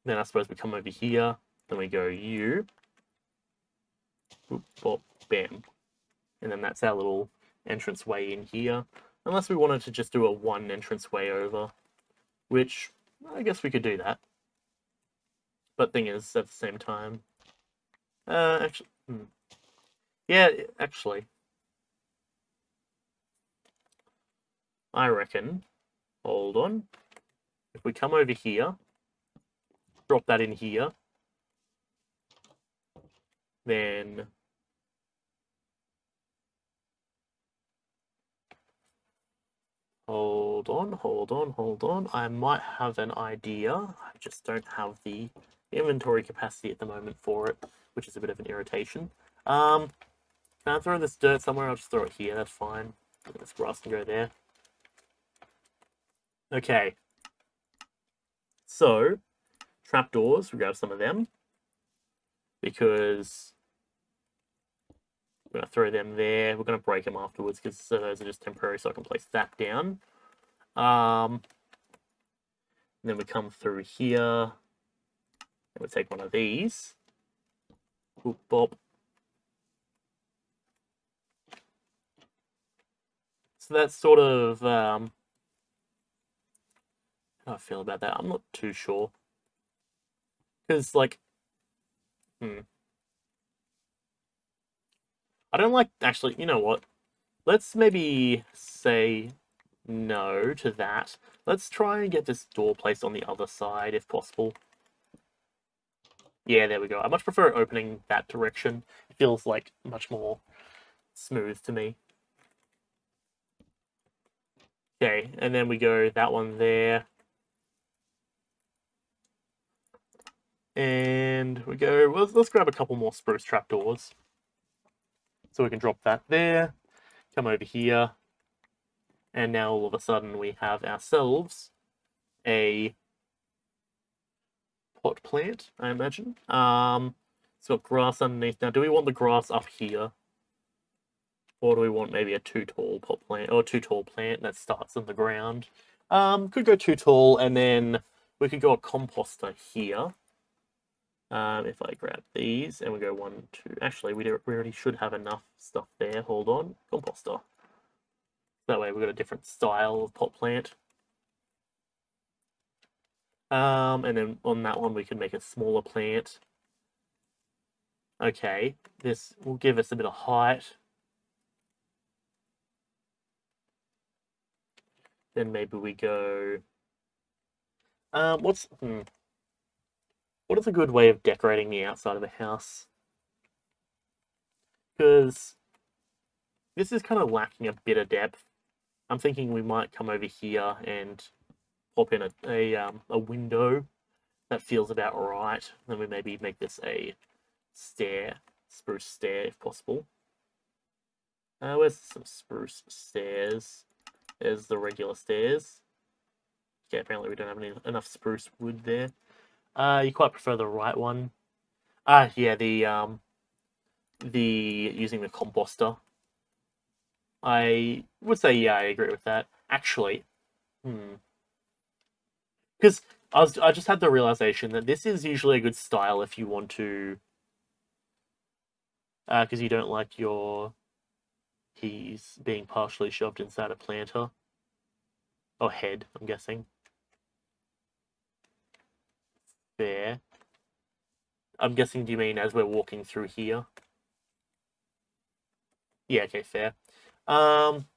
then I suppose we come over here, then we go you. Boop, bop, bam. And then that's our little entranceway in here. Unless we wanted to just do a one entranceway over, which I guess we could do that. But thing is, at the same time, actually, yeah, actually, I reckon. Hold on. If we come over here, drop that in here, then hold on. I might have an idea. I just don't have the inventory capacity at the moment for it, which is a bit of an irritation. Can I throw this dirt somewhere? I'll just throw it here. That's fine. This grass can go there. Okay. So, trapdoors, we grab some of them. Because we're going to throw them there. We're going to break them afterwards because those are just temporary, so I can place that down. Then we come through here. And we take one of these. Boop, bop. So that's sort of how do I feel about that? I'm not too sure. Because, like, I don't like, actually, you know what? Let's maybe say no to that. Let's try and get this door placed on the other side, if possible. Yeah, there we go. I much prefer opening that direction. It feels, like, much more smooth to me. Okay, and then we go that one there. And we go, let's grab a couple more spruce trapdoors. So we can drop that there, come over here, and now all of a sudden we have ourselves a pot plant, I imagine. It's got grass underneath. Now, do we want the grass up here? Or do we want maybe a too tall pot plant, or too tall plant that starts in the ground? Could go too tall, and then we could go a composter here. If I grab these and we go 1, 2, actually we already should have enough stuff there. Hold on, composter. That way we've got a different style of pot plant. And then on that one we can make a smaller plant. Okay, this will give us a bit of height. Then maybe we go. What is a good way of decorating the outside of a house? Because this is kind of lacking a bit of depth. I'm thinking we might come over here and pop in a window that feels about right. Then we maybe make this a stair, spruce stair if possible. Where's some spruce stairs? There's the regular stairs. Okay, apparently we don't have enough spruce wood there. You quite prefer the right one. Yeah, the using the composter. I would say yeah, I agree with that. Actually, because I just had the realization that this is usually a good style if you want to, because you don't like your keys being partially shoved inside a planter or head. I'm guessing. There. I'm guessing. Do you mean as we're walking through here? Yeah. Okay. Fair. Um.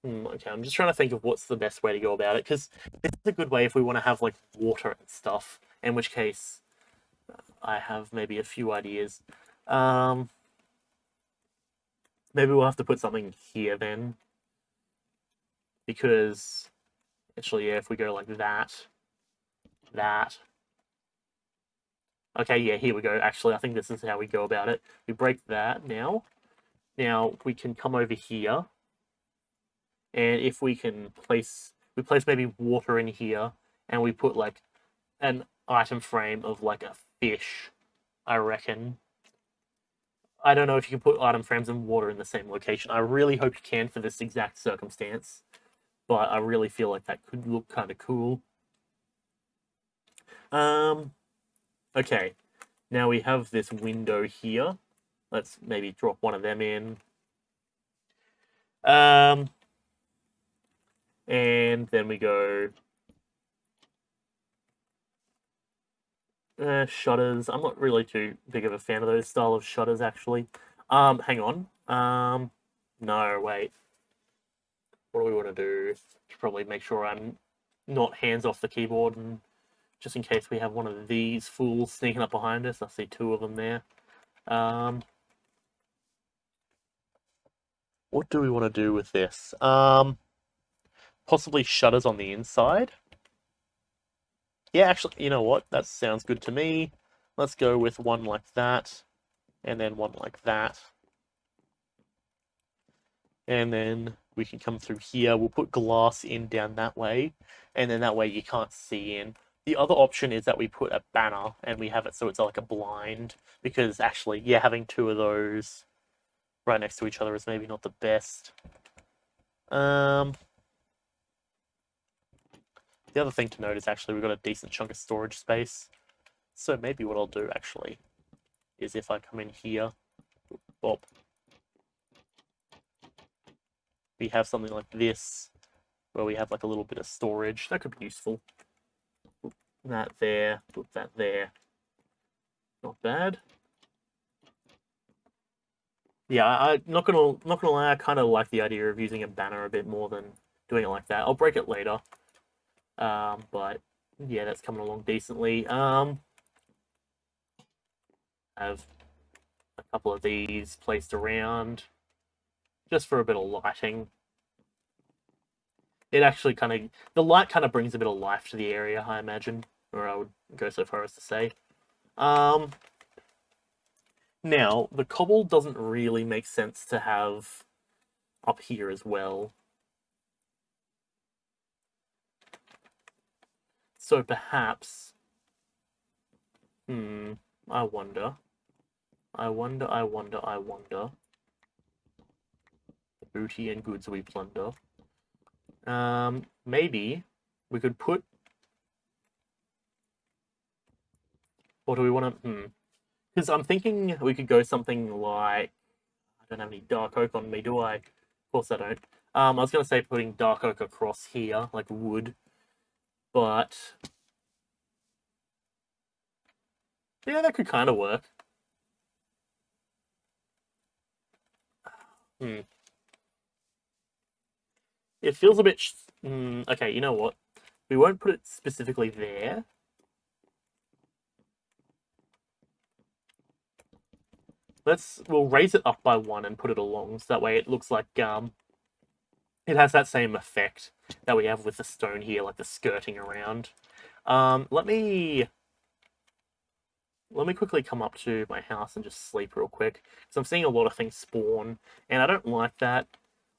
Okay, I'm just trying to think of what's the best way to go about it, because this is a good way if we want to have like water and stuff, in which case I have maybe a few ideas. Maybe we'll have to put something here then, because actually, yeah, if we go like that. Okay, yeah, here we go. Actually, I think this is how we go about it. We break that now. Now we can come over here. And if we can place maybe water in here, and we put like an item frame of like a fish, I reckon. I don't know if you can put item frames and water in the same location. I really hope you can for this exact circumstance, but I really feel like that could look kind of cool. Okay, now we have this window here. Let's maybe drop one of them in. And then we go shutters. I'm not really too big of a fan of those style of shutters, actually. Hang on. No, wait. What do we want to do? Should probably make sure I'm not hands off the keyboard, and just in case we have one of these fools sneaking up behind us. I see 2 of them there. What do we want to do with this? Possibly shutters on the inside. Yeah, actually, you know what? That sounds good to me. Let's go with one like that, and then one like that. And then we can come through here. We'll put glass in down that way, and then that way you can't see in. The other option is that we put a banner and we have it so it's like a blind, because actually, yeah, having two of those right next to each other is maybe not the best. The other thing to note is actually we've got a decent chunk of storage space. So maybe what I'll do actually is if I come in here, Bob, we have something like this where we have like a little bit of storage. That could be useful. Put that there, put that there. Not bad. Yeah, I'm not gonna lie, I kind of like the idea of using a banner a bit more than doing it like that. I'll break it later. But yeah, that's coming along decently. I have a couple of these placed around just for a bit of lighting. It actually the light kind of brings a bit of life to the area, I imagine, or I would go so far as to say. Now, the cobble doesn't really make sense to have up here as well. So perhaps... I wonder. The booty and goods we plunder. Maybe we could put... Or do we want to... Because I'm thinking we could go something like... I don't have any dark oak on me, do I? Of course I don't. I was going to say putting dark oak across here, like wood. But... yeah, that could kind of work. It feels a bit... okay, you know what? We won't put it specifically there. We'll raise it up by 1 and put it along, so that way it looks like it has that same effect that we have with the stone here, like the skirting around. Let me quickly come up to my house and just sleep real quick, because I'm seeing a lot of things spawn, and I don't like that.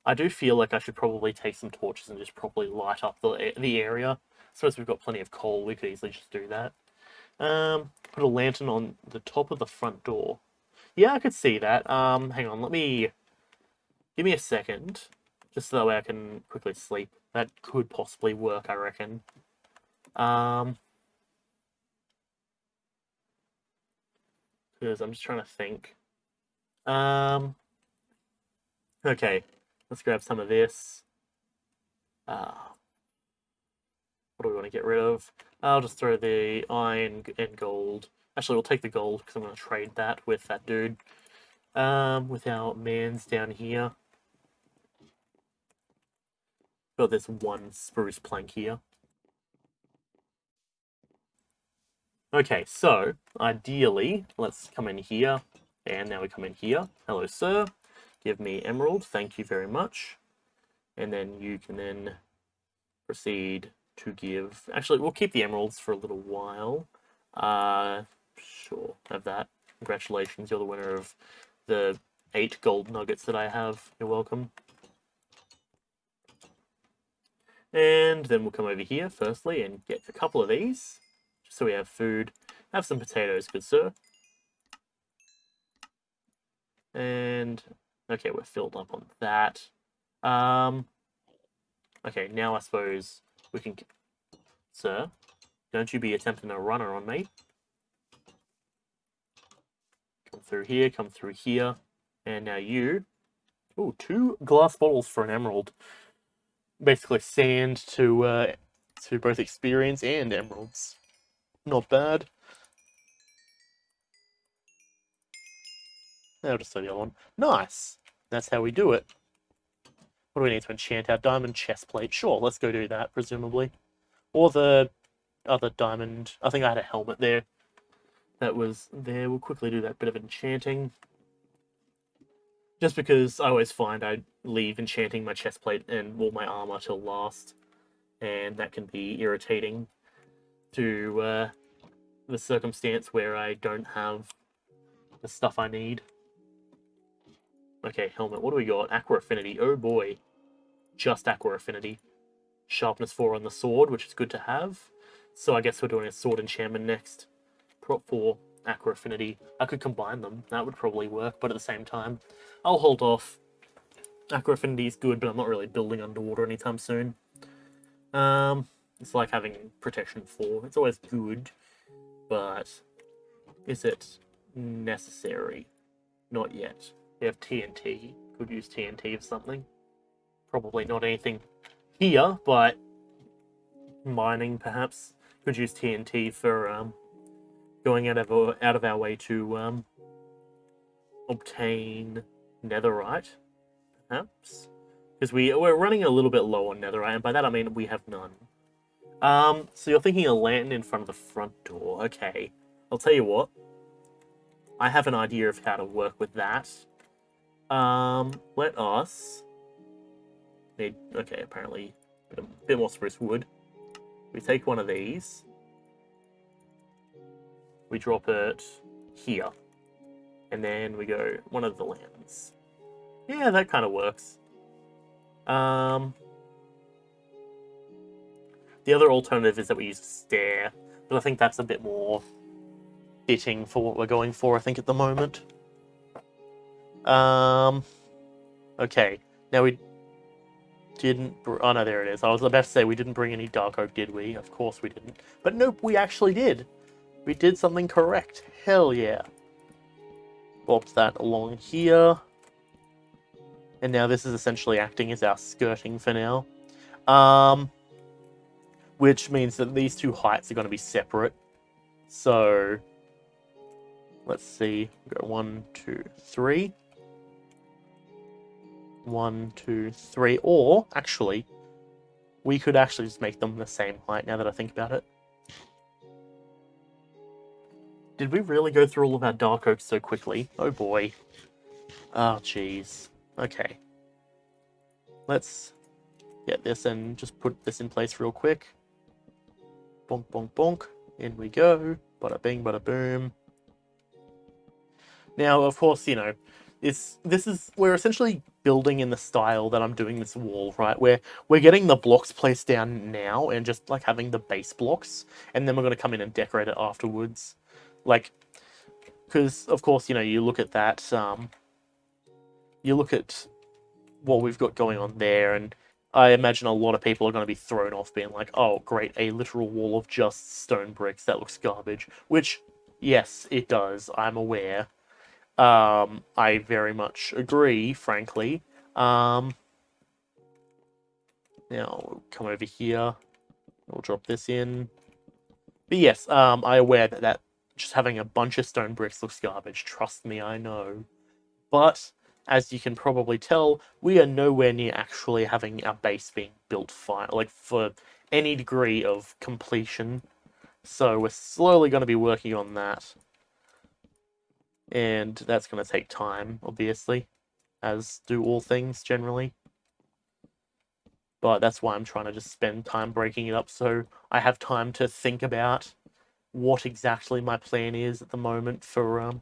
I do feel like I should probably take some torches and just properly light up the area. I suppose we've got plenty of coal, we could easily just do that. Put a lantern on the top of the front door. Yeah, I could see that. Hang on, give me a second, just so that way I can quickly sleep. That could possibly work, I reckon. Because I'm just trying to think. Okay, let's grab some of this. What do we want to get rid of? I'll just throw the iron and gold. Actually, we'll take the gold because I'm going to trade that with that dude. With our mans down here. Got this one spruce plank here. Okay, so ideally, let's come in here, and now we come in here. Hello, sir. Give me emerald. Thank you very much. And then you can then proceed to give... Actually, we'll keep the emeralds for a little while. Sure, have that. Congratulations, you're the winner of the 8 gold nuggets that I have. You're welcome. And then we'll come over here, firstly, and get a couple of these, just so we have food. Have some potatoes, good sir. And, okay, we're filled up on that. Okay, now I suppose we can... Sir, don't you be attempting a runner on me. Come through here, come through here. And now you... Ooh, 2 glass bottles for an emerald. Basically sand to both experience and emeralds. Not bad. I'll just throw the other one. Nice! That's how we do it. What do we need to enchant? Our diamond chest plate. Sure, let's go do that, presumably. Or the other diamond... I think I had a helmet there. That was there. We'll quickly do that bit of enchanting. Just because I always find I leave enchanting my chest plate and all my armor till last. And that can be irritating to the circumstance where I don't have the stuff I need. Okay, helmet. What do we got? Aqua Affinity. Oh boy. just Aqua Affinity. Sharpness 4 on the sword, which is good to have. So I guess we're doing a sword enchantment next. Prop 4, Aqua Affinity. I could combine them, that would probably work, but at the same time, I'll hold off. Aqua Affinity is good, but I'm not really building underwater anytime soon. It's like having Protection 4. It's always good, but is it necessary? Not yet. We have TNT. Could use TNT for something. Probably not anything here, but mining perhaps. Could use TNT for going out of our way to obtain netherite, perhaps, because we're running a little bit low on netherite, and by that I mean we have none. So you're thinking a lantern in front of the front door? Okay, I'll tell you what. I have an idea of how to work with that. Let us need apparently a bit more spruce wood. We take one of these. We drop it here. And then we go one of the lanterns. Yeah, that kind of works. The other alternative is that we use a stair, but I think that's a bit more fitting for what we're going for, I think, at the moment. Okay. Now we didn't... Oh, no, there it is. I was about to say we didn't bring any dark oak, did we? Of course we didn't. But nope, we actually did. We did something correct. Hell yeah. Bobbed that along here. And now this is essentially acting as our skirting for now. Which means that these two heights are going to be separate. So, let's see. Go 1, 2, 3. 1, 2, 3. Or, actually, we could actually just make them the same height now that I think about it. Did we really go through all of our dark oaks so quickly? Oh boy. Oh, jeez. Okay. Let's get this and just put this in place real quick. Bonk, bonk, bonk. In we go. Bada bing, bada boom. Now, of course, you know, we're essentially building in the style that I'm doing this wall, right? Where we're getting the blocks placed down now and just like having the base blocks, and then we're going to come in and decorate it afterwards. Like, because of course, you know, you look at that, you look at what we've got going on there, and I imagine a lot of people are going to be thrown off being like, oh, great, a literal wall of just stone bricks, that looks garbage. Which, yes, it does, I'm aware. I very much agree, frankly. Now, we'll come over here. We'll drop this in. But yes, I'm aware that just having a bunch of stone bricks looks garbage. Trust me, I know. But, as you can probably tell, we are nowhere near actually having our base being built for any degree of completion. So we're slowly going to be working on that. And that's going to take time, obviously, as do all things generally. But that's why I'm trying to just spend time breaking it up so I have time to think about what exactly my plan is at the moment for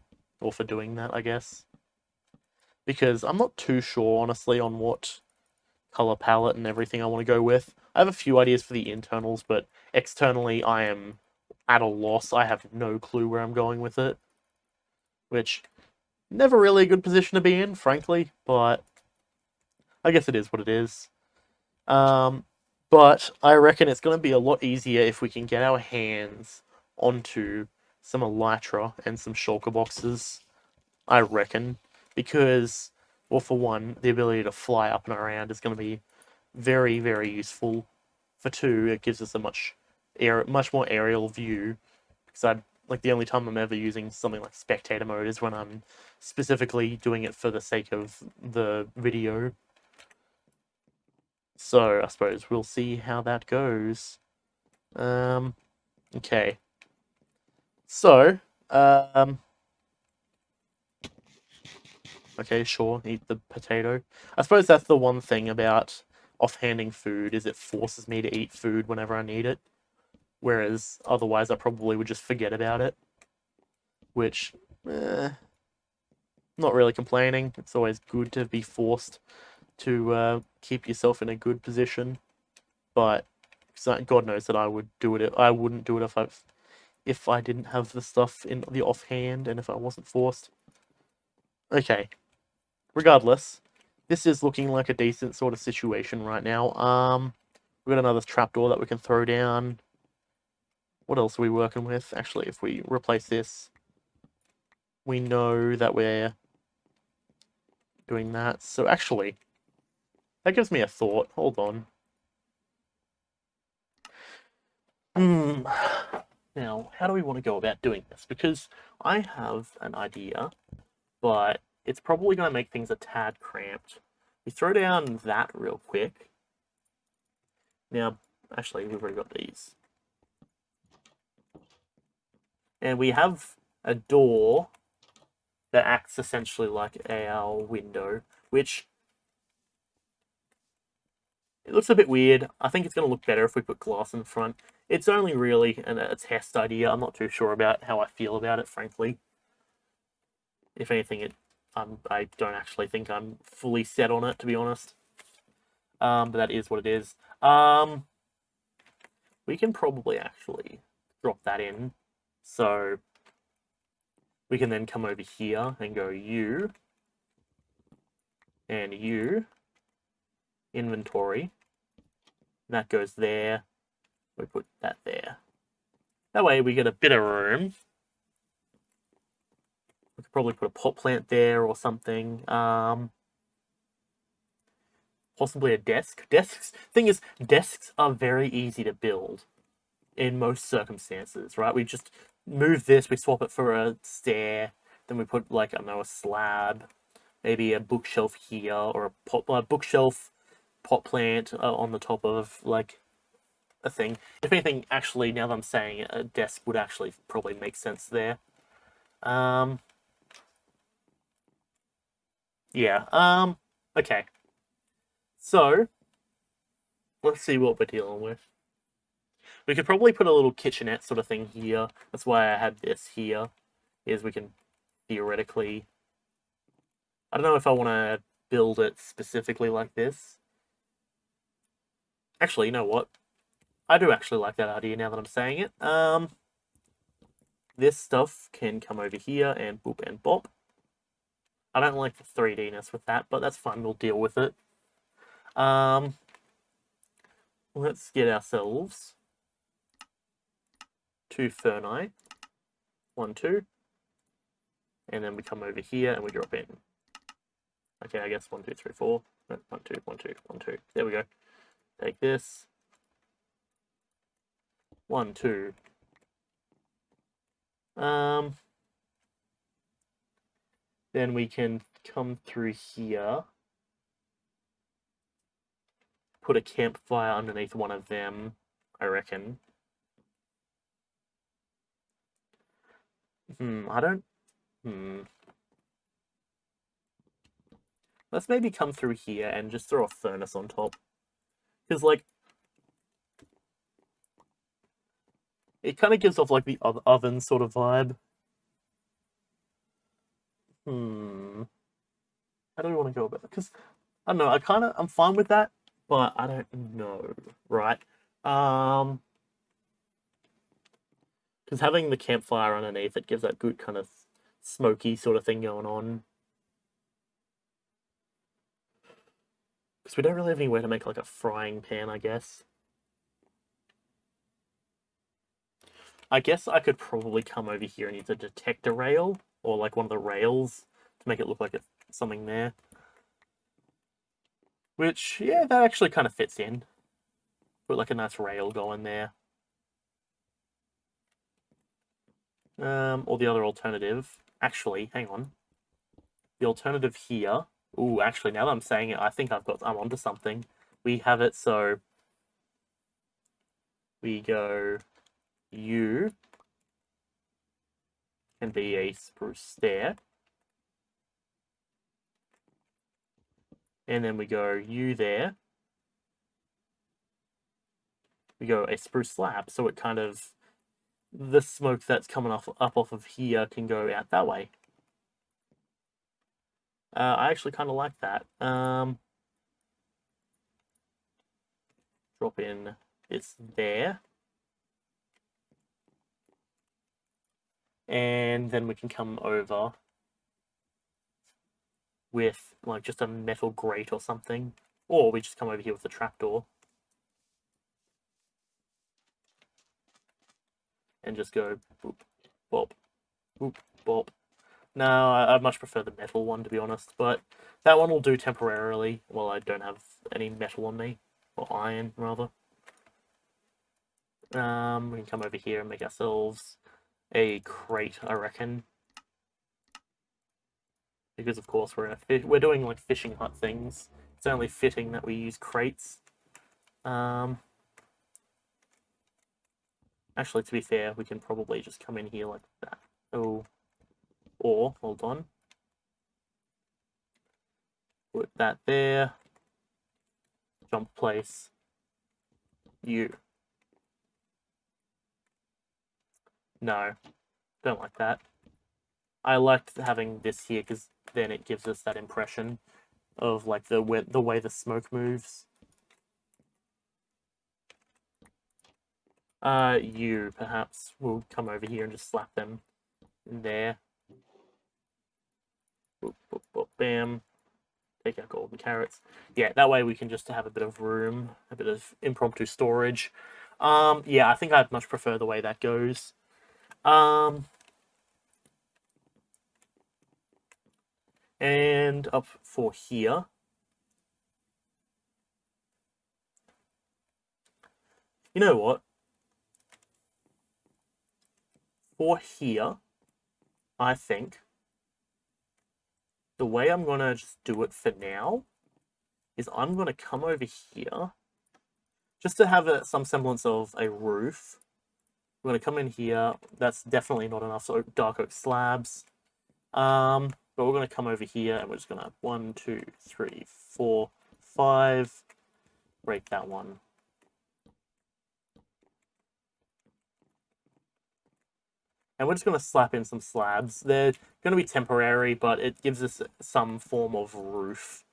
doing that, I guess. Because I'm not too sure, honestly, on what color palette and everything I want to go with. I have a few ideas for the internals, but externally I am at a loss. I have no clue where I'm going with it. Which, never really a good position to be in, frankly, but I guess it is what it is. But I reckon it's going to be a lot easier if we can get our hands onto some elytra and some shulker boxes, I reckon. Because, well, for one, the ability to fly up and around is going to be very, very useful. For two, it gives us a much more aerial view. Because the only time I'm ever using something like spectator mode is when I'm specifically doing it for the sake of the video. So, I suppose we'll see how that goes. Okay. So, okay, sure, eat the potato. I suppose that's the one thing about offhanding food, is it forces me to eat food whenever I need it. Whereas, otherwise I probably would just forget about it. Which, not really complaining. It's always good to be forced to keep yourself in a good position. But God knows that I would do it. I wouldn't do it if I didn't have the stuff in the offhand and if I wasn't forced. Okay. Regardless, this is looking like a decent sort of situation right now. We've got another trapdoor that we can throw down. What else are we working with? Actually, if we replace this, we know that we're doing that. So actually, that gives me a thought. Hold on. Now, how do we want to go about doing this? Because I have an idea, but it's probably going to make things a tad cramped. We throw down that real quick. Now, actually, we've already got these. And we have a door that acts essentially like our window, which it looks a bit weird. I think it's going to look better if we put glass in front. It's only really a test idea. I'm not too sure about how I feel about it, frankly. If anything, I don't actually think I'm fully set on it, to be honest. But that is what it is. We can probably actually drop that in. So we can then come over here and go you and you inventory. That goes there. We put that there. That way we get a bit of room. We could probably put a pot plant there or something. Possibly a desk. Thing is, desks are very easy to build in most circumstances, right? We just move this, we swap it for a stair, then we put, like, I don't know, a slab, maybe a bookshelf here, or a bookshelf pot plant on the top of, like, a thing. If anything, actually, now that I'm saying it, a desk would actually probably make sense there. Yeah, okay. So, let's see what we're dealing with. We could probably put a little kitchenette sort of thing here. That's why I had this here, is we can theoretically... I don't know if I want to build it specifically like this. Actually, you know what? I do actually like that idea now that I'm saying it. This stuff can come over here and boop and bop. I don't like the 3D-ness with that, but that's fine. We'll deal with it. Let's get ourselves 2 ferni. 1, 2. And then we come over here and we drop in. Okay, I guess 1, 2, 3, 4. No, 1, 2, 1, 2, 1, 2. There we go. Take this. 1, 2. Then we can come through here. Put a campfire underneath one of them, I reckon. I don't... Let's maybe come through here and just throw a furnace on top. Because, like, it kind of gives off, like, the oven sort of vibe. How do we want to go about it? Because, I don't know, I'm fine with that, but I don't know, right? Because having the campfire underneath, it gives that good kind of smoky sort of thing going on. Because we don't really have anywhere to make, like, a frying pan, I guess. I guess I could probably come over here and use a detector rail, or, like, one of the rails, to make it look like it's something there. Which, yeah, that actually kind of fits in. Put, like, a nice rail going there. Or the other alternative. Actually, hang on. The alternative here. Ooh, actually, now that I'm saying it, I think I'm onto something. We have it so we go U can be a spruce stair. And then we go U there. We go a spruce slab, so it kind of... the smoke that's coming up off of here can go out that way. I actually kind of like that. drop in this there. And then we can come over with like just a metal grate or something. Or we just come over here with the trapdoor. And just go boop, bop, boop, bop. No, I'd much prefer the metal one, to be honest, but that one will do temporarily while I don't have any metal on me, or iron, rather. We can come over here and make ourselves a crate, I reckon. Because, of course, we're doing, like, fishing hut things. It's only fitting that we use crates. Actually, to be fair, we can probably just come in here like that. Oh. Or, hold on. Put that there. Jump place. You. No. Don't like that. I liked having this here because then it gives us that impression of like the way the smoke moves. You perhaps will come over here and just slap them in there. Boop, boop, boop, bam. Take out golden carrots. Yeah, that way we can just have a bit of room, a bit of impromptu storage. Yeah, I think I'd much prefer the way that goes. And up for here. You know what? For here, I think the way I'm going to just do it for now is I'm going to come over here just to have some semblance of a roof. We're going to come in here. That's definitely not enough dark oak slabs. But we're going to come over here and we're just going to 1, 2, 3, 4, 5. Break that one. And we're just going to slap in some slabs. They're going to be temporary, but it gives us some form of roof.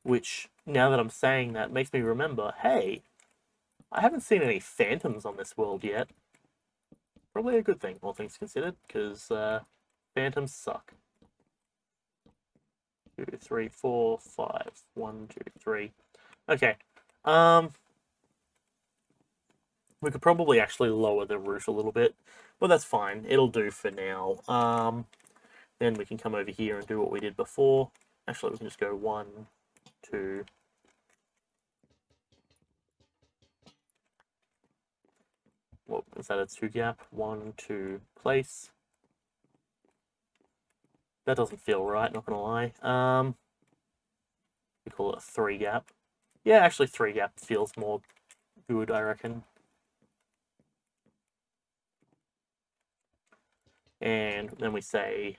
Which, now that I'm saying that, makes me remember, hey, I haven't seen any phantoms on this world yet. Probably a good thing, all things considered, because phantoms suck. 2, 3, 4, 5. 1, 2, 3. Okay. We could probably actually lower the roof a little bit, but that's fine. It'll do for now. Then we can come over here and do what we did before. Actually, we can just go 1, 2. What is that? A 2 gap? 1, 2 place. That doesn't feel right, not gonna lie. We call it a 3 gap. Yeah, actually 3 gap feels more good, I reckon. And then we say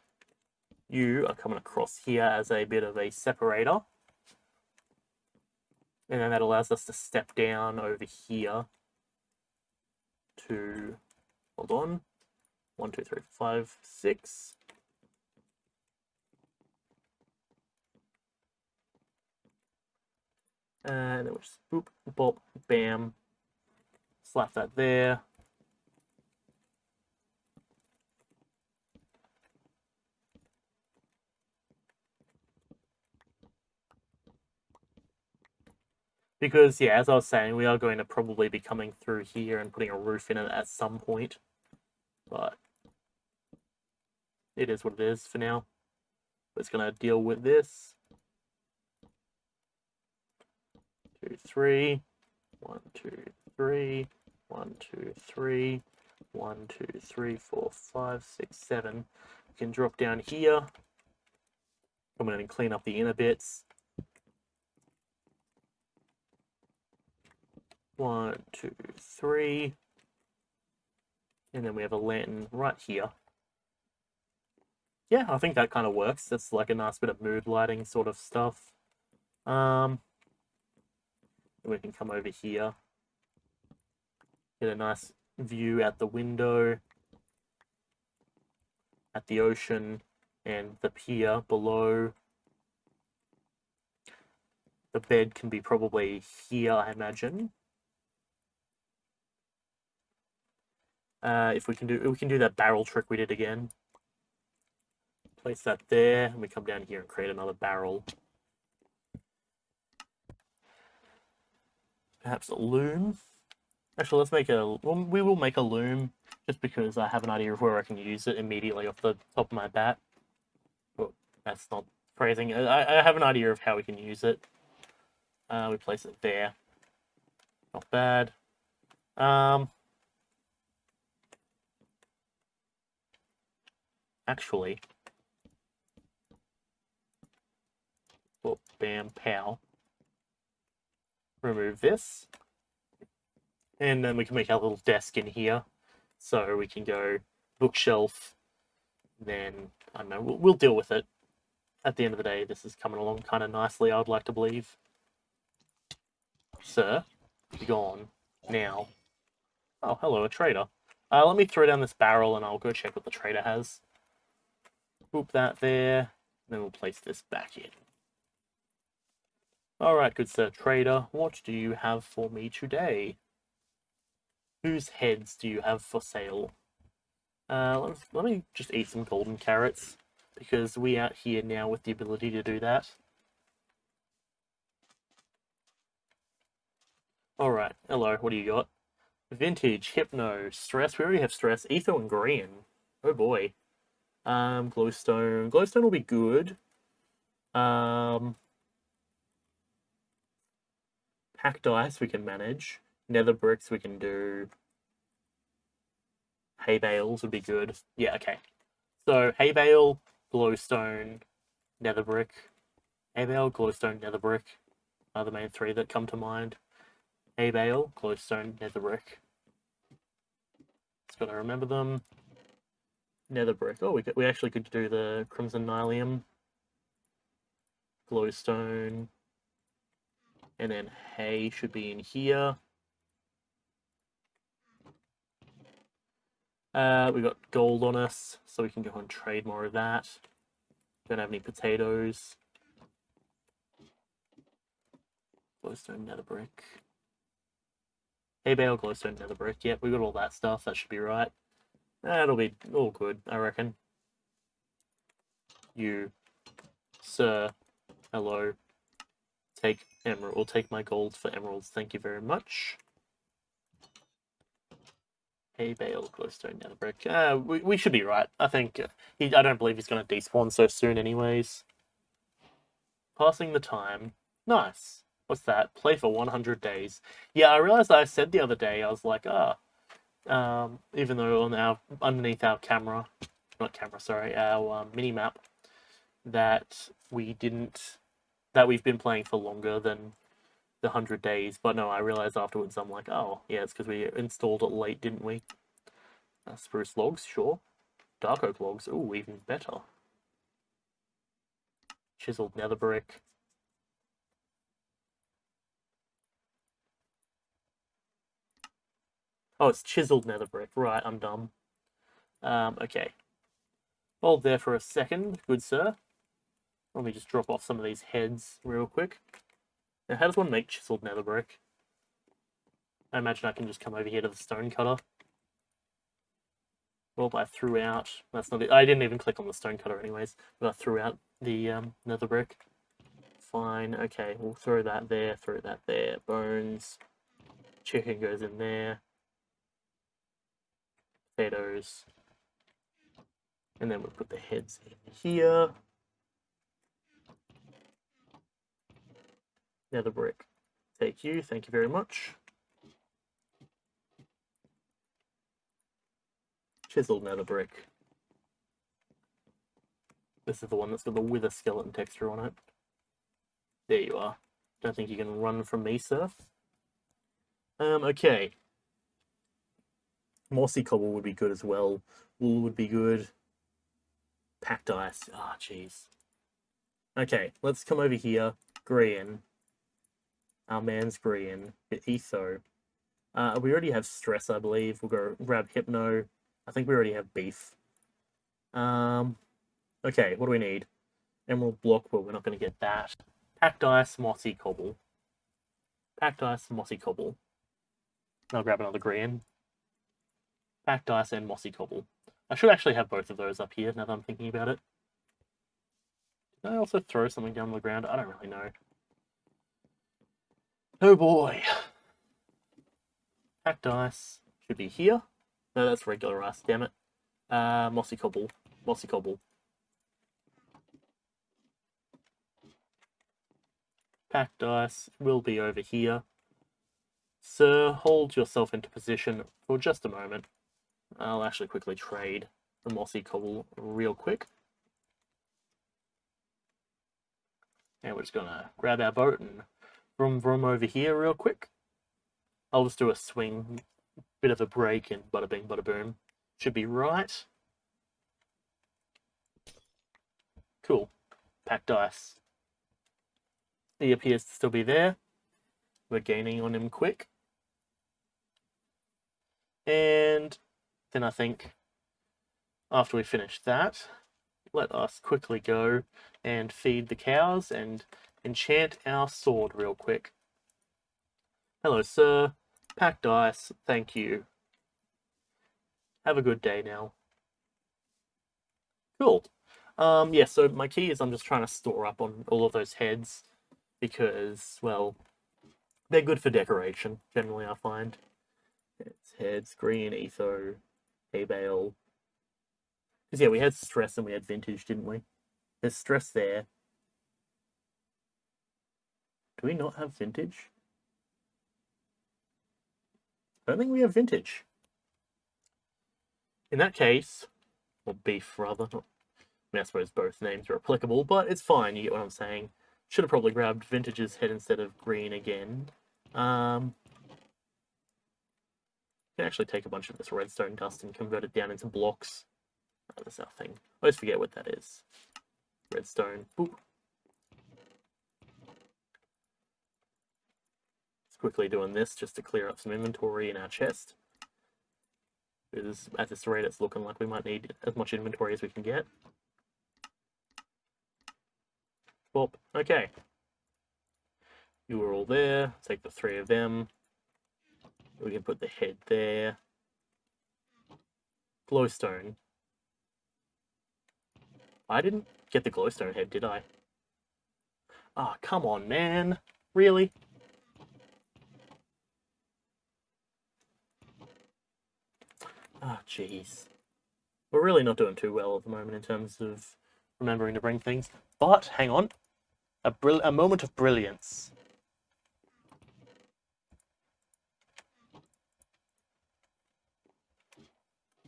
you are coming across here as a bit of a separator. And then that allows us to step down over here to, hold on, 1, 2, 3, 5, 6. And then we just boop, bop, bam, slap that there. Because, yeah, as I was saying, we are going to probably be coming through here and putting a roof in it at some point. But it is what it is for now. It's going to deal with this. 2, 3. 1, 2, 3. 1, 2, 3. 1, 2, 3, 4, 5, 6, 7. We can drop down here. Come in and clean up the inner bits. 1, 2, 3. And then we have a lantern right here. Yeah, I think that kind of works. That's like a nice bit of mood lighting sort of stuff. We can come over here. Get a nice view out the window, at the ocean, and the pier below. The bed can be probably here, I imagine. If we can do that barrel trick we did again. Place that there, and we come down here and create another barrel. Perhaps a loom. Actually, let's make we will make a loom, just because I have an idea of where I can use it immediately off the top of my bat. Well, that's not phrasing. I have an idea of how we can use it. We place it there. Not bad. Actually, well, bam, pow. Remove this. And then we can make our little desk in here. So we can go bookshelf. Then, I don't know, we'll deal with it. At the end of the day, this is coming along kind of nicely, I would like to believe. Sir, be gone. Now. Oh, hello, a trader. Let me throw down this barrel and I'll go check what the trader has. Boop that there. Then we'll place this back in. Alright, good sir trader. What do you have for me today? Whose heads do you have for sale? Let me just eat some golden carrots, because we out here now with the ability to do that. Alright, hello, what do you got? Vintage, Hypno, Stress, we already have Stress, Etho and Green. Oh boy. Glowstone. Glowstone will be good. Packed ice we can manage. Nether bricks we can do. Hay bales would be good. Yeah, okay. So hay bale, glowstone, nether brick. Hay bale, glowstone, nether brick are the main three that come to mind. Hay bale, glowstone, nether brick. Just gotta remember them. Nether brick. Oh, we actually could do the crimson nylium. Glowstone. And then hay should be in here. We got gold on us, so we can go and trade more of that. Don't have any potatoes. Glowstone, nether brick. Hay bale, glowstone, nether brick. Yep, we got all that stuff. That should be right. That'll be all good, I reckon. You, sir, hello. Take emerald. We'll take my gold for emeralds. Thank you very much. Hay bale, glowstone, nether brick. We should be right. I think I don't believe he's going to despawn so soon, anyways. Passing the time. Nice. What's that? Play for 100 days. Yeah, I realized I said the other day. I was like, even though on underneath our camera, not camera, sorry, our minimap, that we've been playing for longer than the 100 days. But no, I realized afterwards. I'm like, oh yeah, it's because we installed it late, didn't we? Spruce logs, sure. Dark oak logs, ooh, even better. Chiseled nether brick. Oh, it's chiseled nether brick. Right, I'm dumb. Okay. Hold there for a second, good sir. Let me just drop off some of these heads real quick. Now, how does one make chiseled nether brick? I imagine I can just come over here to the stone cutter. Well, I threw out... That's not it. I didn't even click on the stone cutter anyways, but I threw out the nether brick. Fine, okay, we'll throw that there, throw that there. Bones. Chicken goes in there. Potatoes. And then we'll put the heads in here. Nether brick. Take you, thank you very much. Chiseled nether brick. This is the one that's got the wither skeleton texture on it. There you are. Don't think you can run from me, sir. Okay. Mossy cobble would be good as well. Wool would be good. Packed ice. Ah, oh, jeez. Okay, let's come over here. Green. Our man's green. Etho. We already have stress, I believe. We'll go grab hypno. I think we already have beef. Okay, what do we need? Emerald block. Well, we're not going to get that. Packed ice, mossy cobble. Packed ice, mossy cobble. I'll grab another green. Packed ice and mossy cobble. I should actually have both of those up here now that I'm thinking about it. Did I also throw something down on the ground? I don't really know. Oh boy. Packed ice should be here. No, that's regular ice, damn it. Mossy cobble. Mossy cobble. Packed ice will be over here. Sir, hold yourself into position for just a moment. I'll actually quickly trade the mossy cobble real quick. And we're just gonna grab our boat and vroom vroom over here real quick. I'll just do a swing, bit of a break, and bada bing, bada boom. Should be right. Cool. Packed ice. He appears to still be there. We're gaining on him quick. And then I think after we finish that, let us quickly go and feed the cows and enchant our sword real quick. Hello, sir. Packed ice. Thank you. Have a good day now. Cool. Yeah, so my key is I'm just trying to store up on all of those heads because, well, they're good for decoration, generally, I find. It's heads, green, etho, hay bale. Because, yeah, we had stress and we had vintage, didn't we? There's stress there. Do we not have vintage? I don't think we have vintage. In that case, or beef, rather. I mean, I suppose both names are applicable, but it's fine, you get what I'm saying. Should have probably grabbed vintage's head instead of green again. Can actually take a bunch of this redstone dust and convert it down into blocks. Oh, that's our thing. I always forget what that is. Redstone. Boop. Just quickly doing this just to clear up some inventory in our chest. Because at this rate, it's looking like we might need as much inventory as we can get. Well, okay. You were all there. Take the 3 of them. We can put the head there. Glowstone. I didn't get the glowstone head, did I? Ah, oh, come on, man. Really? Ah, oh, jeez. We're really not doing too well at the moment in terms of remembering to bring things. But, hang on. A moment of brilliance.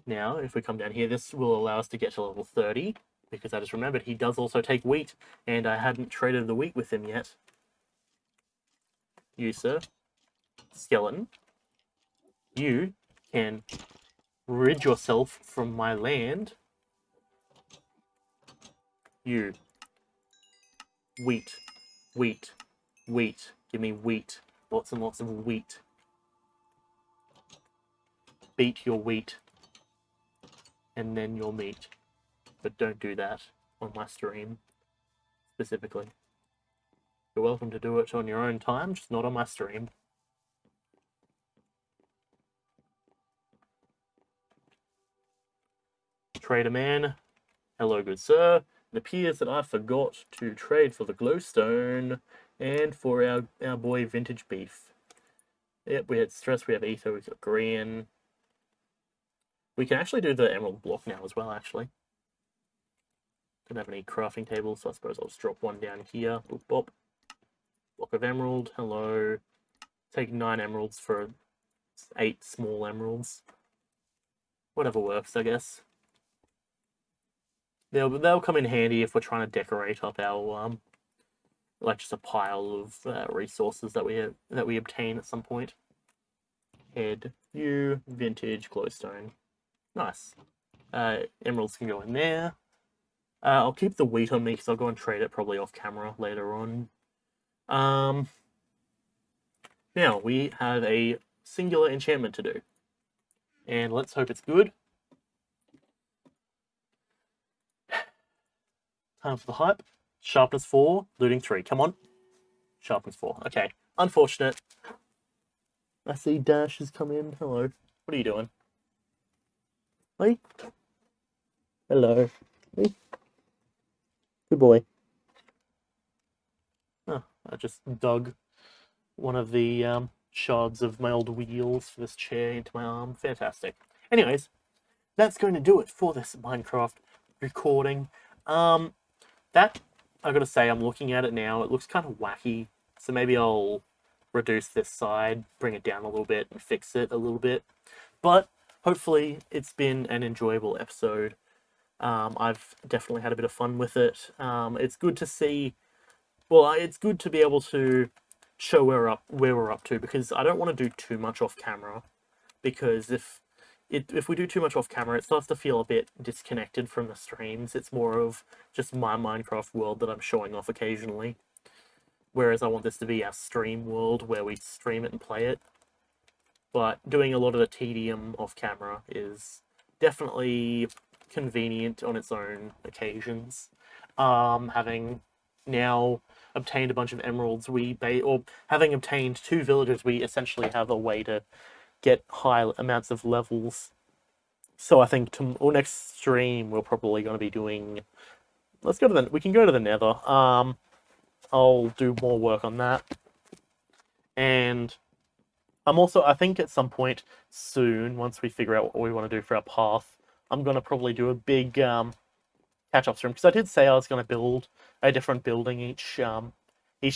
Now, if we come down here, this will allow us to get to level 30, because I just remembered he does also take wheat, and I hadn't traded the wheat with him yet. You, sir, skeleton, you can rid yourself from my land. You, wheat, wheat, wheat, give me wheat, lots and lots of wheat. Beat your wheat. And then your meat. But don't do that on my stream, specifically. You're welcome to do it on your own time, just not on my stream. Trader man. Hello, good sir. It appears that I forgot to trade for the glowstone and for our boy vintage beef. Yep, we had stress, we have ether, we got green. We can actually do the emerald block now as well, actually. Don't have any crafting tables, so I suppose I'll just drop one down here. Boop, bop. Block of emerald, hello. Take 9 emeralds for 8 small emeralds. Whatever works, I guess. They'll come in handy if we're trying to decorate up our like just a pile of resources that we obtain at some point. Head, you, vintage, glowstone. Nice. Emeralds can go in there. I'll keep the wheat on me because I'll go and trade it probably off camera later on. Now we have a singular enchantment to do. And let's hope it's good. Time for the hype. Sharpness 4, looting 3. Come on. Sharpens 4. Okay. Unfortunate. I see Dash has come in. Hello. What are you doing? Hey. Hello. Hey. Good boy. Oh, I just dug one of the shards of my old wheels for this chair into my arm. Fantastic. Anyways, that's going to do it for this Minecraft recording. That, I gotta say, I'm looking at it now, it looks kind of wacky, so maybe I'll reduce this side, bring it down a little bit, and fix it a little bit. But hopefully it's been an enjoyable episode. I've definitely had a bit of fun with it. It's good to see, well, it's good to be able to show where we're up to, because I don't want to do too much off camera, because if we do too much off camera, it starts to feel a bit disconnected from the streams. It's more of just my Minecraft world that I'm showing off occasionally. Whereas I want this to be our stream world where we stream it and play it. But doing a lot of the tedium off camera is definitely convenient on its own occasions. Having now obtained a bunch of emeralds, or having obtained 2 villages, we essentially have a way to get high amounts of levels. So I think next stream we're probably going to be doing. We can go to the Nether. I'll do more work on that, and I think at some point soon, once we figure out what we want to do for our path, I'm going to probably do a big catch-up stream, because I did say I was going to build a different building each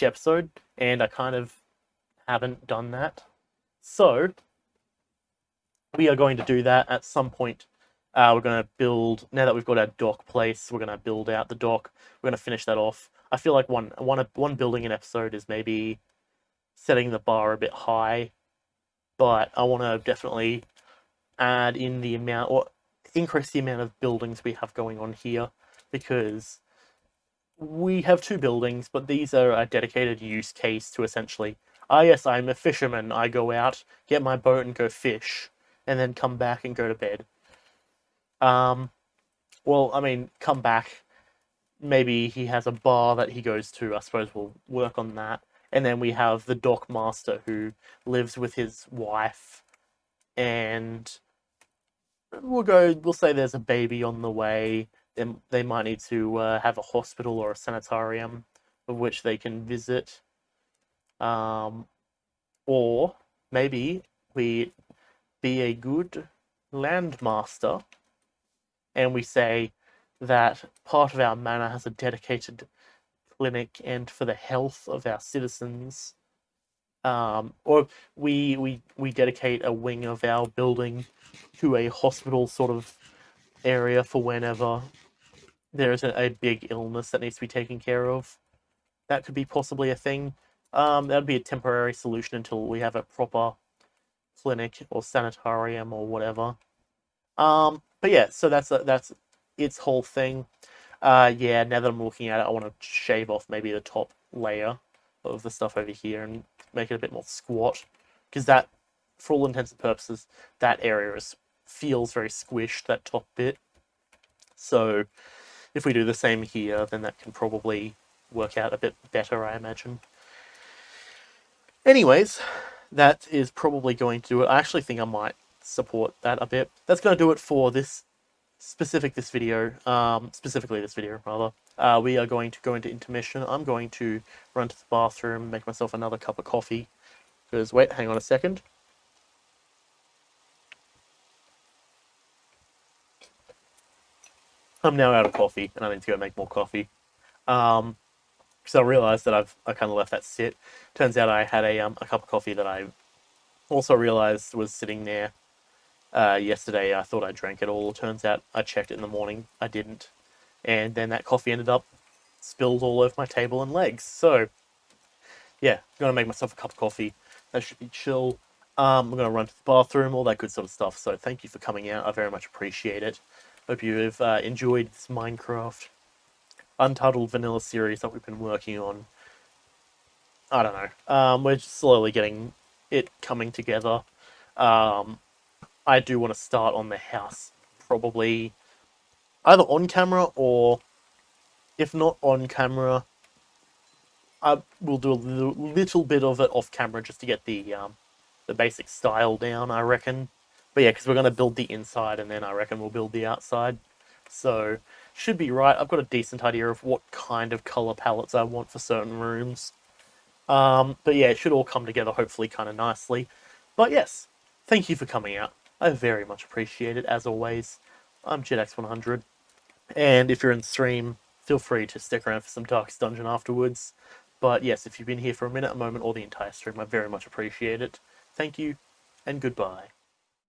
episode, and I kind of haven't done that. So we are going to do that at some point. We're going to build, now that we've got our dock place, we're going to build out the dock. We're going to finish that off. I feel like one building an episode is maybe setting the bar a bit high, but I want to definitely add in the amount, or increase the amount of buildings we have going on here, because we have 2 buildings, but these are a dedicated use case to essentially, yes, I'm a fisherman. I go out, get my boat, and go fish, and then come back and go to bed. Well, I mean, come back. Maybe he has a bar that he goes to. I suppose we'll work on that. And then we have the dock master who lives with his wife, and we'll say there's a baby on the way. Then they might need to have a hospital or a sanitarium of which they can visit. Or maybe we be a good landmaster, and we say that part of our manor has a dedicated clinic and for the health of our citizens. Or we dedicate a wing of our building to a hospital sort of area for whenever there is a big illness that needs to be taken care of. That could be possibly a thing. That'd be a temporary solution until we have a proper clinic or sanitarium or whatever. But yeah, so that's its whole thing. Yeah, now that I'm looking at it, I want to shave off maybe the top layer of the stuff over here and make it a bit more squat, because that, for all intents and purposes, that area feels very squished, that top bit. So if we do the same here, then that can probably work out a bit better, I imagine. Anyways, that is probably going to do it. I actually think I might support that a bit. That's going to do it for this specifically this video, rather. We are going to go into intermission. I'm going to run to the bathroom, make myself another cup of coffee. Because, wait, hang on a second. I'm now out of coffee, and I need to go make more coffee. Because I realised that I kind of left that sit. Turns out I had a cup of coffee that I also realised was sitting there yesterday. I thought I drank it all. Turns out I checked it in the morning. I didn't. And then that coffee ended up spilled all over my table and legs. So, yeah, I'm going to make myself a cup of coffee. That should be chill. I'm going to run to the bathroom, all that good sort of stuff. So thank you for coming out. I very much appreciate it. Hope you've enjoyed this Minecraft Untitled Vanilla series that we've been working on. I don't know. We're just slowly getting it coming together. I do want to start on the house, probably either on camera or, if not on camera, we'll do a little bit of it off camera just to get the basic style down, I reckon. But yeah, because we're going to build the inside and then I reckon we'll build the outside. So, should be right. I've got a decent idea of what kind of color palettes I want for certain rooms. But yeah, it should all come together hopefully kind of nicely. But yes, thank you for coming out. I very much appreciate it, as always. I'm JetX100. And if you're in the stream, feel free to stick around for some Darkest Dungeon afterwards. But yes, if you've been here for a minute, a moment, or the entire stream, I very much appreciate it. Thank you, and goodbye.